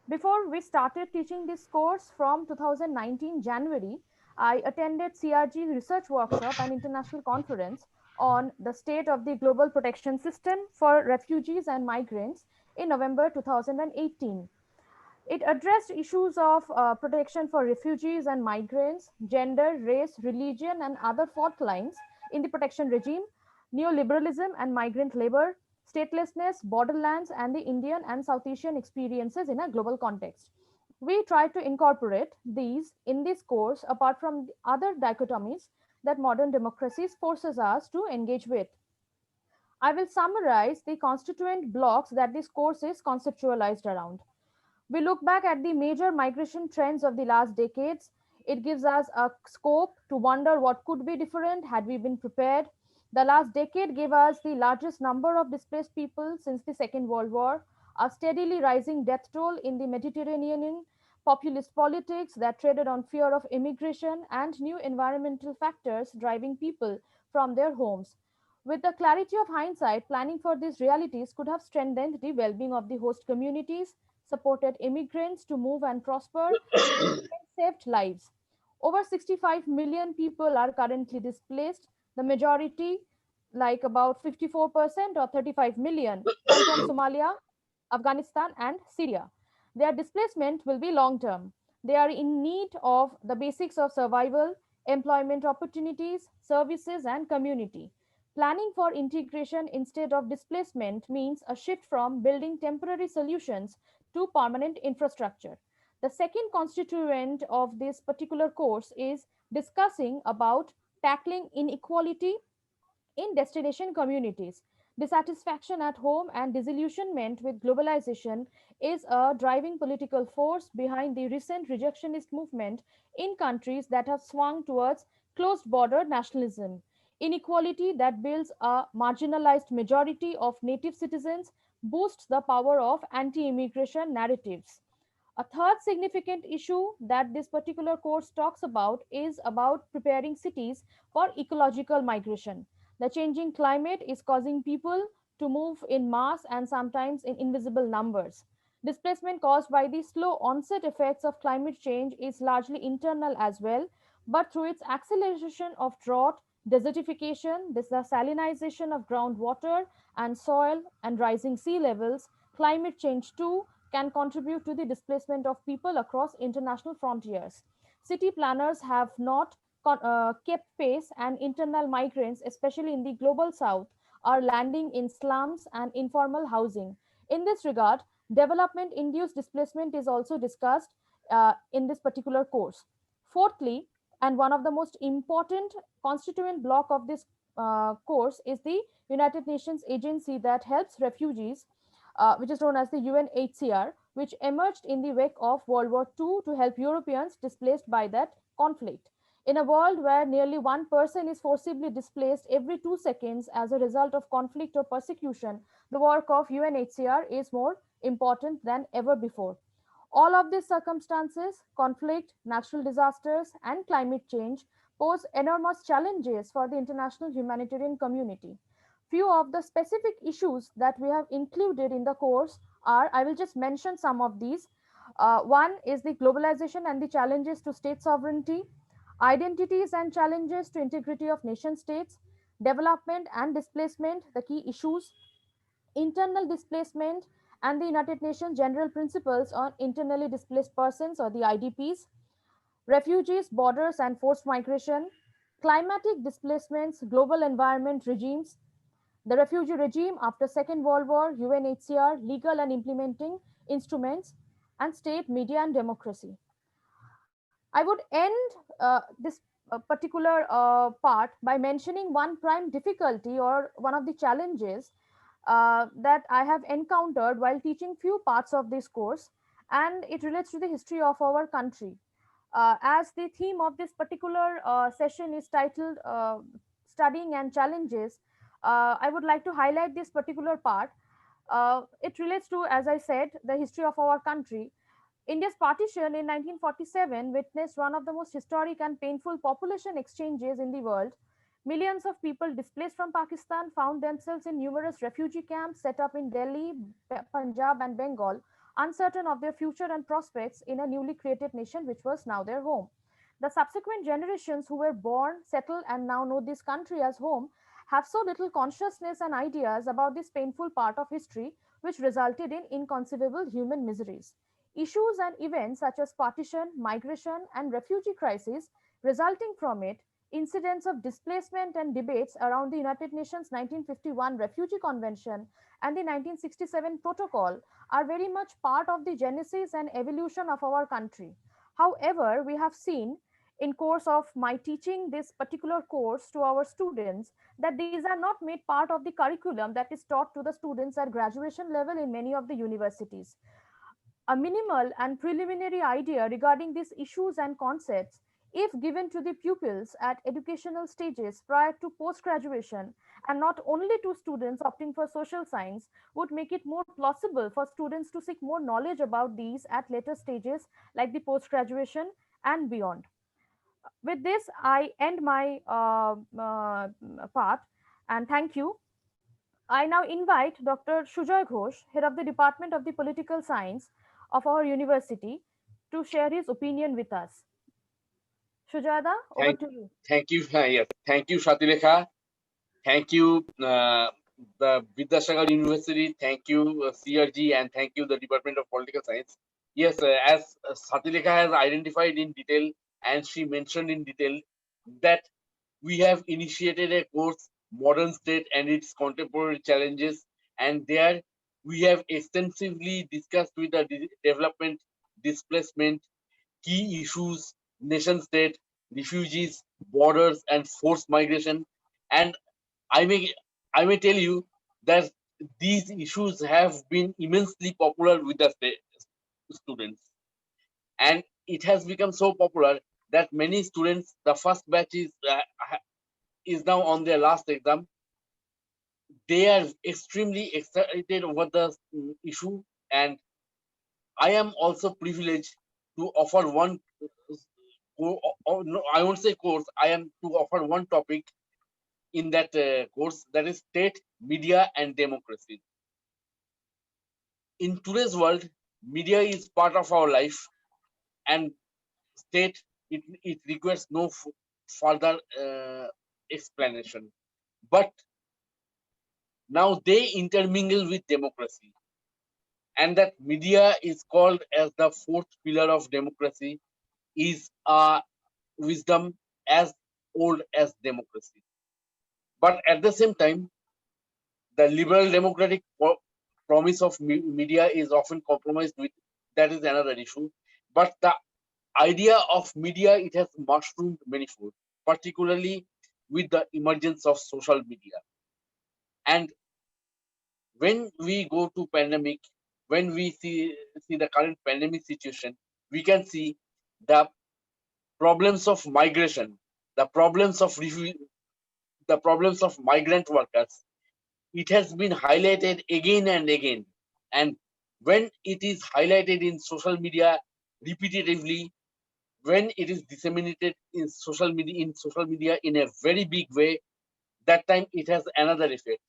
Before we started teaching this course from 2019 January, I attended CRG's research workshop and international conference on the state of the global protection system for refugees and migrants in November 2018. It addressed issues of protection for refugees and migrants, gender, race, religion, and other fault lines in the protection regime, neoliberalism and migrant labor, statelessness, borderlands, and the Indian and South Asian experiences in a global context. We try to incorporate these in this course apart from the other dichotomies that modern democracies forces us to engage with. I will summarize the constituent blocks that this course is conceptualized around. We look back at the major migration trends of the last decades. It gives us a scope to wonder what could be different had we been prepared. The last decade gave us the largest number of displaced people since the Second World War, a steadily rising death toll in the Mediterranean, populist politics that traded on fear of immigration, and new environmental factors driving people from their homes. With the clarity of hindsight, planning for these realities could have strengthened the well-being of the host communities, supported immigrants to move and prosper, and even saved lives. Over 65 million people are currently displaced. The majority, like about 54% or 35 million, come from Somalia, Afghanistan, and Syria. Their displacement will be long term. They are in need of the basics of survival, employment opportunities, services, and community. Planning for integration instead of displacement means a shift from building temporary solutions to permanent infrastructure. The second constituent of this particular course is discussing about tackling inequality in destination communities. Dissatisfaction at home and disillusionment with globalization is a driving political force behind the recent rejectionist movement in countries that have swung towards closed border nationalism. Inequality that builds a marginalized majority of native citizens boosts the power of anti immigration narratives. A third significant issue that this particular course talks about is about preparing cities for ecological migration. The changing climate is causing people to move in mass and sometimes in invisible numbers. Displacement caused by the slow onset effects of climate change is largely internal as well, but through its acceleration of drought, desertification, desalinization of groundwater and soil, and rising sea levels, climate change too can contribute to the displacement of people across international frontiers. City planners have not kept pace, and internal migrants, especially in the global south, are landing in slums and informal housing. In this regard, development induced displacement is also discussed in this particular course. Fourthly, and one of the most important constituent block of this course is the United Nations agency that helps refugees, which is known as the UNHCR, which emerged in the wake of World War II to help Europeans displaced by that conflict. In a world where nearly one person is forcibly displaced every 2 seconds as a result of conflict or persecution, the work of UNHCR is more important than ever before. All of these circumstances, conflict, natural disasters, and climate change, pose enormous challenges for the international humanitarian community. Few of the specific issues that we have included in the course are, I will just mention some of these. One is the globalization and the challenges to state sovereignty, identities and challenges to integrity of nation states, development and displacement, the key issues, internal displacement and the United Nations General Principles on Internally Displaced Persons or the IDPs, refugees, borders and forced migration, climatic displacements, global environment regimes, the refugee regime after Second World War, UNHCR, legal and implementing instruments, and state, media, and democracy. I would end this particular part by mentioning one prime difficulty or one of the challenges that I have encountered while teaching few parts of this course, and it relates to the history of our country. As the theme of this particular session is titled Studying and Challenges, I would like to highlight this particular part. It relates to, as I said, the history of our country. India's partition in 1947 witnessed one of the most historic and painful population exchanges in the world. Millions of people displaced from Pakistan found themselves in numerous refugee camps set up in Delhi, Punjab, and Bengal, uncertain of their future and prospects in a newly created nation which was now their home. The subsequent generations who were born, settled, and now know this country as home have so little consciousness and ideas about this painful part of history, which resulted in inconceivable human miseries. Issues and events such as partition, migration, and refugee crisis resulting from it, incidents of displacement and debates around the United Nations 1951 Refugee Convention and the 1967 Protocol are very much part of the genesis and evolution of our country. However, we have seen in course of my teaching this particular course to our students that these are not made part of the curriculum that is taught to the students at graduation level in many of the universities. A minimal and preliminary idea regarding these issues and concepts, if given to the pupils at educational stages prior to post-graduation, and not only to students opting for social science, would make it more plausible for students to seek more knowledge about these at later stages like the post-graduation and beyond. With this, I end my part. And thank you. I now invite Dr. Sujoy Ghosh, head of the Department of the Political Science of our university, to share his opinion with us. Sujada, over Thank, to you. thank you. Yes, thank you, Shatilekha. Thank you, the Vidyasagar University. Thank you, CRG, and thank you, the Department of Political Science. Yes, as Shatilekha has identified in detail, and she mentioned in detail, that we have initiated a course, Modern State and its Contemporary Challenges, and there we have extensively discussed with the development, displacement, key issues, nation state, refugees, borders, and forced migration. And I may I may tell you that these issues have been immensely popular with the students, and it has become so popular that many students, the first batch is now on their last exam. They are extremely excited over the issue, and I am also privileged to offer one. No, I won't say course. I am to offer one topic in that course, that is state, media, and democracy. In today's world, media is part of our life, and state, it requires no further explanation. But now they intermingle with democracy, and that media is called as the fourth pillar of democracy, is a wisdom as old as democracy. But at the same time, the liberal democratic promise of media is often compromised with. That is another issue. But the idea of media, it has mushroomed manifold, particularly with the emergence of social media. And when we go to pandemic, when we see the current pandemic situation, we can see the problems of migration, the problems of the problems of migrant workers. It has been highlighted again and again. And when it is highlighted in social media repetitively, when it is disseminated in social media in a very big way, that time it has another effect,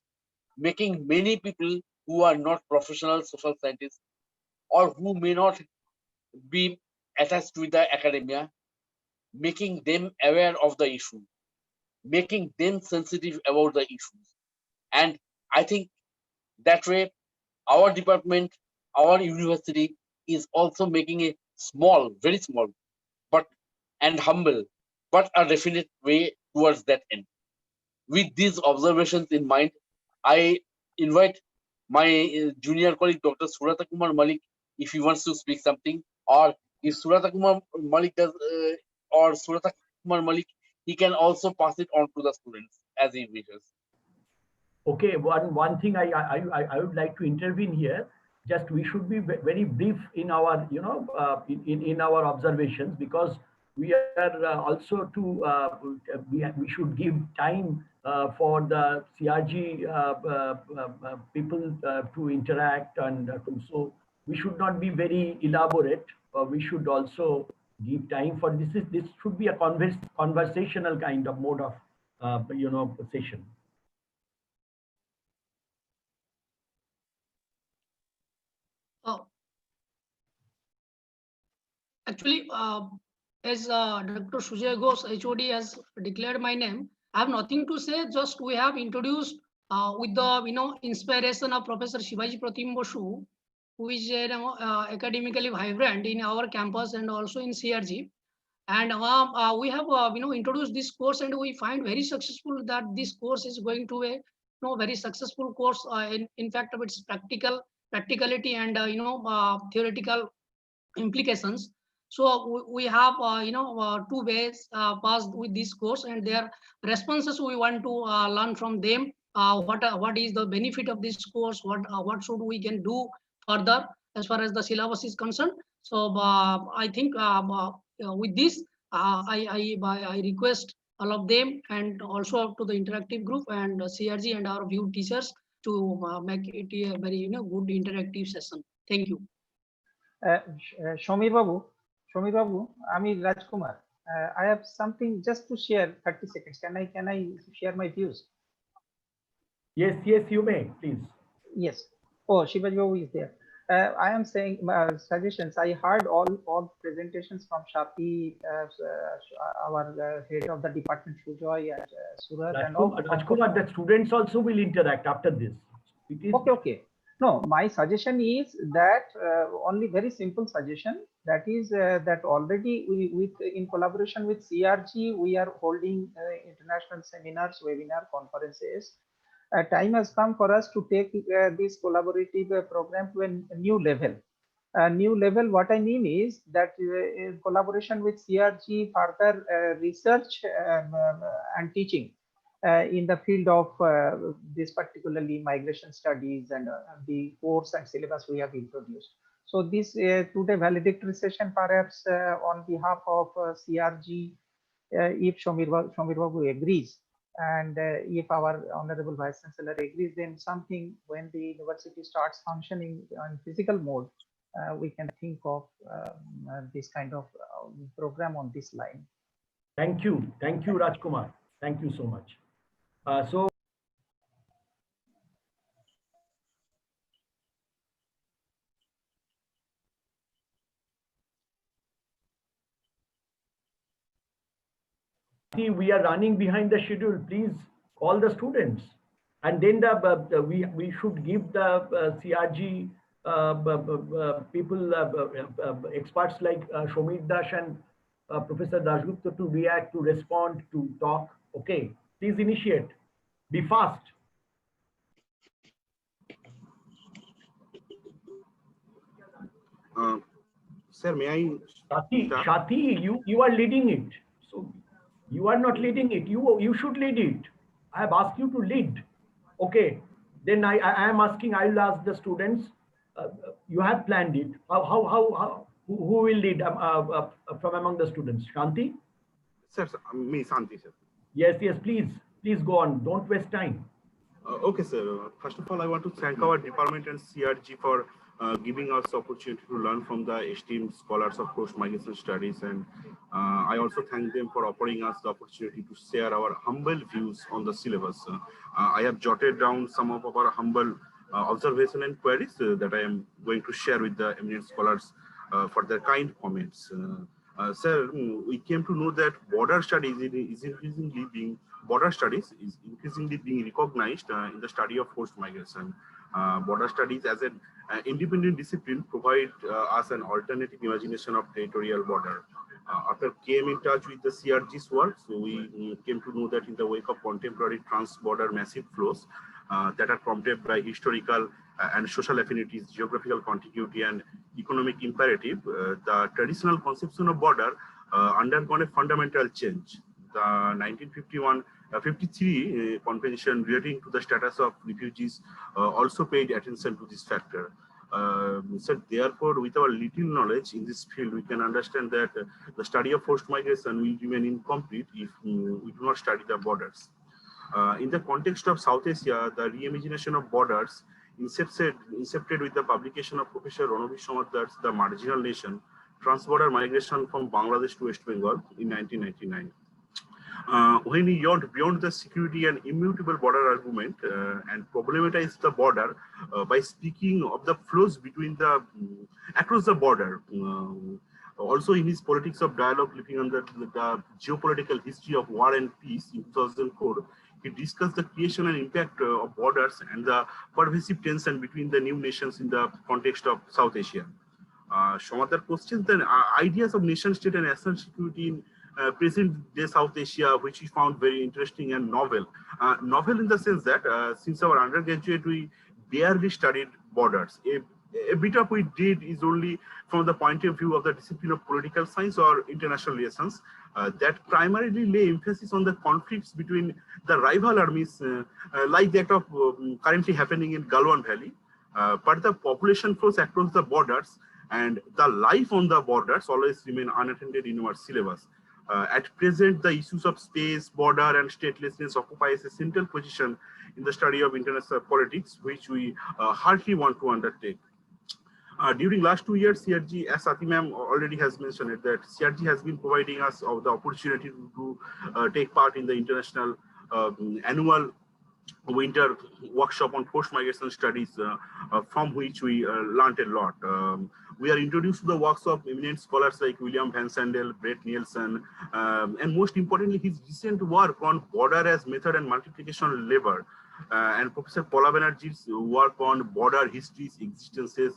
making many people who are not professional social scientists, or who may not be attached with the academia, making them aware of the issue, making them sensitive about the issues. And I think that way our department, our university is also making a small, very small, but and humble, but a definite way towards that end. With these observations in mind, I invite my junior colleague, Dr. Surata Kumar Malik, if he wants to speak something, or if Surata Kumar Malik does, or Surata Kumar Malik, he can also pass it on to the students as he wishes. Okay, one thing I would like to intervene here. Just we should be very brief in our in our observations, because we are also to we should give time for the CRG people to interact, and so we should not be very elaborate. We should also give time for this. This should be a conversational kind of mode of session. Actually, as Dr. Sujay Ghosh, HOD, has declared my name, I have nothing to say. Just we have introduced with the inspiration of Professor Shivaji Pratim Bosu, who is academically vibrant in our campus and also in CRG. And we have introduced this course, and we find very successful that this course is going to a very successful course. In fact, of its practicality and theoretical implications. So we have two ways passed with this course, and their responses we want to learn from them. What is the benefit of this course? What should we can do further as far as the syllabus is concerned? So I think with this, I request all of them, and also to the interactive group and CRG and our view teachers, to make it a very good interactive session. Thank you. Shomir Babu, Ami Rajkumar. I have something just to share. 30 seconds. Can I share my views? Yes, you may, please. Yes. Oh, Shivaji Babu is there. I am saying suggestions. I heard all presentations from Shati, our head of the department, Sujoy, and Surat, and all. Rajkumar, the students also will interact after this. It is Okay. No, my suggestion is that only very simple suggestion. That is that already in collaboration with CRG, we are holding international seminars, webinar, conferences. Time has come for us to take this collaborative program to a new level. New level, what I mean is that in collaboration with CRG, further research and teaching in the field of this particularly migration studies and the course and syllabus we have introduced. So this today valedictory session, perhaps on behalf of CRG, if Shomir Babu agrees, and if our Honorable Vice Chancellor agrees, then something when the university starts functioning on physical mode, we can think of this kind of program on this line. Thank you, Rajkumar. Thank you so much. So. We are running behind the schedule. Please call the students, and then we should give the CRG people, experts like Shomir Dash and Professor Dasgupta to react, to respond, to talk. Okay, please initiate. Be fast. Sir, may I? Shati, you are leading it. So you are not leading it. You should lead it. I have asked you to lead. Okay. Then I am asking. I will ask the students. You have planned it. Who will lead from among the students? Shanti? Sir, me, Shanti, sir. Yes. Please go on. Don't waste time. Okay, sir. First of all, I want to thank our department and CRG for giving us the opportunity to learn from the esteemed scholars of post-migration studies. And I also thank them for offering us the opportunity to share our humble views on the syllabus. I have jotted down some of our humble observation and queries that I am going to share with the eminent scholars for their kind comments. Sir, we came to know that border studies is increasingly being recognized in the study of forced migration. Border studies as an independent discipline provide us an alternative imagination of territorial border. After came in touch with the CRG's work, so we came to know that in the wake of contemporary trans-border massive flows that are prompted by historical and social affinities, geographical contiguity, and economic imperative, the traditional conception of border undergone a fundamental change. The 1953 convention relating to the status of refugees also paid attention to this factor. So therefore, with our little knowledge in this field, we can understand that the study of forced migration will remain incomplete if we do not study the borders. In the context of South Asia, the reimagination of borders incepted with the publication of Professor Ranavir Samardar's The Marginal Nation, Transborder Migration from Bangladesh to West Bengal in 1999. When he yawned beyond the security and immutable border argument and problematized the border by speaking of the flows between across the border. Also in his Politics of Dialogue, looking under the geopolitical history of war and peace in 2004, he discussed the creation and impact of borders and the pervasive tension between the new nations in the context of South Asia. Samarddar questions the ideas of nation state and national security in present-day South Asia, which he found very interesting and novel. Novel in the sense that since our undergraduate, we barely studied borders. A bit of we did is only from the point of view of the discipline of political science or international relations that primarily lay emphasis on the conflicts between the rival armies like that of currently happening in Galwan Valley. But the population flows across the borders and the life on the borders always remain unattended in our syllabus. At present, the issues of space, border, and statelessness occupies a central position in the study of international politics, which we hardly want to undertake. During last 2 years, CRG, as Sati ma'am already has mentioned it, that CRG has been providing us the opportunity to take part in the international annual winter workshop on forced migration studies, from which we learned a lot. We are introduced to the works of eminent scholars like William Van Sandel, Brett Nielsen, and most importantly, his recent work on border as method and multiplication lever, and Professor Paula Banerjee's work on border histories, existences,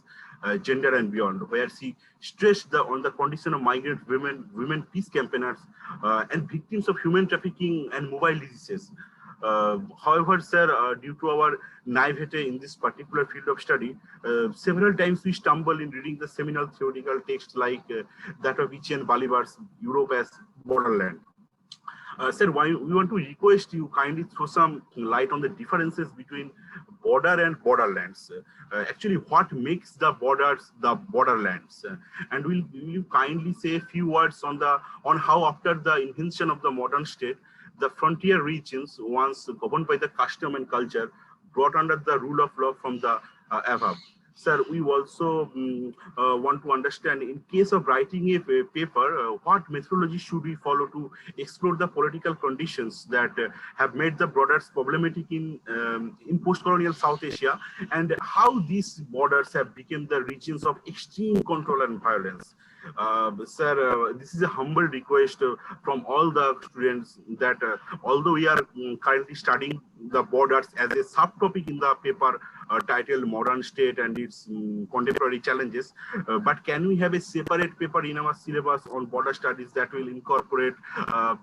gender and beyond, where she stressed on the condition of migrant women peace campaigners, and victims of human trafficking and mobile diseases. However, sir, due to our naivete in this particular field of study, several times we stumble in reading the seminal theoretical texts like that of Etienne Balibar's Europe as Borderland. Sir, we want to request you kindly throw some light on the differences between border and borderlands. Actually, what makes the borders the borderlands? And will you kindly say a few words on how after the invention of the modern state, the frontier regions, once governed by the custom and culture, brought under the rule of law from the above. Sir, we also want to understand, in case of writing a paper, what methodology should we follow to explore the political conditions that have made the borders problematic in post-colonial South Asia, and how these borders have become the regions of extreme control and violence. Sir, this is a humble request from all the students that although we are currently studying the borders as a subtopic in the paper titled Modern State and its Contemporary Challenges, but can we have a separate paper in our syllabus on border studies that will incorporate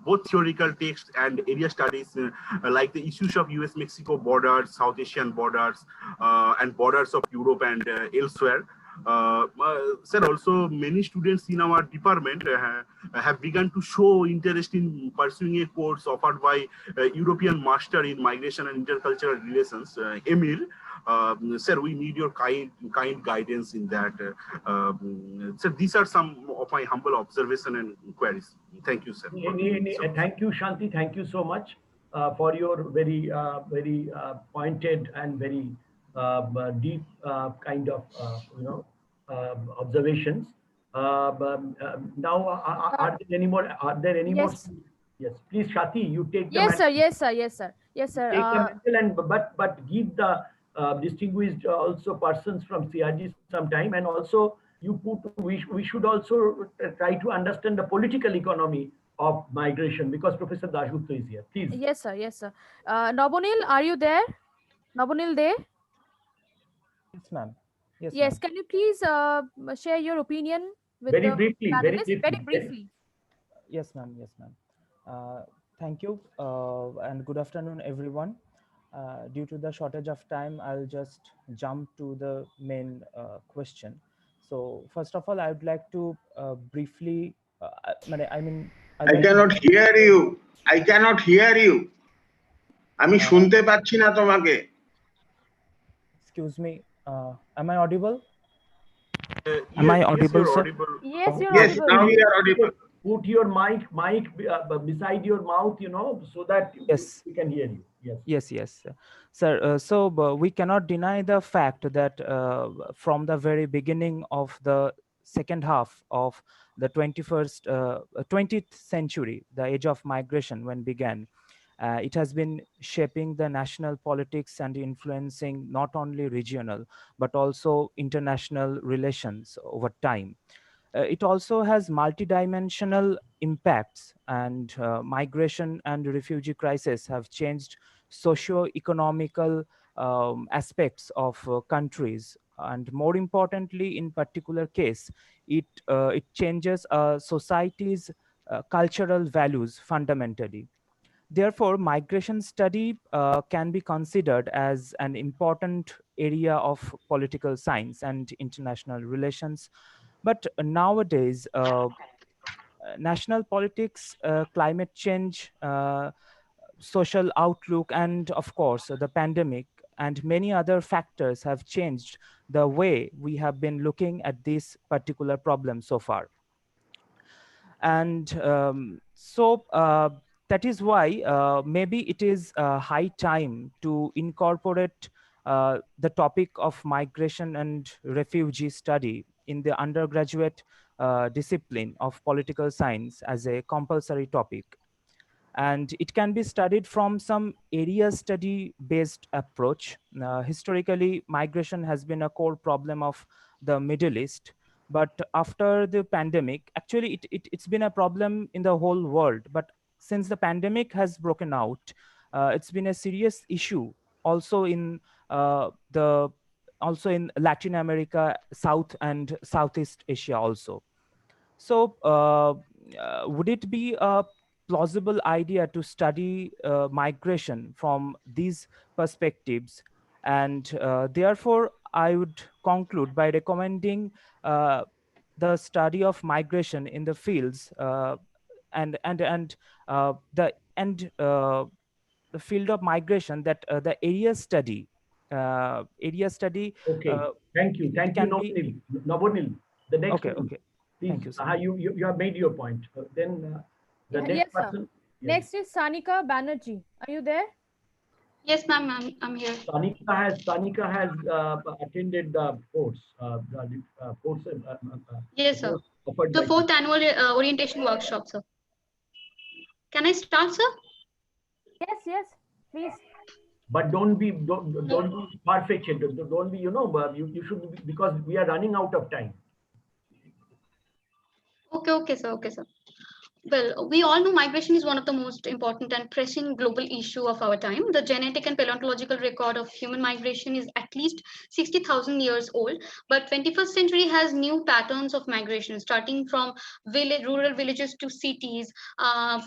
both theoretical text and area studies like the issues of US-Mexico borders, South Asian borders, and borders of Europe and elsewhere? Sir, also many students in our department have begun to show interest in pursuing a course offered by European Master in Migration and Intercultural Relations, EMIR. Sir, we need your kind guidance in that. Sir, these are some of my humble observations and queries. Thank you, sir. Thank you, Shanti. Thank you so much for your very pointed and very deep kind of observations. Now, are there any more? Yes. Yes, please, Shati, you take the Yes, sir. Yes, sir. Yes, sir. Yes, sir. take the mantle and but give the distinguished also persons from CRG some time, and also we should also try to understand the political economy of migration, because Professor Dasgupta is here. Please. Yes, sir. Yes, sir. Nobunil, are you there? Nobunil there? Yes, ma'am. Yes, Yes. Can you please share your opinion with Very the briefly, very panelists? briefly. Very briefly. Yes, ma'am. Yes, ma'am. Thank you and good afternoon, everyone. Due to the shortage of time, I'll just jump to the main question. So first of all, I would like to briefly, I cannot hear you. I cannot hear you. আমি শুনতে পাচ্ছি না তোমাকে. Excuse me. Am I audible? Am I audible, yes, sir? audible. Yes, you're Yes, audible. now you are audible. Put your mic beside your mouth, so that Yes, we can hear you. Yes. Yes, sir. So we cannot deny the fact that from the very beginning of the second half of the 20th century, the age of migration when began, it has been shaping the national politics and influencing not only regional but also international relations over time. It also has multidimensional impacts, and migration and refugee crisis have changed socio-economical aspects of countries, and more importantly, in particular case, it changes society's cultural values fundamentally. Therefore, migration study can be considered as an important area of political science and international relations. But nowadays, national politics, climate change, social outlook, and of course, the pandemic and many other factors have changed the way we have been looking at this particular problem so far. And that is why maybe it is high time to incorporate the topic of migration and refugee study in the undergraduate discipline of political science as a compulsory topic. and it can be studied from some area study based approach. Historically, migration has been a core problem of the Middle East, but after the pandemic, actually it's been a problem in the whole world, but since the pandemic has broken out, it's been a serious issue also in Latin America, South and Southeast Asia also. So would it be a plausible idea to study migration from these perspectives? And therefore, I would conclude by recommending the study of migration in the fields the field of migration, that the area study. Okay, thank you, Navonil. The next okay, one. okay. Please, Thank you, sir. you have made your point. Then the next Yes, person. sir. Next is Sanika Banerjee. Are you there? Yes, ma'am, I'm here. Sanika has attended the course. Yes, sir. The 4th annual orientation workshop, sir. Can I start, sir? Yes, please. But don't be far-fetched. Don't be, you should be, because we are running out of time. Okay, sir. Well, we all know migration is one of the most important and pressing global issue of our time. The genetic and paleontological record of human migration is at least 60,000 years old, but 21st century has new patterns of migration, starting from rural villages to cities,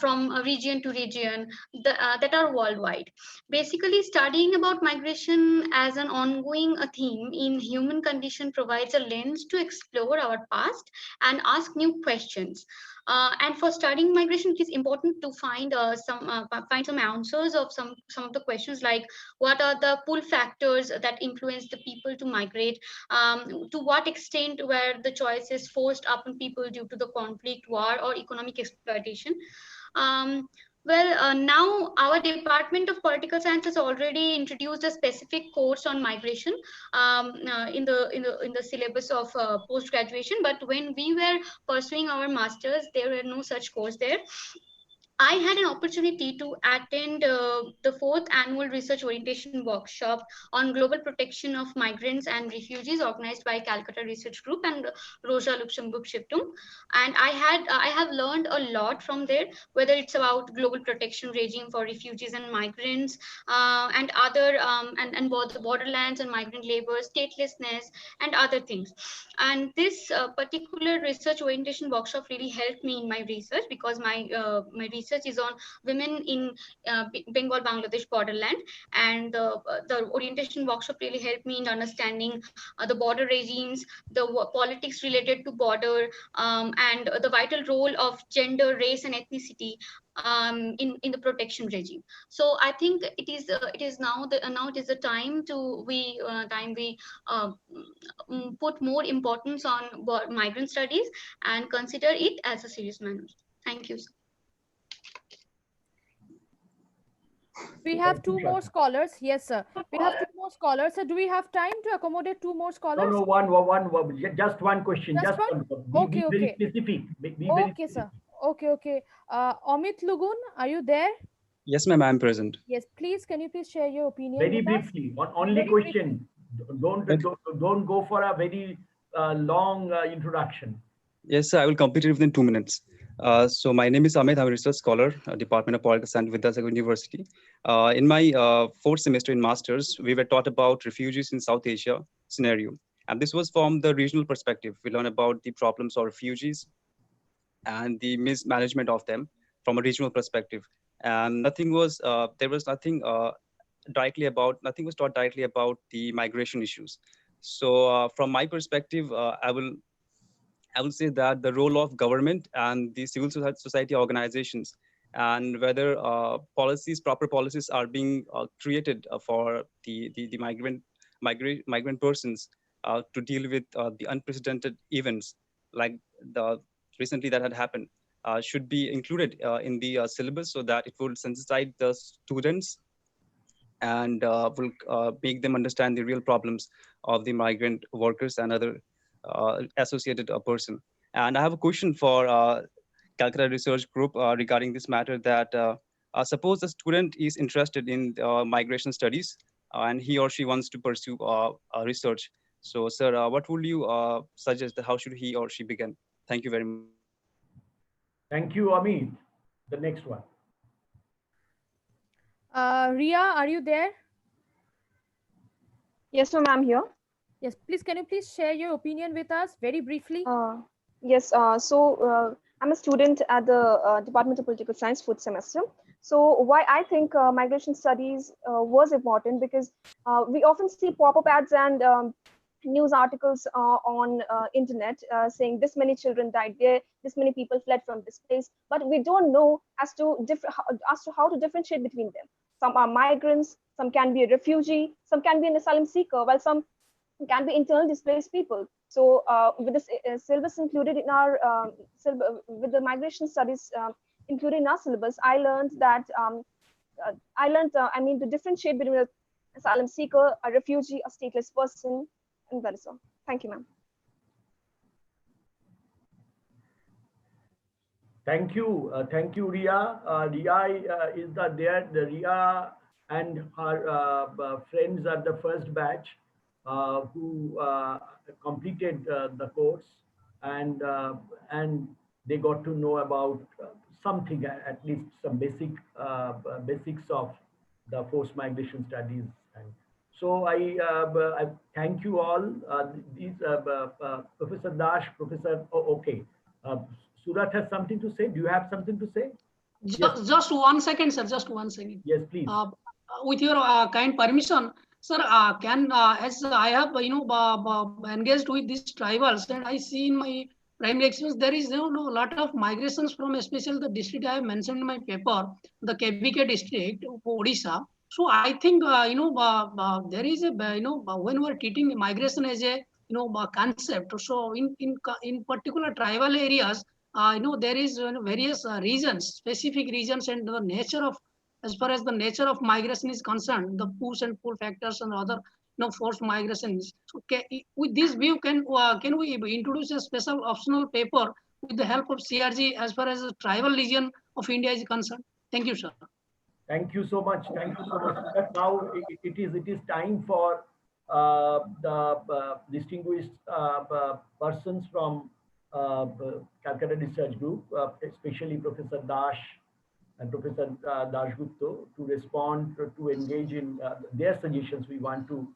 from region to region, that are worldwide. Basically, studying about migration as an ongoing theme in human condition provides a lens to explore our past and ask new questions. And for studying migration, it is important to find some answers of some of the questions, like what are the pull factors that influence the people to migrate, to what extent were the choices forced upon people due to the conflict, war, or economic exploitation. Now our Department of Political Science has already introduced a specific course on migration in the syllabus of post graduation. But when we were pursuing our masters, there were no such course there. I had an opportunity to attend the 4th annual research orientation workshop on global protection of migrants and refugees, organized by Calcutta Research Group and Rosa Luxemburg Stiftung. And I have learned a lot from there, whether it's about global protection regime for refugees and migrants, and other and borderlands and migrant labor, statelessness, and other things. And this particular research orientation workshop really helped me in my research, because my research is on women in Bengal Bangladesh borderland, and the orientation workshop really helped me in understanding the border regimes, the politics related to border, and the vital role of gender, race, and ethnicity in the protection regime. So I think it is now the time we put more importance on migrant studies and consider it as a serious manner. Thank you, sir. We have 2 more scholars. Yes, sir. We have 2 more scholars. So do we have time to accommodate 2 more scholars? No, one, just one question. Just one. Okay. Very specific. Okay, sir. Okay. Amit Lugun, are you there? Yes, ma'am, I'm present. Yes, please. Can you please share your opinion? Very briefly. Only question. Don't go for a very long introduction. Yes, sir, I will complete it within 2 minutes. So my name is Amit. I'm a research scholar, Department of Political Science, Vidyasagar University. In my 4th semester in Masters, we were taught about refugees in South Asia scenario. And this was from the regional perspective. We learned about the problems of refugees and the mismanagement of them from a regional perspective. And nothing was taught directly about the migration issues. So from my perspective, I will say that the role of government and the civil society organizations, and whether proper policies are being created for the migrant persons to deal with the unprecedented events like the recently that had happened, should be included in the syllabus, so that it will sensitize the students and will make them understand the real problems of the migrant workers and other associated person. And I have a question for Calcutta Research Group regarding this matter, that Suppose a student is interested in migration studies and he or she wants to pursue research. So, sir, what would you suggest? How should he or she begin? Thank you very much. Thank you, Amit. The next one. Ria, are you there? Yes, ma'am, I'm here. Yes, please, can you please share your opinion with us very briefly? Yes, I'm a student at the Department of Political Science, 4th semester. So why I think migration studies was important, because we often see pop-up ads and news articles on internet saying this many children died there, this many people fled from this place, but we don't know as to how to differentiate between them. Some are migrants, some can be a refugee, some can be an asylum seeker, while some can be internally displaced people. So with this syllabus included in our with the migration studies included in our syllabus, I learned that to differentiate between an asylum seeker, a refugee, a stateless person, and that is all. Thank you, ma'am. Thank you, Ria. Ria is there. The Ria and her friends are the first batch who completed the course, and they got to know about something, at least some basics of the forced migration studies. And so I thank you all. These Professor Dash, Professor. Okay. Surat has something to say. Do you have something to say? Just 1 second, sir. Just 1 second. Yes, please. With your kind permission, sir, as I have engaged with these tribals, and I see in my primary experience there is a lot of migrations from, especially the district I have mentioned in my paper, the KBK district of Odisha. So I think there is a when we are treating migration as a concept. So in particular tribal areas, there is various regions, specific regions, and the nature of, as far as the nature of migration is concerned, the push and pull factors and other forced migrations. So with this view, can we introduce a special optional paper with the help of CRG as far as the tribal region of India is concerned? Thank you, sir. Thank you so much. Thank you so much. Now it is time for the distinguished persons from Calcutta Research Group, especially Professor Dash and Professor Dash Gupta, to respond, to engage in their suggestions. We want to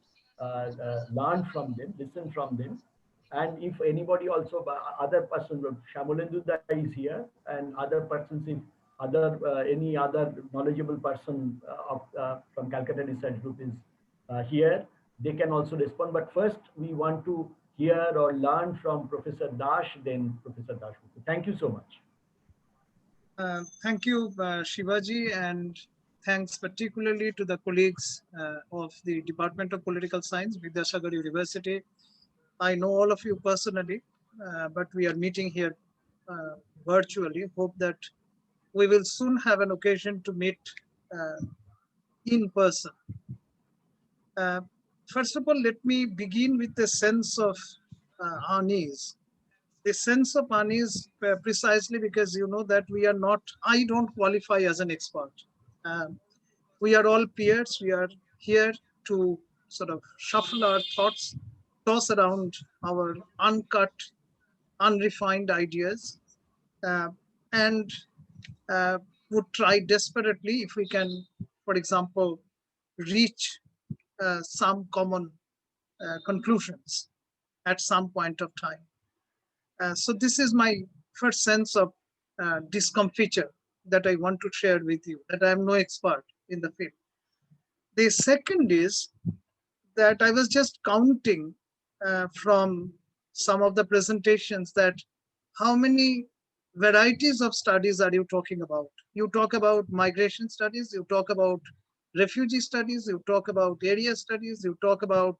learn from them, listen from them. And if anybody also, other person, Shamulendu is here, and other persons, if any other knowledgeable person from Calcutta Research Group is here, they can also respond. But first, we want to hear or learn from Professor Dash, then Professor Dash. Thank you so much. Thank you, Shivaji, and thanks particularly to the colleagues of the Department of Political Science, Vidyasagar University. I know all of you personally, but we are meeting here virtually. Hope that we will soon have an occasion to meet in person. First of all, let me begin with a sense of unease. The sense of unease precisely because you know that we are not, I don't qualify as an expert. We are all peers. We are here to sort of shuffle our thoughts, toss around our uncut, unrefined ideas, and would try desperately if we can, for example, reach some common conclusions at some point of time. So this is my first sense of discomfiture that I want to share with you, that I am no expert in the field. The second is that I was just counting from some of the presentations that how many varieties of studies are you talking about? You talk about migration studies, you talk about refugee studies, you talk about area studies, you talk about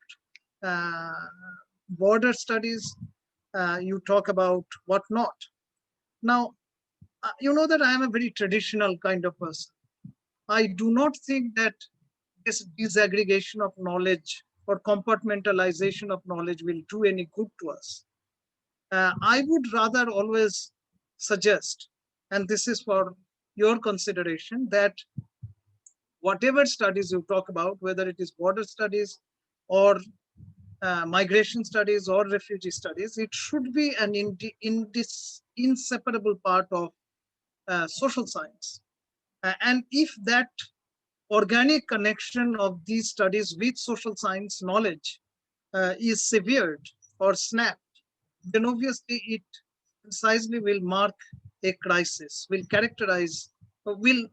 border studies, you talk about whatnot. Now, you know that I am a very traditional kind of person. I do not think that this disaggregation of knowledge or compartmentalization of knowledge will do any good to us. I would rather always suggest, and this is for your consideration that whatever studies you talk about, whether it is border studies or migration studies or refugee studies, it should be an inseparable part of social science. And if that organic connection of these studies with social science knowledge is severed or snapped, then obviously it precisely will mark a crisis, will characterize, will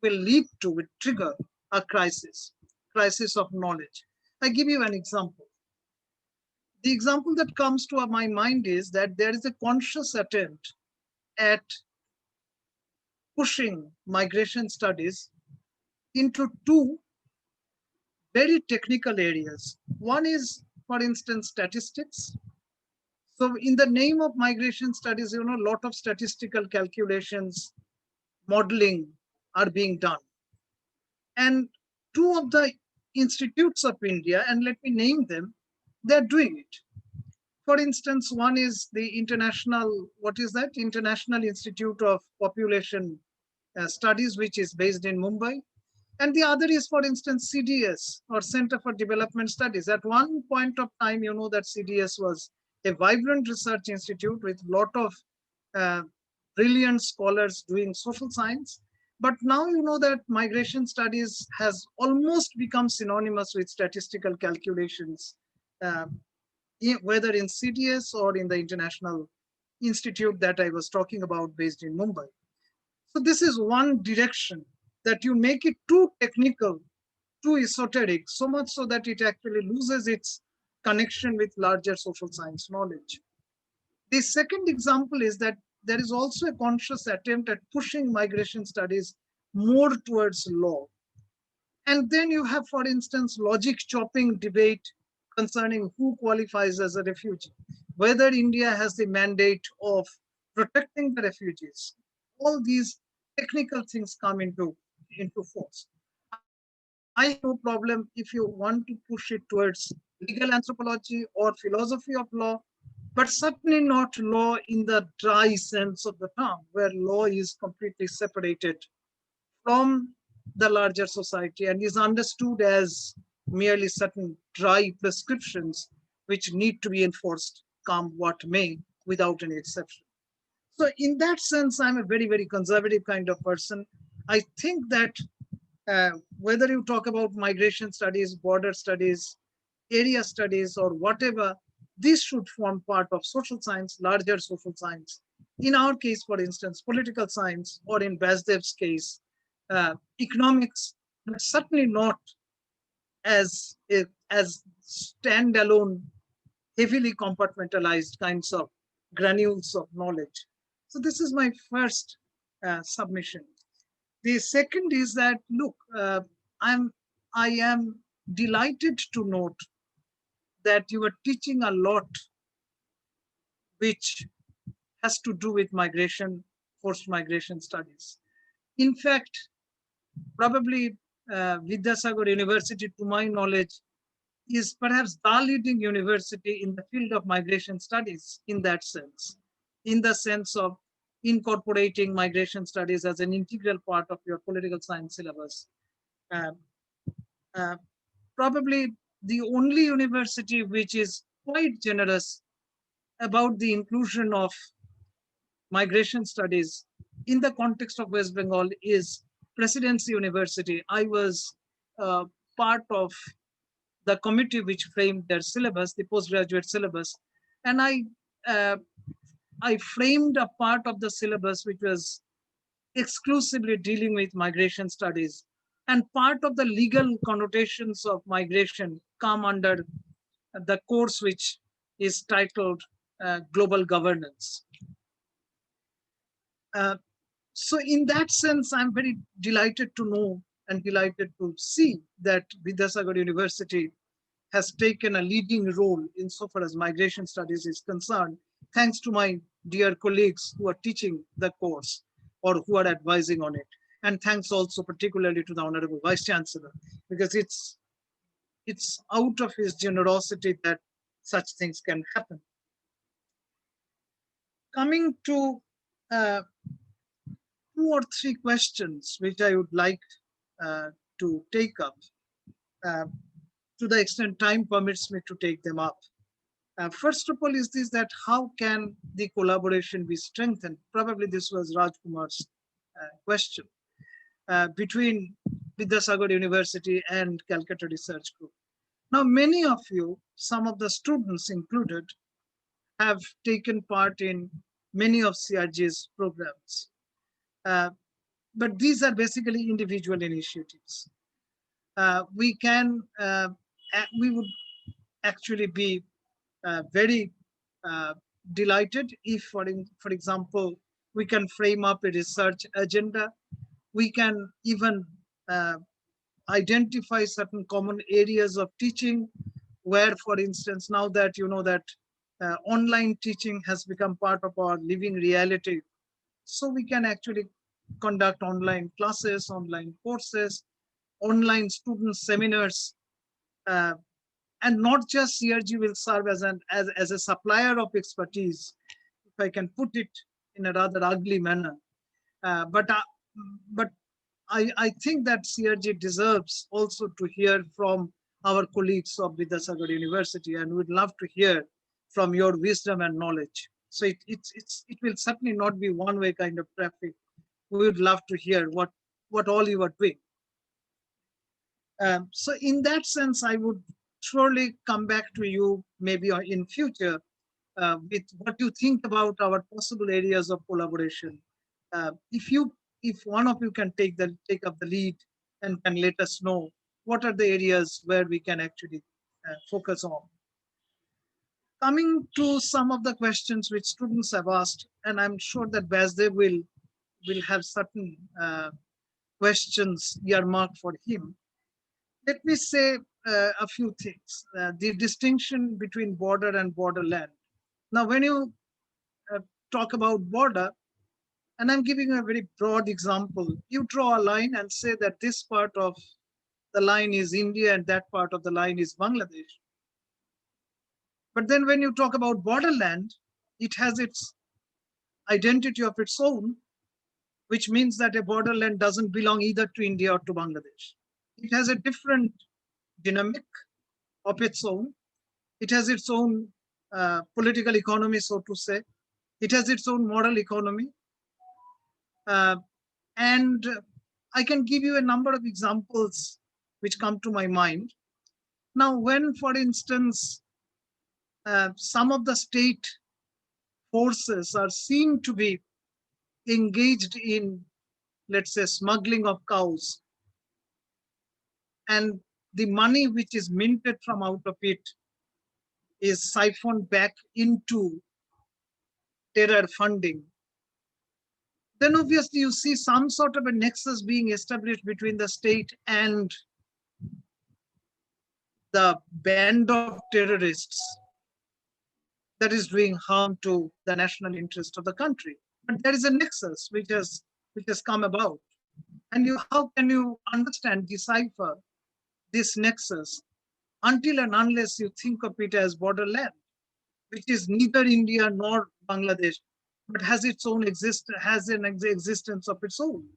lead to, will trigger a crisis of knowledge. I give you an example. The example that comes to my mind is that there is a conscious attempt at pushing migration studies into two very technical areas. One is, for instance, statistics. So in the name of migration studies, a lot of statistical calculations, modeling are being done. And two of the institutes of India, and let me name them, they're doing it. For instance, one is the International Institute of Population Studies, which is based in Mumbai. And the other is, for instance, CDS, or Center for Development Studies. At one point of time, you know that CDS was a vibrant research institute with a lot of brilliant scholars doing social science. But now you know that migration studies has almost become synonymous with statistical calculations, whether in CDS or in the International Institute that I was talking about based in Mumbai. So this is one direction, that you make it too technical, too esoteric, so much so that it actually loses its connection with larger social science knowledge. The second example is that there is also a conscious attempt at pushing migration studies more towards law. And then you have, for instance, logic chopping debate concerning who qualifies as a refugee, whether India has the mandate of protecting the refugees. All these technical things come into force. I have no problem if you want to push it towards legal anthropology or philosophy of law, but certainly not law in the dry sense of the term, where law is completely separated from the larger society and is understood as merely certain dry prescriptions which need to be enforced, come what may, without any exception. So in that sense, I'm a very, very conservative kind of person. I think that whether you talk about migration studies, border studies, area studies, or whatever, this should form part of social science, larger social science. In our case, for instance, political science, or in Basdev's case, economics, but certainly not as standalone, heavily compartmentalized kinds of granules of knowledge. So this is my first submission. The second is that, look, I am delighted to note that you are teaching a lot which has to do with migration, forced migration studies. In fact, probably Vidyasagar University, to my knowledge, is perhaps the leading university in the field of migration studies in that sense, in the sense of incorporating migration studies as an integral part of your political science syllabus. Probably the only university which is quite generous about the inclusion of migration studies in the context of West Bengal is Presidency University. I was part of the committee which framed their syllabus, the postgraduate syllabus, and I framed a part of the syllabus which was exclusively dealing with migration studies, and part of the legal connotations of migration come under the course which is titled Global Governance. So in that sense, I'm very delighted to know and delighted to see that Vidyasagar University has taken a leading role insofar as migration studies is concerned, thanks to my dear colleagues who are teaching the course or who are advising on it. And thanks also particularly to the Honorable Vice Chancellor, because it's out of his generosity that such things can happen. Coming to 2 or 3 questions which I would like to take up to the extent time permits me to take them up. First of all is this, that how can the collaboration be strengthened? Probably this was Rajkumar's question between Vidyasagar University and Calcutta Research Group. Now, many of you, some of the students included, have taken part in many of CRG's programs. But these are basically individual initiatives. We would actually be very delighted if, for example, we can frame up a research agenda. We can even identify certain common areas of teaching where, for instance, now that you know that online teaching has become part of our living reality, so we can actually conduct online classes, online courses, online student seminars, and not just CRG will serve as a supplier of expertise, if I can put it in a rather ugly manner. But I think that CRG deserves also to hear from our colleagues of Vidyasagar University, and we'd love to hear from your wisdom and knowledge. So it will certainly not be one-way kind of traffic. We would love to hear what all you are doing. So in that sense, I would surely come back to you maybe in future with what you think about our possible areas of collaboration. If one of you can take up the lead and can let us know what are the areas where we can actually focus on. Coming to some of the questions which students have asked, and I'm sure that Basdev will have certain questions earmarked for him. Let me say a few things. The distinction between border and borderland. Now, when you talk about border, and I'm giving a very broad example, you draw a line and say that this part of the line is India and that part of the line is Bangladesh. But then when you talk about borderland, it has its identity of its own, which means that a borderland doesn't belong either to India or to Bangladesh. It has a different dynamic of its own. It has its own political economy, so to say. It has its own moral economy. And I can give you a number of examples which come to my mind. Now, when, for instance, some of the state forces are seen to be engaged in, let's say, smuggling of cows, and the money which is minted from out of it is siphoned back into terror funding, then obviously you see some sort of a nexus being established between the state and the band of terrorists that is doing harm to the national interest of the country. But there is a nexus which has come about. And how can you understand, decipher this nexus until and unless you think of it as borderland, which is neither India nor Bangladesh, but has its own existence of its own.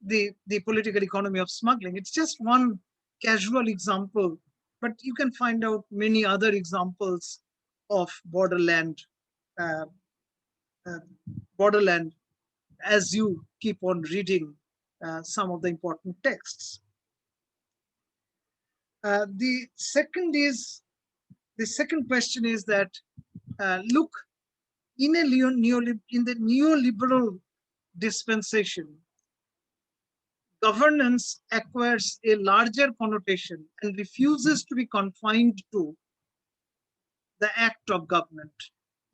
The political economy of smuggling. It's just one casual example, but you can find out many other examples of borderland as you keep on reading some of the important texts. The second question is that look, in the neoliberal dispensation, governance acquires a larger connotation and refuses to be confined to the act of government.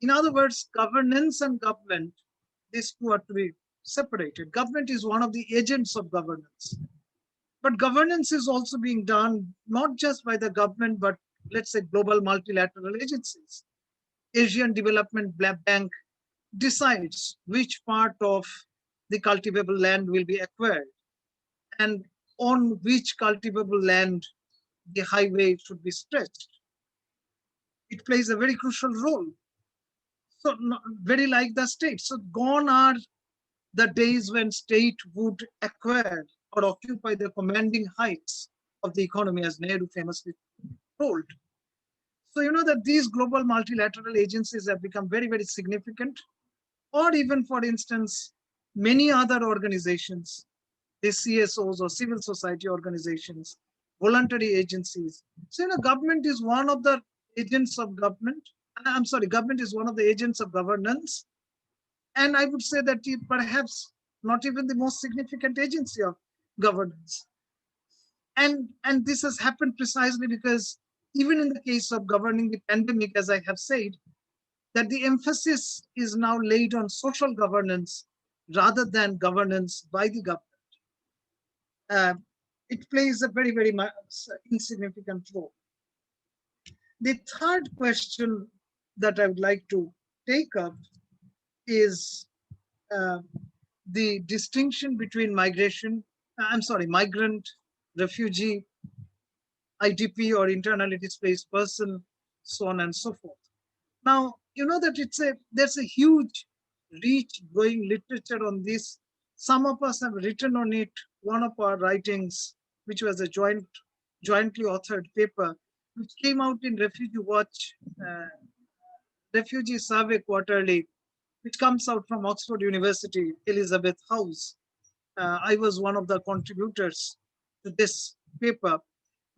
In other words, governance and government, these two are to be separated. Government is one of the agents of governance. But governance is also being done not just by the government, but let's say global multilateral agencies. Asian Development Bank decides which part of the cultivable land will be acquired and on which cultivable land the highway should be stretched. It plays a very crucial role. So very like the state. So gone are the days when state would acquire or occupy the commanding heights of the economy, as Nehru famously told. So you know that these global multilateral agencies have become very, very significant, or even, for instance, many other organizations, the CSOs or civil society organizations, voluntary agencies. So you know, government is one of the agents of government. I'm sorry, government is one of the agents of governance. And I would say that it perhaps not even the most significant agency of governance. And this has happened precisely because even in the case of governing the pandemic, as I have said, that the emphasis is now laid on social governance rather than governance by the government. It plays a very, very insignificant role. The third question that I would like to take up is the distinction between migrant, refugee, IDP or internally displaced person, so on and so forth. Now, you know that there's a huge reach going literature on this. Some of us have written on it. One of our writings, which was a jointly authored paper, which came out in Refugee Watch, Refugee Survey Quarterly, which comes out from Oxford University, Elizabeth House. I was one of the contributors to this paper,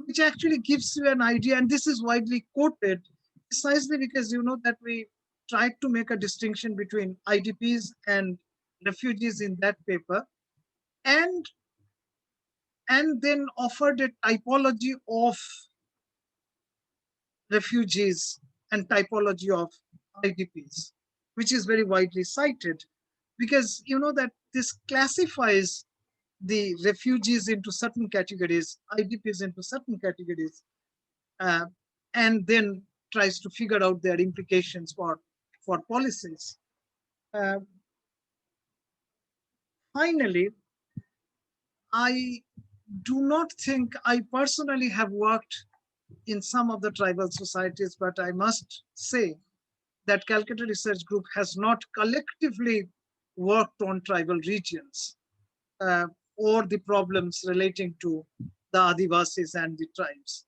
which actually gives you an idea, and this is widely quoted precisely because you know that we tried to make a distinction between IDPs and refugees in that paper, and then offered a typology of refugees and typology of IDPs, which is very widely cited, because you know that this classifies the refugees into certain categories, IDPs into certain categories, and then tries to figure out their implications for policies. Finally, I do not think I personally have worked in some of the tribal societies, but I must say that Calcutta Research Group has not collectively worked on tribal regions or the problems relating to the Adivasis and the tribes.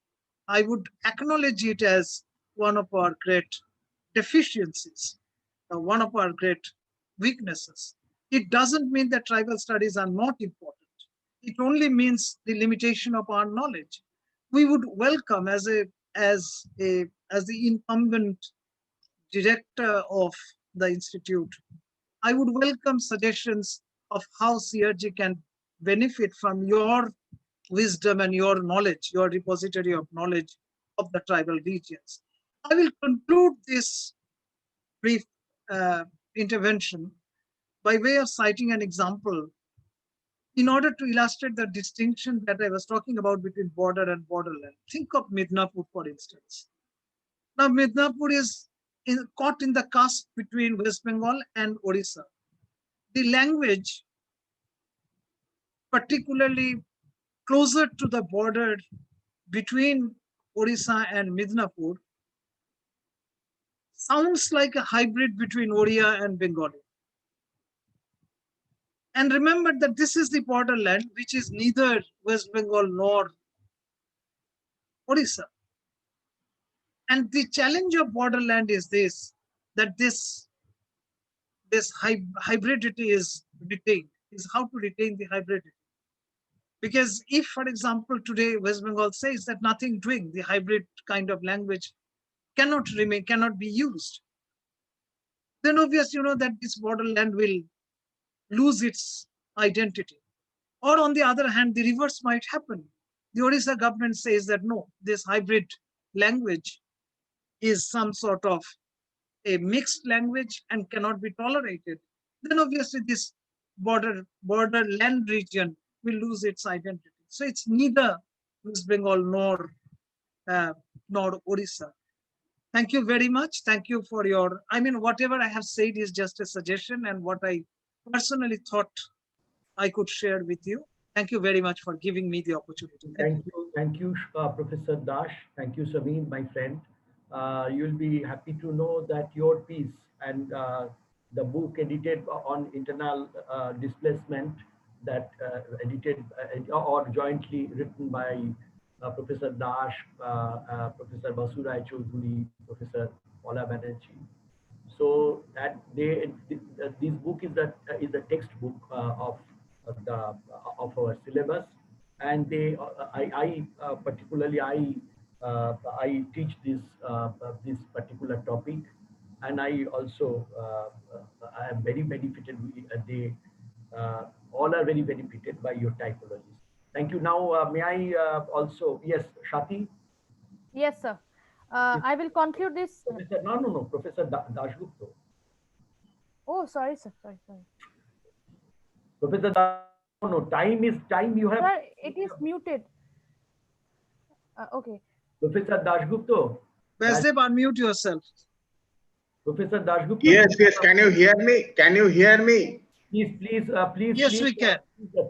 I would acknowledge it as one of our great deficiencies, one of our great weaknesses. It doesn't mean that tribal studies are not important. It only means the limitation of our knowledge. We would welcome, as the incumbent director of the institute, I would welcome suggestions of how CRG can benefit from your wisdom and your knowledge, your repository of knowledge of the tribal regions. I will conclude this brief intervention by way of citing an example in order to illustrate the distinction that I was talking about between border and borderland. Think of Midnapur, for instance. Now, Midnapur is caught in the cusp between West Bengal and Orissa. The language, particularly closer to the border between Orissa and Midnapur, sounds like a hybrid between Oriya and Bengali. And remember that this is the borderland, which is neither West Bengal nor Orissa. And the challenge of borderland is this, that this hybridity is retained, is how to retain the hybridity. Because if, for example, today West Bengal says that nothing doing, the hybrid kind of language cannot be used, then obviously you know that this borderland will lose its identity. Or on the other hand, the reverse might happen. The Orissa government says that no, this hybrid language is some sort of a mixed language and cannot be tolerated. Then obviously this borderland region will lose its identity. So it's neither West Bengal nor Orissa. Thank you very much. Thank you for your, whatever I have said is just a suggestion and what I personally thought I could share with you. Thank you very much for giving me the opportunity. Thank you, Professor Dash. Thank you, Samin, my friend. You'll be happy to know that your piece and the book edited on internal displacement, that edited or jointly written by Professor Dash, Professor Basurai Choudhury, Professor Paula Banerjee. So that this book is the textbook of our syllabus, and I particularly I teach this particular topic, and I also I am very benefited. They all are very benefited by your typologies. Thank you. Now, may I also, yes, Shati? Yes, sir. I will conclude this. Professor, no, Professor Dashgupta. Oh, sorry, sir. Sorry. Professor, no, time you have. Sir, it is muted. Okay. Professor Dashgupta. Basdev, unmute yourself. Professor Dashgupta. Yes. Can you hear me? Can you hear me? Please. Yes, we can.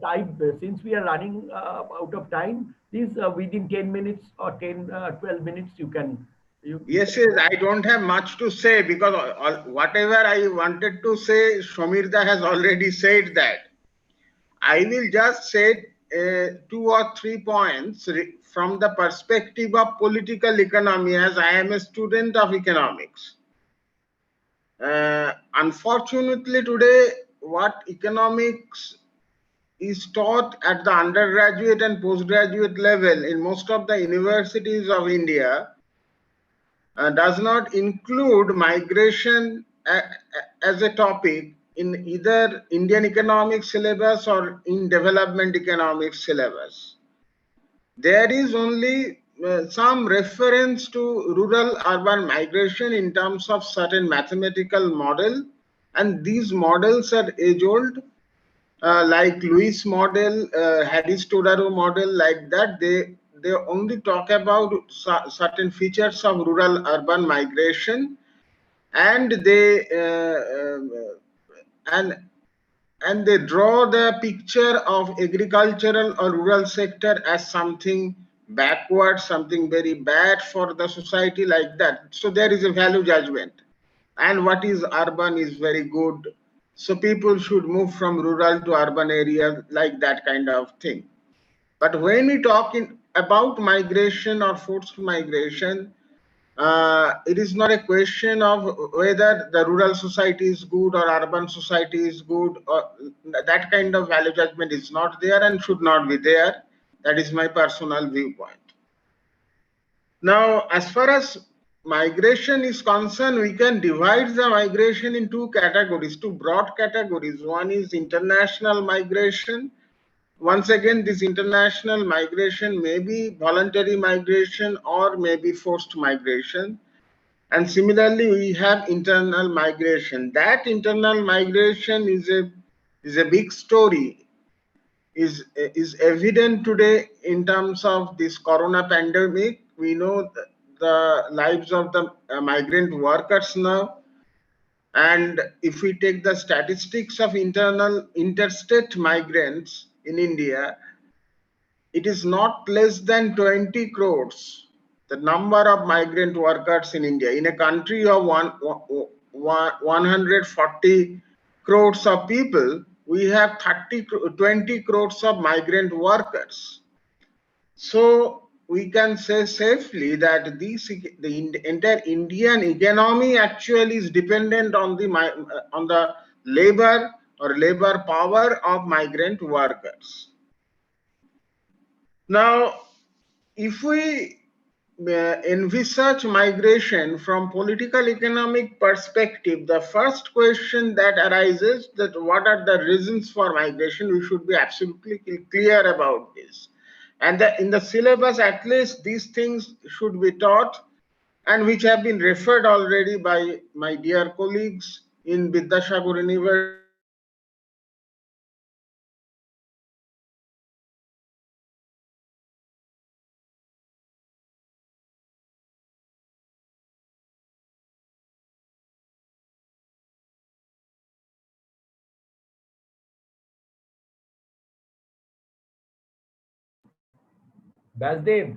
Time, since we are running out of time, please within 10 minutes or 12 minutes you can. Yes, I don't have much to say because whatever I wanted to say, Shomirda has already said that. I will just say 2 or 3 points from the perspective of political economy, as I am a student of economics. Unfortunately, today, what economics is taught at the undergraduate and postgraduate level in most of the universities of India does not include migration as a topic in either Indian economics syllabus or in development economics syllabus. There is only some reference to rural-urban migration in terms of certain mathematical model, and these models are age-old, like Lewis model, Harris-Todaro model, like that. They only talk about certain features of rural-urban migration, and they and they draw the picture of agricultural or rural sector as something backward, something very bad for the society, like that. So there is a value judgment, and what is urban is very good. So people should move from rural to urban areas, like that kind of thing. But when we talk about migration or forced migration, it is not a question of whether the rural society is good or urban society is good, or that kind of value judgment is not there and should not be there. That is my personal viewpoint. Now, as far as migration is concerned, we can divide the migration in two categories, two broad categories. One is international migration. Once again, this international migration may be voluntary migration or may be forced migration. And similarly, we have internal migration. That internal migration is a big story, is evident today in terms of this corona pandemic. We know the lives of the migrant workers now. And if we take the statistics of interstate migrants in India, it is not less than 20 crores, the number of migrant workers in India. In a country of 140 crores of people, we have 20 crores of migrant workers. So we can say safely that the entire Indian economy actually is dependent on the labor or labor power of migrant workers. Now, if we envisage migration from political economic perspective, the first question that arises that what are the reasons for migration? We should be absolutely clear about this. And in the syllabus, at least these things should be taught, and which have been referred already by my dear colleagues in Vidyasagar University. Basdev.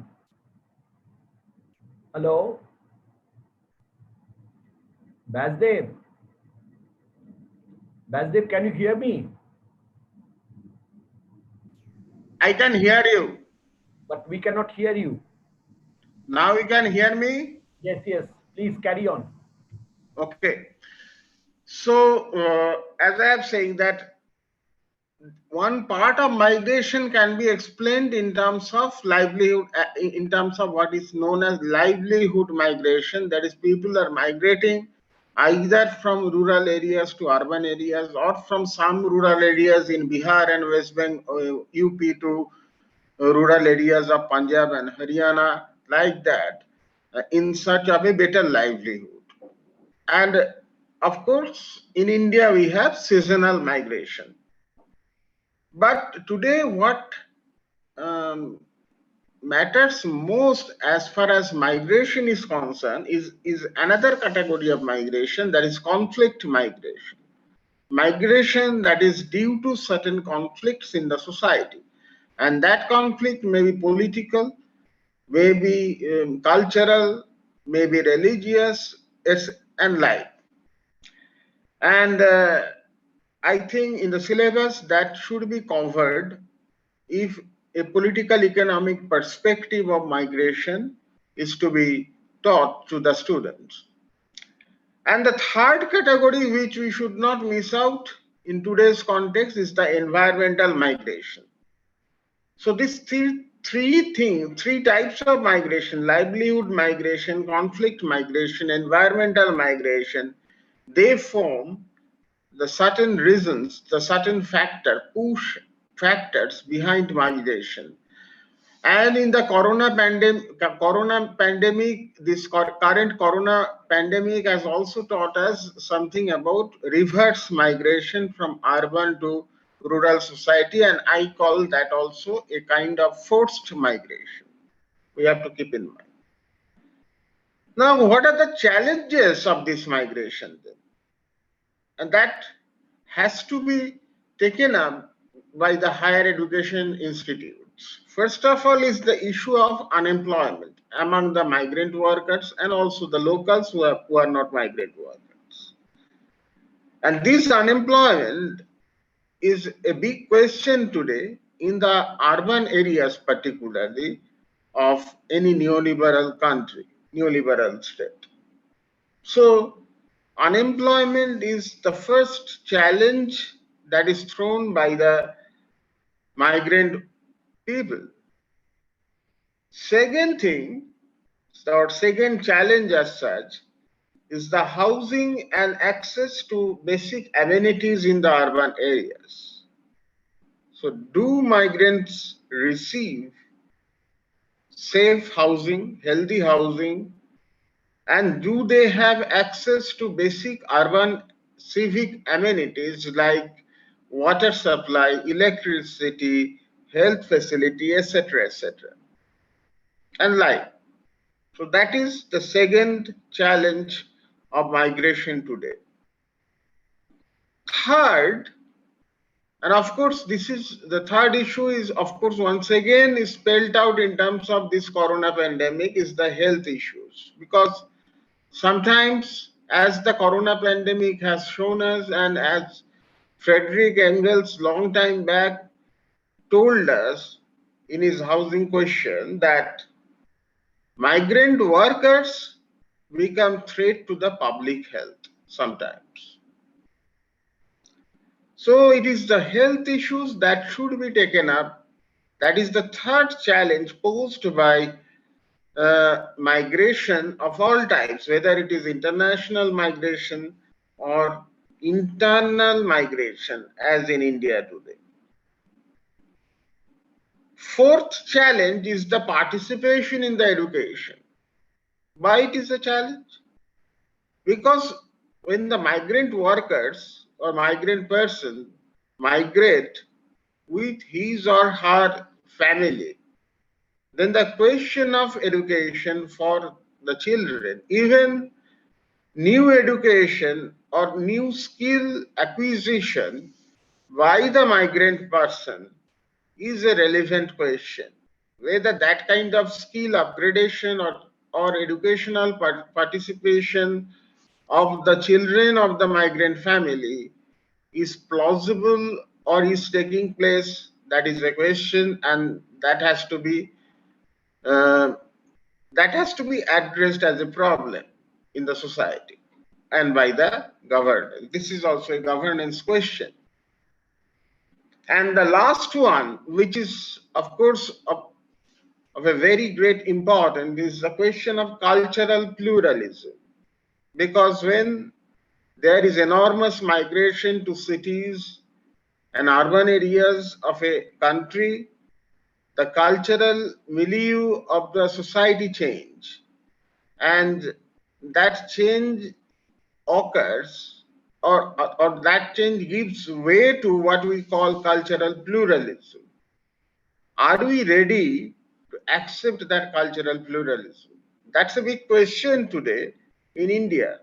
Hello. Basdev. Basdev, can you hear me? I can hear you. But we cannot hear you. Now you can hear me? Yes, yes. Please carry on. Okay. So, as I am saying that one part of migration can be explained in terms of livelihood, in terms of what is known as livelihood migration. That is, people are migrating either from rural areas to urban areas or from some rural areas in Bihar and West Bengal, UP to rural areas of Punjab and Haryana, like that, in search of a better livelihood. And of course, in India, we have seasonal migration. But today, what matters most as far as migration is concerned is another category of migration, that is conflict migration. Migration that is due to certain conflicts in the society. And that conflict may be political, may be cultural, may be religious, and like. And I think in the syllabus that should be covered if a political economic perspective of migration is to be taught to the students. And the third category which we should not miss out in today's context is the environmental migration. So these three types of migration, livelihood migration, conflict migration, environmental migration, they form the certain reasons, the certain push factors behind migration. And in the corona pandemic, this current corona pandemic has also taught us something about reverse migration from urban to rural society, and I call that also a kind of forced migration. We have to keep in mind. Now, what are the challenges of this migration then? And that has to be taken up by the higher education institutes. First of all is the issue of unemployment among the migrant workers and also the locals who are not migrant workers. And this unemployment is a big question today in the urban areas, particularly of any neoliberal country, neoliberal state. So unemployment is the first challenge that is thrown by the migrant people. Second thing, or second challenge as such, is the housing and access to basic amenities in the urban areas. So do migrants receive safe housing, healthy housing, and do they have access to basic urban civic amenities like water supply, electricity, health facility, etc., etc., and like. So that is the second challenge of migration today. Third, and of course, this is the third issue is, of course, once again is spelled out in terms of this corona pandemic is the health issues, because sometimes, as the corona pandemic has shown us, and as Frederick Engels long time back told us in his housing question, that migrant workers become threat to the public health sometimes. So it is the health issues that should be taken up. That is the third challenge posed by migration of all types, whether it is international migration or internal migration, as in India today. Fourth challenge is the participation in the education. Why it is a challenge? Because when the migrant workers or migrant person migrate with his or her family, then the question of education for the children, even new education or new skill acquisition by the migrant person is a relevant question. Whether that kind of skill upgradation or educational participation of the children of the migrant family is plausible or is taking place? That is a question, and that has to be addressed as a problem in the society and by the government. This is also a governance question. And the last one, which is of course of a very great importance, is the question of cultural pluralism. Because when there is enormous migration to cities and urban areas of a country, the cultural milieu of the society change, and that change occurs, or that change gives way to what we call cultural pluralism. Are we ready to accept that cultural pluralism? That's a big question today in India.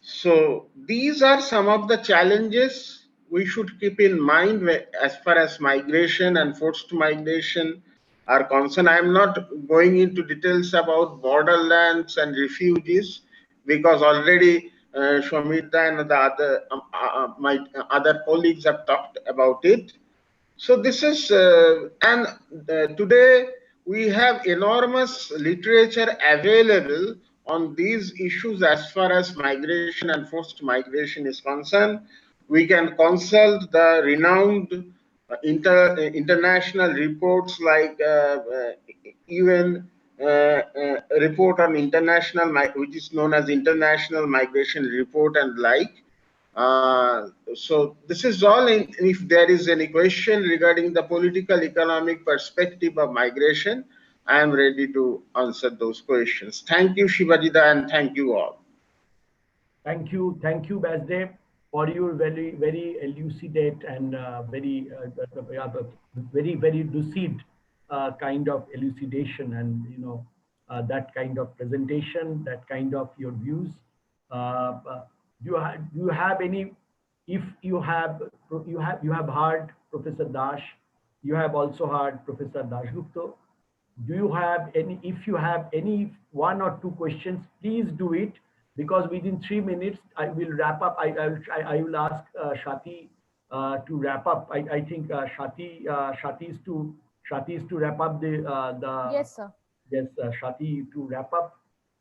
So these are some of the challenges we should keep in mind as far as migration and forced migration are concerned. I'm not going into details about borderlands and refugees because already Shomita and the other my other colleagues have talked about it. So this is today we have enormous literature available on these issues as far as migration and forced migration is concerned. We can consult the renowned international reports like UN report on international, which is known as International Migration Report and like. So this is all. If there is any question regarding the political economic perspective of migration, I am ready to answer those questions. Thank you, Shivajita, and thank you all. Thank you, Basdev, for your very elucidate and very lucid kind of elucidation, and that kind of presentation, that kind of your views. Do you have any? If you have heard Professor Dash, you have also heard Professor Dashgupta. Do you have any? If you have any one or two questions, please do it, because within 3 minutes I will wrap up. I will ask Shati to wrap up. I think Shati is to wrap up the. Yes, sir. Yes, Shati to wrap up.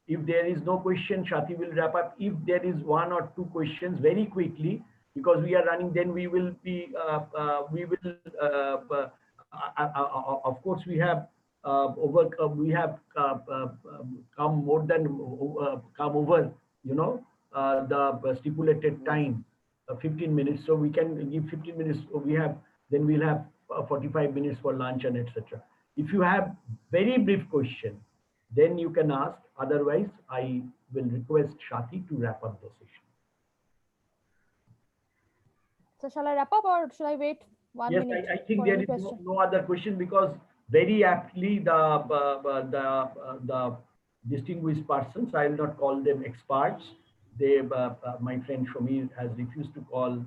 If there is no question, Shati will wrap up. If there is one or two questions, very quickly, because we are running, then we will be, of course, we have come more than come over, the stipulated time, 15 minutes. So we can give 15 minutes. Then we'll have 45 minutes for lunch and etc. If you have very brief question, then you can ask. Otherwise, I will request Shati to wrap up the session. So shall I wrap up or shall I wait 1 minute? Yes, I think there is no other question, because very aptly the distinguished persons, I will not call them experts. They, my friend Shomir has refused to call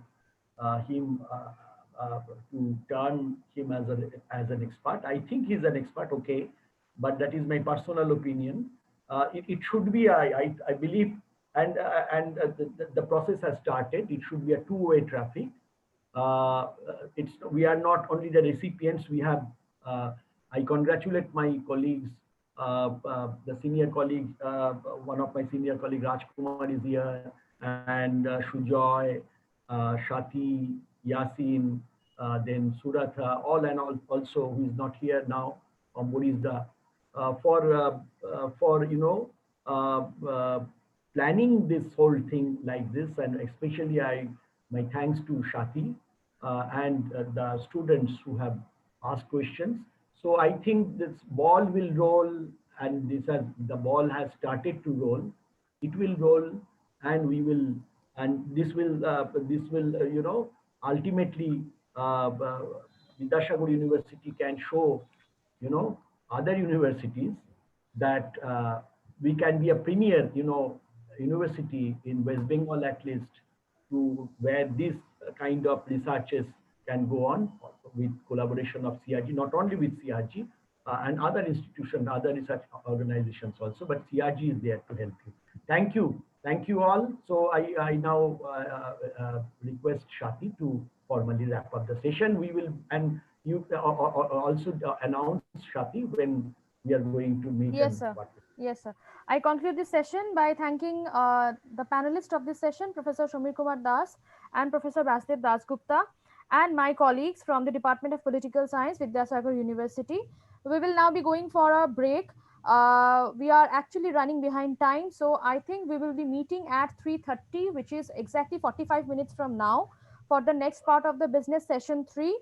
him to turn him as an expert. I think he's an expert, okay, but that is my personal opinion. It should be, I believe, and the process has started. It should be a two-way traffic. We are not only the recipients. We have. I congratulate my colleagues. The senior colleague, one of my senior colleague, Rajkumar, is here, and Shujoy, Shati, Yasin, then Suratha, all also who is not here now, Morizda, for planning this whole thing like this, and especially my thanks to Shati and the students who have asked questions. So I think this ball will roll, and the ball has started to roll. It will roll, and this will ultimately Vidyasagar University can show, other universities that we can be a premier, university in West Bengal, at least, to where this kind of researches can go on with collaboration of CRG, not only with CRG and other institutions, other research organizations also, but CRG is there to help you. Thank you. Thank you all. So I now request Shati to formally wrap up the session. We will, and you also announce, Shati, when we are going to meet. Yes, sir. Yes, sir. I conclude this session by thanking the panelists of this session, Professor Samir Kumar Das and Professor Basdev Dasgupta, and my colleagues from the Department of Political Science, Vidyasagar University. We will now be going for a break. We are actually running behind time, so I think we will be meeting at 3:30, which is exactly 45 minutes from now, for the next part of the business session 3.